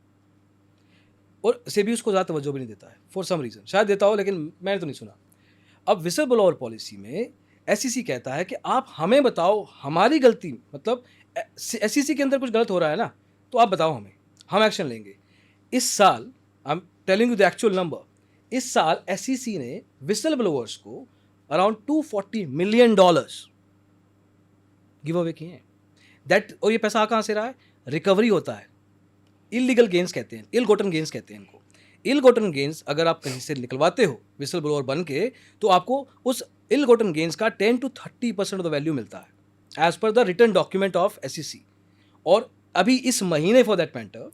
Speaker 2: और सेबी उसको ज़्यादा तवज्जो भी नहीं देता है फॉर सम रीज़न, शायद देता हो लेकिन मैंने तो नहीं सुना। अब विसल ब्लोअर पॉलिसी में एसईसी कहता है कि आप हमें बताओ हमारी गलती, मतलब एसईसी के अंदर कुछ गलत हो रहा है ना, तो आप बताओ हमें, हम एक्शन लेंगे। इस साल I am telling you the actual number, इस साल एसईसी ने विसल ब्लोअर्स को अराउंड $240 मिलियन गिव अवे किए हैं। दैट, और ये पैसा कहाँ से रहा है? रिकवरी होता है, इलीगल गेन्स कहते हैं, इल गोटन गेन्स कहते हैं इनको। इल गोटन गेन्स अगर आप कहीं से निकलवाते हो विसल ब्लोअर बन के, तो आपको उस इल गोटन गेन्स का 10 to 30% ऑफ द वैल्यू मिलता है as per the return document of SEC. और अभी इस महीने फॉर दैट मैटर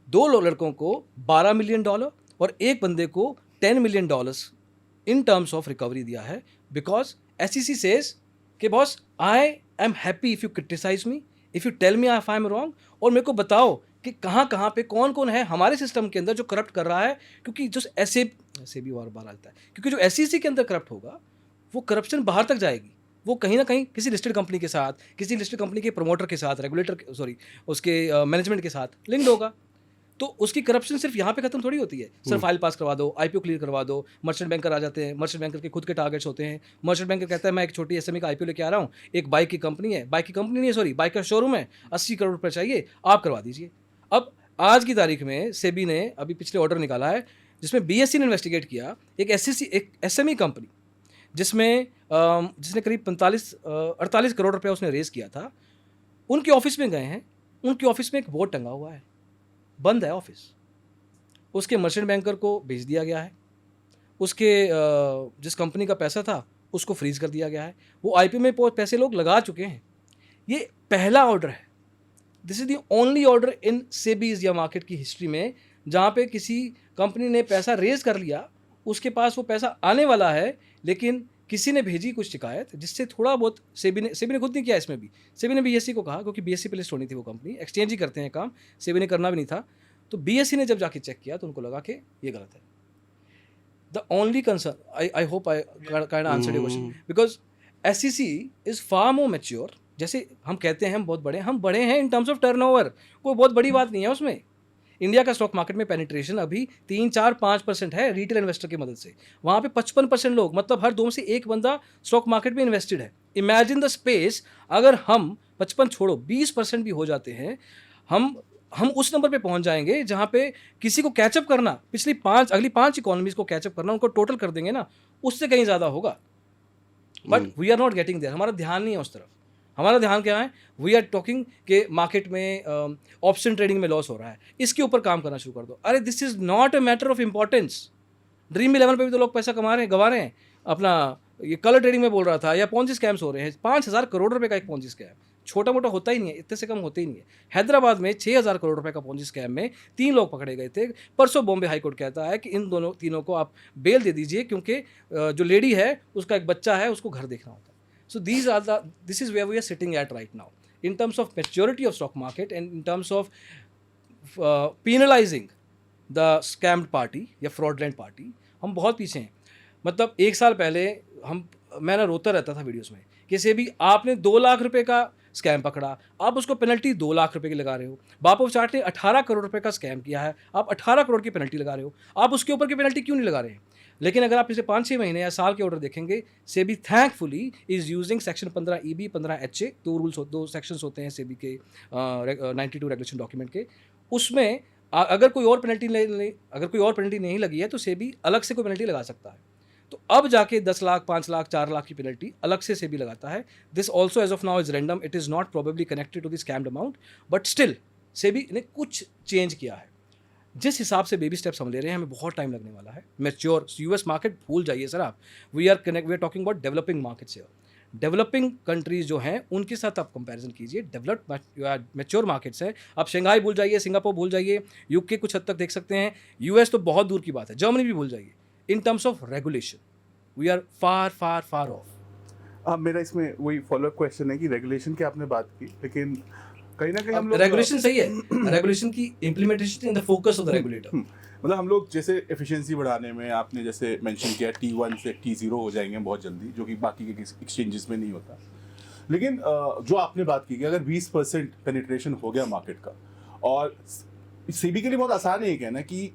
Speaker 2: 2 लड़कों को $12 मिलियन और एक बंदे को $10 million in terms of recovery दिया है, बिकॉज एसईसी सेज कि boss I am happy if you criticise me, if you tell me if I am wrong, और मेरे को बताओ कि कहाँ कहाँ पे कौन कौन है हमारे सिस्टम के अंदर जो करप्ट कर रहा है, क्योंकि जो ऐसे भी बार आता है, क्योंकि जो एसईसी के अंदर करप्ट होगा वो करप्शन बाहर तक जाएगी, वो कहीं ना कहीं किसी लिस्टेड कंपनी के साथ, किसी लिस्टेड कंपनी के प्रमोटर के साथ, रेगुलेटर उसके मैनेजमेंट के साथ लिंक्ड होगा। तो उसकी करप्शन सिर्फ यहाँ पे खत्म थोड़ी होती है, सर फाइल पास करवा दो, आईपीओ क्लियर करवा दो। मर्चेंट बैंकर आ जाते हैं, मर्चेंट बैंकर के खुद के टारगेट्स होते हैं। मर्चेंट बैंकर कहता है मैं एक छोटी एसएमई का आईपीओ लेके आ रहा हूँ, एक बाइक की कंपनी है, बाइक की कंपनी नहीं है सॉरी, बाइक का शोरूम है, 80 करोड़ रुपये चाहिए, आप करवा दीजिए। अब आज की तारीख में सेबी ने अभी पिछले ऑर्डर निकाला है जिसमें बीएससी ने इन्वेस्टिगेट किया एक एसएमई कंपनी जिसने करीब 48 करोड़ रुपया उसने रेज किया था। उनके ऑफिस में गए हैं, उनके ऑफिस में एक बोर्ड टंगा हुआ है, बंद है ऑफिस। उसके मर्चेंट बैंकर को भेज दिया गया है, उसके जिस कंपनी का पैसा था उसको फ्रीज कर दिया गया है, वो आईपीओ में पैसे लोग लगा चुके हैं। ये पहला ऑर्डर है, this is the only order in SEBI's या मार्केट की हिस्ट्री में जहाँ पे किसी कंपनी ने पैसा रेज कर लिया, उसके पास वो पैसा आने वाला है, लेकिन किसी ने भेजी कुछ शिकायत जिससे थोड़ा बहुत सेबी ने खुद नहीं किया। इसमें भी सेबी ने बीएससी को कहा, क्योंकि बीएससी पे लिस्ट होनी थी, वो कंपनी एक्सचेंज ही करते हैं काम, सेबी ने करना भी नहीं था। तो बीएससी ने जब जाके चेक किया तो उनको लगा कि ये गलत है। The only concern, I hope I kind answered your question, because SEC is far more mature. जैसे हम कहते हैं हम बहुत बड़े, हम बड़े हैं इन टर्म्स ऑफ टर्नओवर, कोई बहुत बड़ी बात नहीं है उसमें। इंडिया का स्टॉक मार्केट में पेनिट्रेशन अभी 3-4-5% है रिटेल इन्वेस्टर की मदद से। वहाँ पे 55% लोग, मतलब हर 2 में से 1 बंदा स्टॉक मार्केट में इन्वेस्टेड है। इमेजिन द स्पेस, अगर हम 55 छोड़ो 20% भी हो जाते हैं, हम उस नंबर पे पहुंच जाएंगे जहाँ पे किसी को कैचअप करना, अगली 5 इकोनॉमीज को कैचअप करना, उनको टोटल कर देंगे ना, उससे कहीं ज़्यादा होगा। But we are not getting there, हमारा ध्यान नहीं है उस तरफ। हमारा ध्यान क्या है, वी आर टॉकिंग के मार्केट में ऑप्शन ट्रेडिंग में लॉस हो रहा है, इसके ऊपर काम करना शुरू कर दो। अरे this is not a matter of importance. Dream 11 पे भी तो लोग पैसा गवा रहे हैं अपना। ये कलर ट्रेडिंग में बोल रहा था, या पॉन्जी स्कैम्स हो रहे हैं। 5,000 करोड़ रुपए का एक पॉन्जी स्कैम छोटा मोटा होता ही नहीं है, इतने से कम होते ही नहीं है। हैदराबाद में 6,000 करोड़ रुपए का पॉन्जी स्कैम में 3 लोग पकड़े गए थे। परसों बॉम्बे हाईकोर्ट कहता है कि इन तीनों को आप बेल दे दीजिए, क्योंकि जो लेडी है उसका एक बच्चा है, उसको घर देखना होता है। So this is where we are sitting at right now in terms of maturity of stock market and in terms of penalizing the scammed party या fraudulent party। हम बहुत पीछे हैं। मतलब 1 साल पहले मैं ना रोता रहता था वीडियोस में, किसी भी आपने 2 लाख रुपए का स्कैम पकड़ा, आप उसको पेनल्टी 2 लाख रुपए की लगा रहे हो। बापू चाट ने 18 करोड़ रुपए का स्कैम किया है, आप 18 करोड़ की पेनल्टी लगा रहे हो। आप उसके ऊपर की पेनल्टी क्यों नहीं लगा रहे हैं? लेकिन अगर आप पिछले 5-6 महीने या साल के ऑर्डर देखेंगे, SEBI thankfully is using section 15 EB 15 HA, 2 sections होते हैं सेबी के 92 रेगुलेशन डॉक्यूमेंट के। उसमें अगर कोई और पेनल्टी नहीं लगी है तो सेबी अलग से कोई पेनल्टी लगा सकता है। तो अब जाके 10 लाख, 5 लाख, 4 लाख की पेनल्टी अलग से सेबी लगाता है। This also as of now is random, it is not probably connected to the scammed amount, but still SEBI ने कुछ चेंज किया है। जिस हिसाब से बेबी स्टेप्स हम ले रहे हैं, हमें बहुत टाइम लगने वाला है। मैच्योर यूएस मार्केट भूल जाइए सर आप, we are talking about developing markets here. Developing countries जो हैं उनके साथ आप कंपैरिजन कीजिए, डेवलप्ड मैच्योर मार्केट्स हैं। आप शंघाई भूल जाइए, सिंगापुर भूल जाइए, यूके कुछ हद तक देख सकते हैं, यूएस तो बहुत दूर की बात है, जर्मनी भी भूल जाइए। In terms of regulation we are far far far off.
Speaker 3: मेरा इसमें वही फॉलोअप क्वेश्चन है कि रेगुलेशन की आपने बात की, लेकिन कहीं ना कहीं हम लोग
Speaker 2: रेगुलेशन सही है, रेगुलेशन की implementation in the focus of the regulator.
Speaker 3: मतलब हम लोग जैसे एफिशिएंसी बढ़ाने में, आपने जैसे मेंशन किया T1 से T0 हो जाएंगे बहुत जल्दी, जो कि बाकी के एक्सचेंजेस में नहीं होता। लेकिन जो आपने बात की कि अगर 20% पेनिट्रेशन हो गया मार्केट का, और सेबी के लिए बहुत आसान है ये कहना कि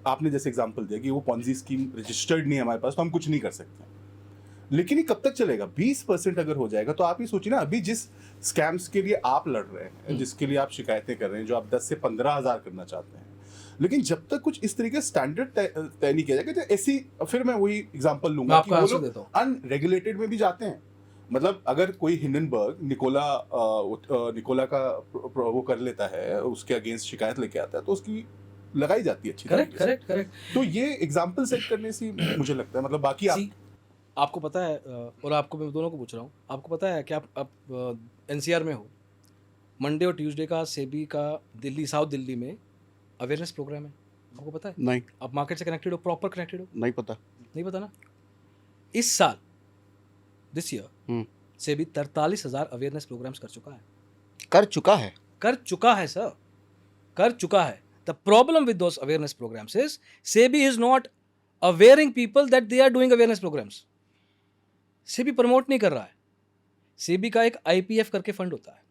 Speaker 3: आपने जैसे एग्जांपल दिया कि वो पॉन्जी स्कीम रजिस्टर्ड नहीं है हमारे पास तो हम कुछ नहीं कर सकते, लेकिन ये कब तक चलेगा? 20% अगर हो जाएगा तो आप ये सोचिए ना, अभी जिस स्कैम्स के लिए आप लड़ रहे हैं, जिसके लिए आप शिकायतें कर रहे हैं, जो आप 10 से 15,000 करना चाहते हैं, लेकिन जब तक कुछ इस तरीके स्टैंडर्ड तय नहीं किया जाएगा तो ऐसी, फिर मैं वही एग्जांपल लूंगा कि वो लोग अनरेगुलेटेड में भी जाते हैं। मतलब अगर कोई हिंडनबर्ग निकोला का वो कर लेता है, उसके अगेंस्ट शिकायत लेके आता है तो उसकी लगाई जाती है अच्छी तरीके से। तो ये एग्जांपल सेट करने से मुझे लगता है, मतलब बाकी
Speaker 2: आपको पता है, और आपको मैं दोनों को पूछ रहा हूँ, आपको पता है कि आप एनसीआर में हो, मंडे और ट्यूसडे का सेबी का दिल्ली, साउथ दिल्ली में अवेयरनेस प्रोग्राम है, आपको पता है?
Speaker 1: नहीं।
Speaker 2: आप मार्केट से कनेक्टेड हो, प्रॉपर कनेक्टेड हो?
Speaker 1: नहीं पता।
Speaker 2: नहीं पता ना? इस साल, this year, SEBI 43,000 awareness programmes कर चुका है।
Speaker 1: कर चुका है?
Speaker 2: कर चुका है सर, कर चुका है। The problem with those awareness programmes is SEBI is not awaring people that they are doing awareness programmes. SEBI promote नहीं कर रहा है। सेबी का एक आईपीएफ करके फंड होता है।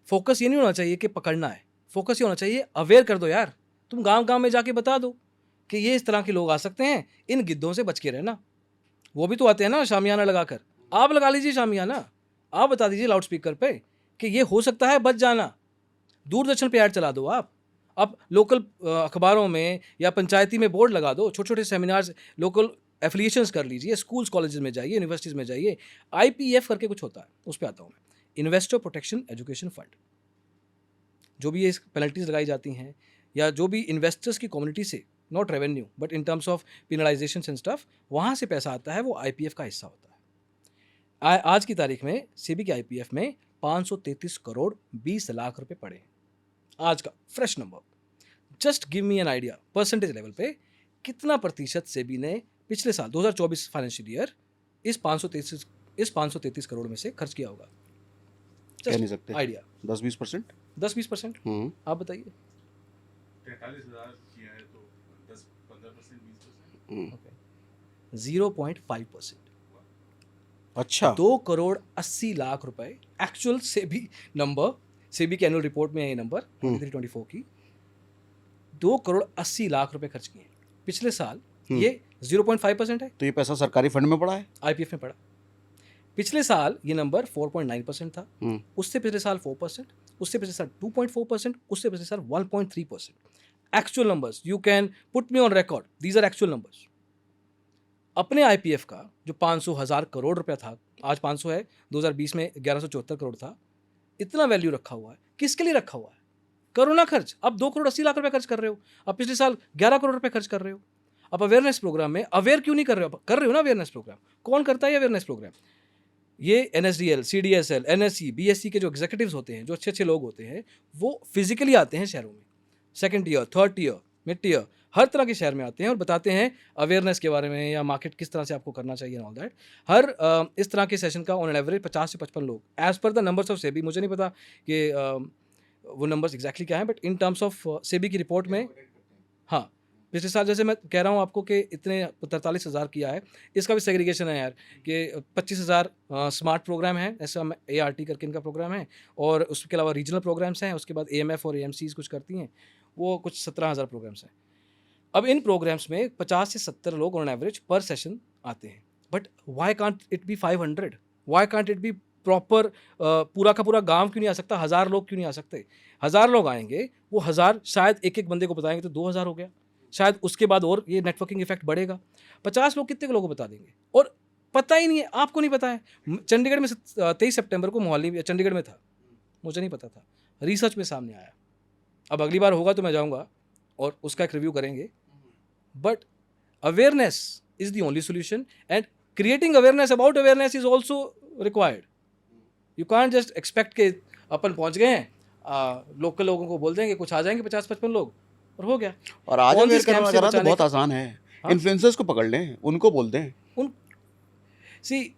Speaker 2: फोकस ये नहीं होना चाहिए कि पकड़ना है, फोकस ये होना चाहिए अवेयर कर दो यार। तुम गांव गांव में जाके बता दो कि ये इस तरह के लोग आ सकते हैं, इन गिद्धों से बच के रहना। वो भी तो आते हैं ना शामियाना लगाकर, आप लगा लीजिए शामियाना, आप बता दीजिए लाउड स्पीकर पे कि ये हो सकता है, बच जाना। दूरदर्शन पे ऐड चला दो आप लोकल अखबारों में या पंचायती में बोर्ड लगा दो, छोटे छोटे सेमिनार्स, लोकल एफिलिएशंस कर लीजिए, स्कूल्स कॉलेजेस में जाइए, यूनिवर्सिटीज़ में जाइए। आईपीएफ करके कुछ होता है, उस पर आता हूँ मैं, इन्वेस्टर प्रोटेक्शन एजुकेशन फंड। जो भी ये पेनल्टीज लगाई जाती हैं या जो भी इन्वेस्टर्स की कम्युनिटी से, not revenue but in terms of penalisation and stuff, वहाँ से पैसा आता है, वो आईपीएफ का हिस्सा होता है। आज की तारीख में सेबी के आईपीएफ में 533 करोड़ 20 लाख रुपए पड़े हैं। आज का fresh number. Just give me an idea, percentage level पे कितना प्रतिशत सेबी ने पिछले साल 2024 फाइनेंशियल ईयर इस 533 करोड़ में से खर्च किया होगा?
Speaker 1: कह नहीं सकते।
Speaker 2: आइडिया
Speaker 1: 10-20%।
Speaker 2: 10-20%? आप बताइए।
Speaker 3: 43,000 किया है तो 10-15%, 20%।
Speaker 2: 0.5%।
Speaker 1: अच्छा।
Speaker 2: 2 करोड़ 80 लाख रुपए एक्चुअल सेबी नंबर, सेबी के एनुअल रिपोर्ट में है ये नंबर 23-24 की। 2 करोड़ 80 लाख रुपए खर्च किए पिछले साल। ये 0.5% है।
Speaker 1: तो ये पैसा सरकारी फंड में पड़ा है,
Speaker 2: आईपीएफ में पड़ा। पिछले साल ये नंबर 4.9% था, उससे पिछले साल 4%, उससे पिछले साल 2.4%, उससे पिछले साल 1.3%। Actual numbers, you can put me on record, these are actual numbers. अपने आईपीएफ का जो 500,000 करोड़ रुपया था, आज 500 है, 2020 में 1174 करोड़ था, इतना वैल्यू रखा हुआ है। किसके लिए रखा हुआ है? करो ना खर्च। अब 2 करोड़ 80 लाख रुपए खर्च कर रहे हो, अब पिछले साल 11 करोड़ रुपए खर्च कर रहे हो। अब अवेयरनेस प्रोग्राम में अवेयर क्यों नहीं कर रहे हो? कर रहे हो ना अवेयरनेस प्रोग्राम। कौन करता है अवेयरनेस प्रोग्राम? ये एनएसडीएल, सीडीएसएल, एनएससी, बीएससी के जो एग्जीक्यूटिव्स होते हैं, जो अच्छे अच्छे लोग होते हैं, वो फिजिकली आते हैं शहरों में, second year, third year, mid year, हर तरह के शहर में आते हैं और बताते हैं अवेयरनेस के बारे में या मार्केट किस तरह से आपको करना चाहिए, ऑल दैट। हर इस तरह के सेशन का ऑन एन एवरेज 50 से 55 लोग, as per the numbers of SEBI. मुझे नहीं पता कि वो नंबर्स एग्जैक्टली क्या हैं, but in terms of SEBI की रिपोर्ट में, हाँ, पिछले साल जैसे मैं कह रहा हूँ आपको कि इतने 43,000 किया है, इसका भी सेग्रीगेशन है यार कि 25,000 स्मार्ट प्रोग्राम है, ऐसा ART करके इनका प्रोग्राम है, और उसके अलावा रीजनल प्रोग्राम्स हैं, उसके बाद AMF और AMCs कुछ करती हैं, वो कुछ 17,000 प्रोग्राम्स हैं। अब इन प्रोग्राम्स में 50 से 70 लोग ऑन एवरेज पर सेशन आते हैं, but why can't it be 500? Why can't it be proper? पूरा का पूरा गांव क्यों नहीं आ सकता? 1000 लोग क्यों नहीं आ सकते? 1000 लोग आएंगे, वो 1000 शायद एक एक बंदे को बताएंगे तो 2000 हो गया, शायद उसके बाद और ये नेटवर्किंग इफेक्ट बढ़ेगा। 50 लोग कितने लोगों को बता देंगे? और पता ही नहीं है, आपको नहीं पता है। चंडीगढ़ में 23 सितंबर को मोहाली में, चंडीगढ़ में था, मुझे नहीं पता था, रिसर्च में सामने आया। अब अगली बार होगा तो मैं जाऊँगा और उसका एक रिव्यू करेंगे। But awareness is the only solution, and creating awareness about awareness is also required. You can't just expect के अपन पहुंच गए हैं, लोकल लोगों को बोल देंगे, कुछ आ जाएंगे 50-55 लोग और हो गया।
Speaker 1: और आज अवेयर करना तो बहुत आसान है। इन्फ्लुएंसर्स को पकड़ लें, उनको बोल दें।
Speaker 2: See,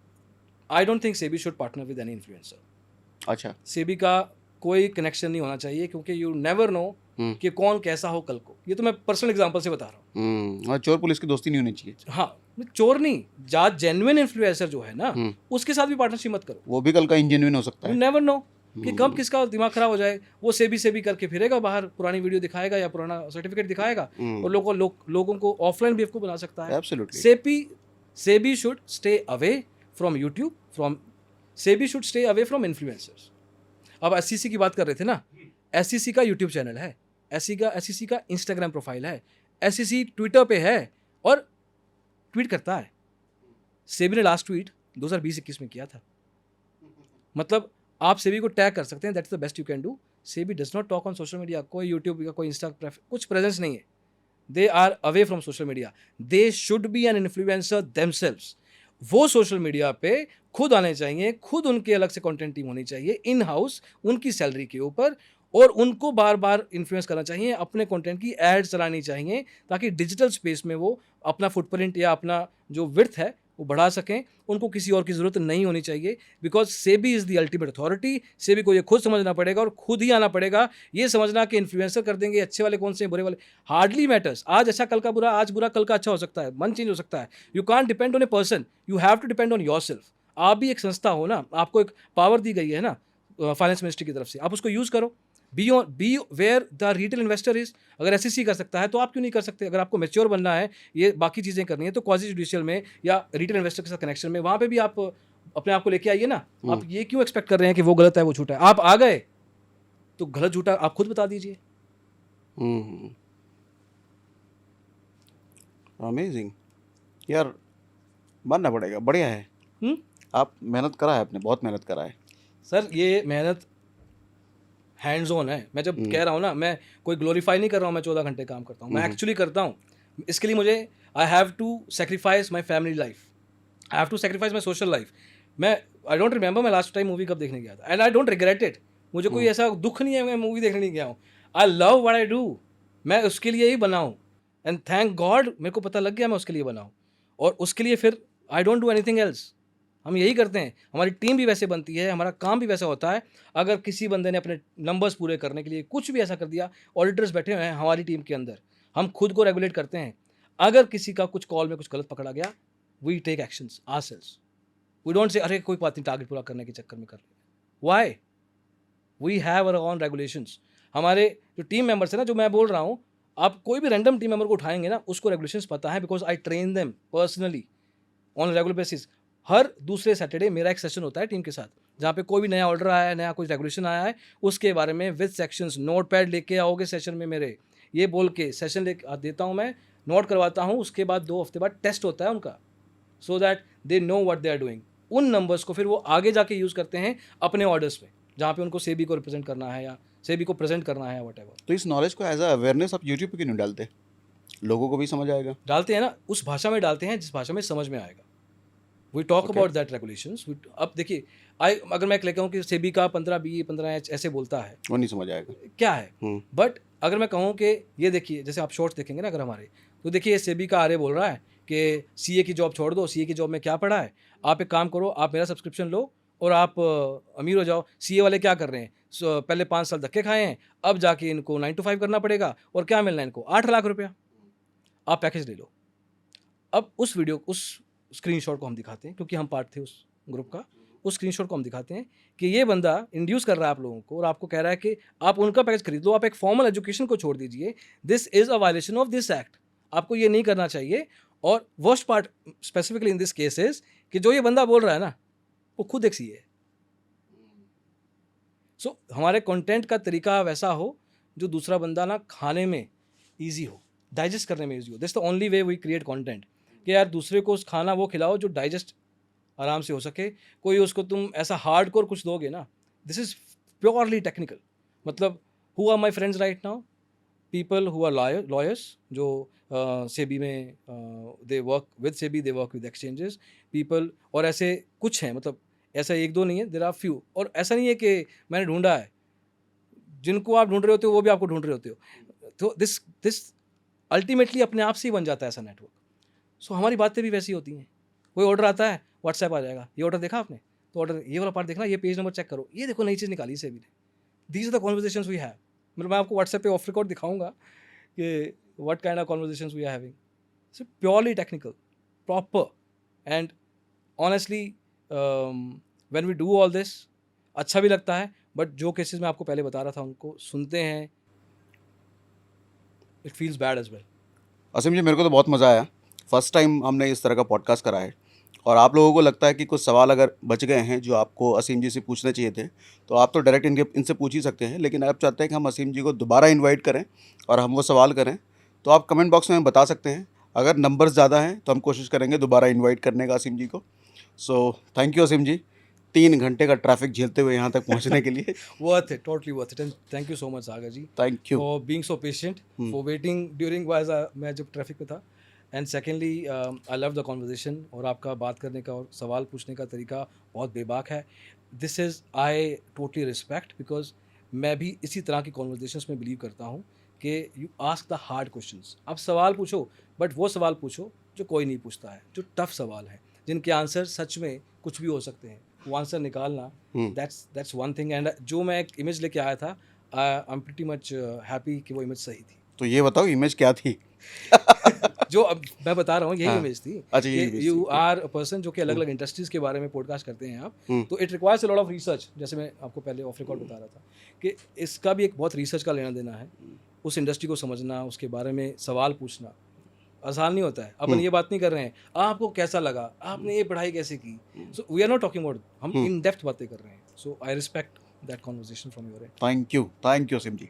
Speaker 2: I don't think SEBI should partner with any influencer.
Speaker 1: अच्छा।
Speaker 2: सेबी का कोई कनेक्शन नहीं होना चाहिए, क्योंकि यू नेवर नो कि कौन कैसा हो कल को। ये तो मैं पर्सनल एग्जांपल से बता रहा हूँ।
Speaker 1: और चोर पुलिस की दोस्ती नहीं होनी चाहिए।
Speaker 2: हाँ, चोर नहीं, जेन्युइन इन्फ्लुएंसर जो है ना, उसके साथ भी पार्टनरशिप मत करो।
Speaker 1: वो भी कल का इंजेन्युइन हो सकता है।
Speaker 2: You never know. कि कब किसका दिमाग खराब हो जाए, वो सेबी करके फिरेगा बाहर, पुरानी वीडियो दिखाएगा या पुराना सर्टिफिकेट दिखाएगा और लोगों को ऑफलाइन बेवकूफ़ बना सकता है।
Speaker 1: Absolutely.
Speaker 2: SEBI should stay away from YouTube, SEBI should stay away from influencers. अब एसईसी की बात कर रहे थे ना, एसईसी का यूट्यूब चैनल है, एसईसी का इंस्टाग्राम प्रोफाइल है, एसईसी ट्विटर पे है और ट्वीट करता है। सेबी ने लास्ट ट्वीट 2020-21 में किया था। मतलब आप सेबी को टैग कर सकते हैं, that's the best you can do. SEBI does not talk on social media, कोई यूट्यूब का कोई इंस्टा कुछ प्रेजेंस नहीं है। They are away from social media, they should be an influencer themselves. वो सोशल मीडिया पे खुद आने चाहिए, खुद उनके अलग से कंटेंट टीम होनी चाहिए इन हाउस, उनकी सैलरी के ऊपर, और उनको बार बार इन्फ्लुएंस करना चाहिए, अपने कंटेंट की एड्स चलानी चाहिए ताकि डिजिटल स्पेस में वो अपना फुटप्रिंट या अपना जो विड्थ है वो बढ़ा सकें। उनको किसी और की ज़रूरत नहीं होनी चाहिए, because SEBI is the ultimate authority. SEBI को ये खुद समझना पड़ेगा और खुद ही आना पड़ेगा। ये समझना कि इन्फ्लुएंसर कर देंगे, अच्छे वाले कौन से हैं, बुरे वाले, हार्डली मैटर्स। आज अच्छा कल का बुरा, आज बुरा कल का अच्छा हो सकता है, मन चेंज हो सकता है। You can't depend on a person, you have to depend on yourself. आप भी एक संस्था हो ना, आपको एक पावर दी गई है ना फाइनेंस मिनिस्ट्री की तरफ से, आप उसको यूज़ करो। Be where the retail investor is. अगर एसईसी कर सकता है तो आप क्यों नहीं कर सकते? अगर आपको मैच्योर बनना है, ये बाकी चीज़ें करनी है, तो क्वाजी जुडिशियल में या रिटेल इन्वेस्टर के साथ कनेक्शन में, वहाँ पे भी आप अपने आप को लेके आइए ना। आप ये क्यों एक्सपेक्ट कर रहे हैं कि वो गलत है वो झूठा है? आप आ गए तो गलत झूठा आप खुद बता दीजिए।
Speaker 1: अमेजिंग यार, मानना पड़ेगा, बढ़िया है। आप मेहनत करा है, आपने बहुत मेहनत करा है
Speaker 2: सर। ये मेहनत हैंड्स ऑन है। मैं जब कह रहा हूँ ना, मैं कोई ग्लोरीफाई नहीं कर रहा हूँ, मैं 14 घंटे काम करता हूँ, मैं एक्चुअली करता हूँ। इसके लिए मुझे I have to sacrifice my family life, I have to sacrifice my social life. I don't remember मैं लास्ट टाइम मूवी कब देखने गया था, and I don't regret it. मुझे कोई ऐसा दुख नहीं है मैं मूवी देखने नहीं गया हूँ। I love what I do, मैं उसके लिए ही बना हूँ, एंड थैंक गॉड मेरे को पता लग गया मैं उसके लिए बना हूँ, और उसके लिए फिर I don't do anything else. हम यही करते हैं, हमारी टीम भी वैसे बनती है, हमारा काम भी वैसा होता है। अगर किसी बंदे ने अपने नंबर्स पूरे करने के लिए कुछ भी ऐसा कर दिया, ऑडिटर्स बैठे हुए हैं हमारी टीम के अंदर, हम खुद को रेगुलेट करते हैं। अगर किसी का कुछ कॉल में कुछ गलत पकड़ा गया, we take actions ourselves. We don't say अरे कोई बात नहीं, टारगेट पूरा करने के चक्कर में कर रहे हैं। Why? We have our own regulations. हमारे जो टीम मेंबर्स है ना, जो मैं बोल रहा हूँ, आप कोई भी रैंडम टीम मेंबर को उठाएंगे ना, उसको रेगुलेशंस पता है, because I train them personally on regular basis. हर दूसरे सैटरडे मेरा एक सेशन होता है टीम के साथ, जहाँ पे कोई भी नया ऑर्डर आया है, नया कुछ रेगुलेशन आया है, उसके बारे में विद सेक्शंस नोट पैड लेके आओगे सेशन में मेरे, ये बोल के सेशन ले देता हूँ मैं, नोट करवाता हूँ। उसके बाद 2 हफ्ते बाद टेस्ट होता है उनका, so that they know what they are doing. उन नंबर्स को फिर वो आगे जाके यूज़ करते हैं अपने ऑर्डर्स में, जहाँ पे उनको सेबी को रिप्रेजेंट करना है या सेबी को प्रेजेंट करना है, व्हाटएवर।
Speaker 1: तो इस नॉलेज को एज अ अवेयरनेस आप यूट्यूब पे क्यों नहीं डालते? लोगों को भी समझ आएगा।
Speaker 2: डालते हैं ना, उस भाषा में डालते हैं जिस भाषा में समझ में आएगा। We talk about that regulations. अब देखिए, अगर मैं कहूँ कि सेबी का 15B 15H ऐसे बोलता है,
Speaker 1: वो नहीं समझ आएगा
Speaker 2: क्या है। बट अगर मैं कहूँ कि ये देखिए, जैसे आप शॉर्ट्स देखेंगे ना अगर हमारे, तो देखिए सेबी का आर्य बोल रहा है कि सीए की जॉब छोड़ दो, सीए की जॉब में क्या पड़ा है, आप एक काम करो, आप मेरा सब्सक्रिप्शन लो और आप अमीर हो जाओ। सीए वाले क्या कर रहे हैं, पहले 5 साल धक्के खाए हैं, अब जाके इनको 9 to 5 करना पड़ेगा, और क्या मिलना है इनको, 8 लाख रुपया, आप पैकेज ले लो। अब उस वीडियो, उस स्क्रीनशॉट को हम दिखाते हैं, क्योंकि हम पार्ट थे उस ग्रुप का, उस स्क्रीनशॉट को हम दिखाते हैं कि ये बंदा इंड्यूस कर रहा है आप लोगों को, और आपको कह रहा है कि आप उनका पैकेज खरीद लो, आप एक फॉर्मल एजुकेशन को छोड़ दीजिए। This is a violation of this act, आपको ये नहीं करना चाहिए। और worst part specifically in this cases कि जो ये बंदा बोल रहा है ना, वो खुद एक सीए है। सो हमारे कंटेंट का तरीका वैसा हो जो दूसरा बंदा ना खाने में ईजी हो, डाइजेस्ट करने में ईजी हो। This the only way we create content, कि यार दूसरे को खाना वो खिलाओ जो डाइजेस्ट आराम से हो सके। कोई उसको तुम ऐसा हार्डकोर कुछ दोगे ना, दिस इज़ प्योरली टेक्निकल। मतलब who are my friends right now, people who are lawyers, जो सेबी में they work with SEBI, they work with exchanges people, और ऐसे कुछ हैं, मतलब ऐसा 1-2 नहीं है, देर आर फ्यू। और ऐसा नहीं है कि मैंने ढूंढा है, जिनको आप ढूंढ रहे होते हो वो भी आपको ढूंढ रहे होते हो। तो दिस अल्टीमेटली अपने आप से ही बन जाता है ऐसा नेटवर्क। सो हमारी बातें भी वैसी होती हैं। कोई ऑर्डर आता है, व्हाट्सएप आ जाएगा, ये ऑर्डर देखा आपने, तो ऑर्डर ये वाला पार्ट देखना, ये पेज नंबर चेक करो, ये देखो नई चीज़ निकाली सेबी ने। These are the conversations we have. मतलब मैं आपको व्हाट्सएप पे ऑफ रिकॉर्ड दिखाऊंगा कि what kind of conversations we are having. So purely technical, proper, and honestly when we do all this, अच्छा भी लगता है बट जो केसेस मैं आपको पहले बता रहा था उनको सुनते हैं, it feels bad as well.
Speaker 1: Aseem ji, मेरे को तो बहुत मज़ा आया। फर्स्ट टाइम हमने इस तरह का पॉडकास्ट करा है, और आप लोगों को लगता है कि कुछ सवाल अगर बच गए हैं जो आपको असीम जी से पूछने चाहिए थे, तो आप तो डायरेक्ट इनसे पूछ ही सकते हैं, लेकिन आप चाहते हैं कि हम असीम जी को दोबारा इनवाइट करें और हम वो सवाल करें, तो आप कमेंट बॉक्स में हमें बता सकते हैं। अगर नंबर्स ज़्यादा हैं तो हम कोशिश करेंगे दोबारा इनवाइट करने का असीम जी को। सो थैंक यू असीम जी, 3 घंटे का ट्रैफिक झेलते हुए यहाँ तक पहुँचने के लिए।
Speaker 2: Worth it, totally worth it, and thank you so much Sagar ji
Speaker 1: thank you.
Speaker 2: For being so patient, for waiting during मैं जब ट्रैफिक में था। And secondly I love the conversation, और आपका बात करने का और सवाल पूछने का तरीका बहुत बेबाक है। This is I totally respect, because मैं भी इसी तरह की कॉन्वर्जेसन्स में बिलीव करता हूँ कि you ask the hard questions. आप सवाल पूछो, बट वो सवाल पूछो जो कोई नहीं पूछता है, जो टफ सवाल है, जिनके आंसर सच में कुछ भी हो सकते हैं, वो आंसर निकालना, दैट्स वन थिंग। एंड जो मैं एक इमेज लेके आया था, I am pretty much happy कि वो इमेज सही थी।
Speaker 1: तो ये बताओ इमेज क्या थी?
Speaker 2: जो अब मैं बता रहा हूँ यही
Speaker 1: हाँ।
Speaker 2: इमेज थी
Speaker 1: अच्छा, यही image
Speaker 2: कि
Speaker 1: थी।
Speaker 2: यू आर अ पर्सन जो कि अलग अलग इंडस्ट्रीज के बारे में पॉडकास्ट करते हैं आप, तो it requires a lot of research. जैसे मैं आपको पहले ऑफ रिकॉर्ड बता रहा था कि इसका भी एक बहुत रिसर्च का लेना देना है, उस इंडस्ट्री को समझना, उसके बारे में सवाल पूछना आसान नहीं होता है। अपन ये बात नहीं कर रहे हैं आपको कैसा लगा, आपने ये पढ़ाई कैसे की, so we are not talking about, हम इन डेप्थ बातें कर रहे हैं। So I respect that conversation from your end.
Speaker 1: Thank you Aseem ji.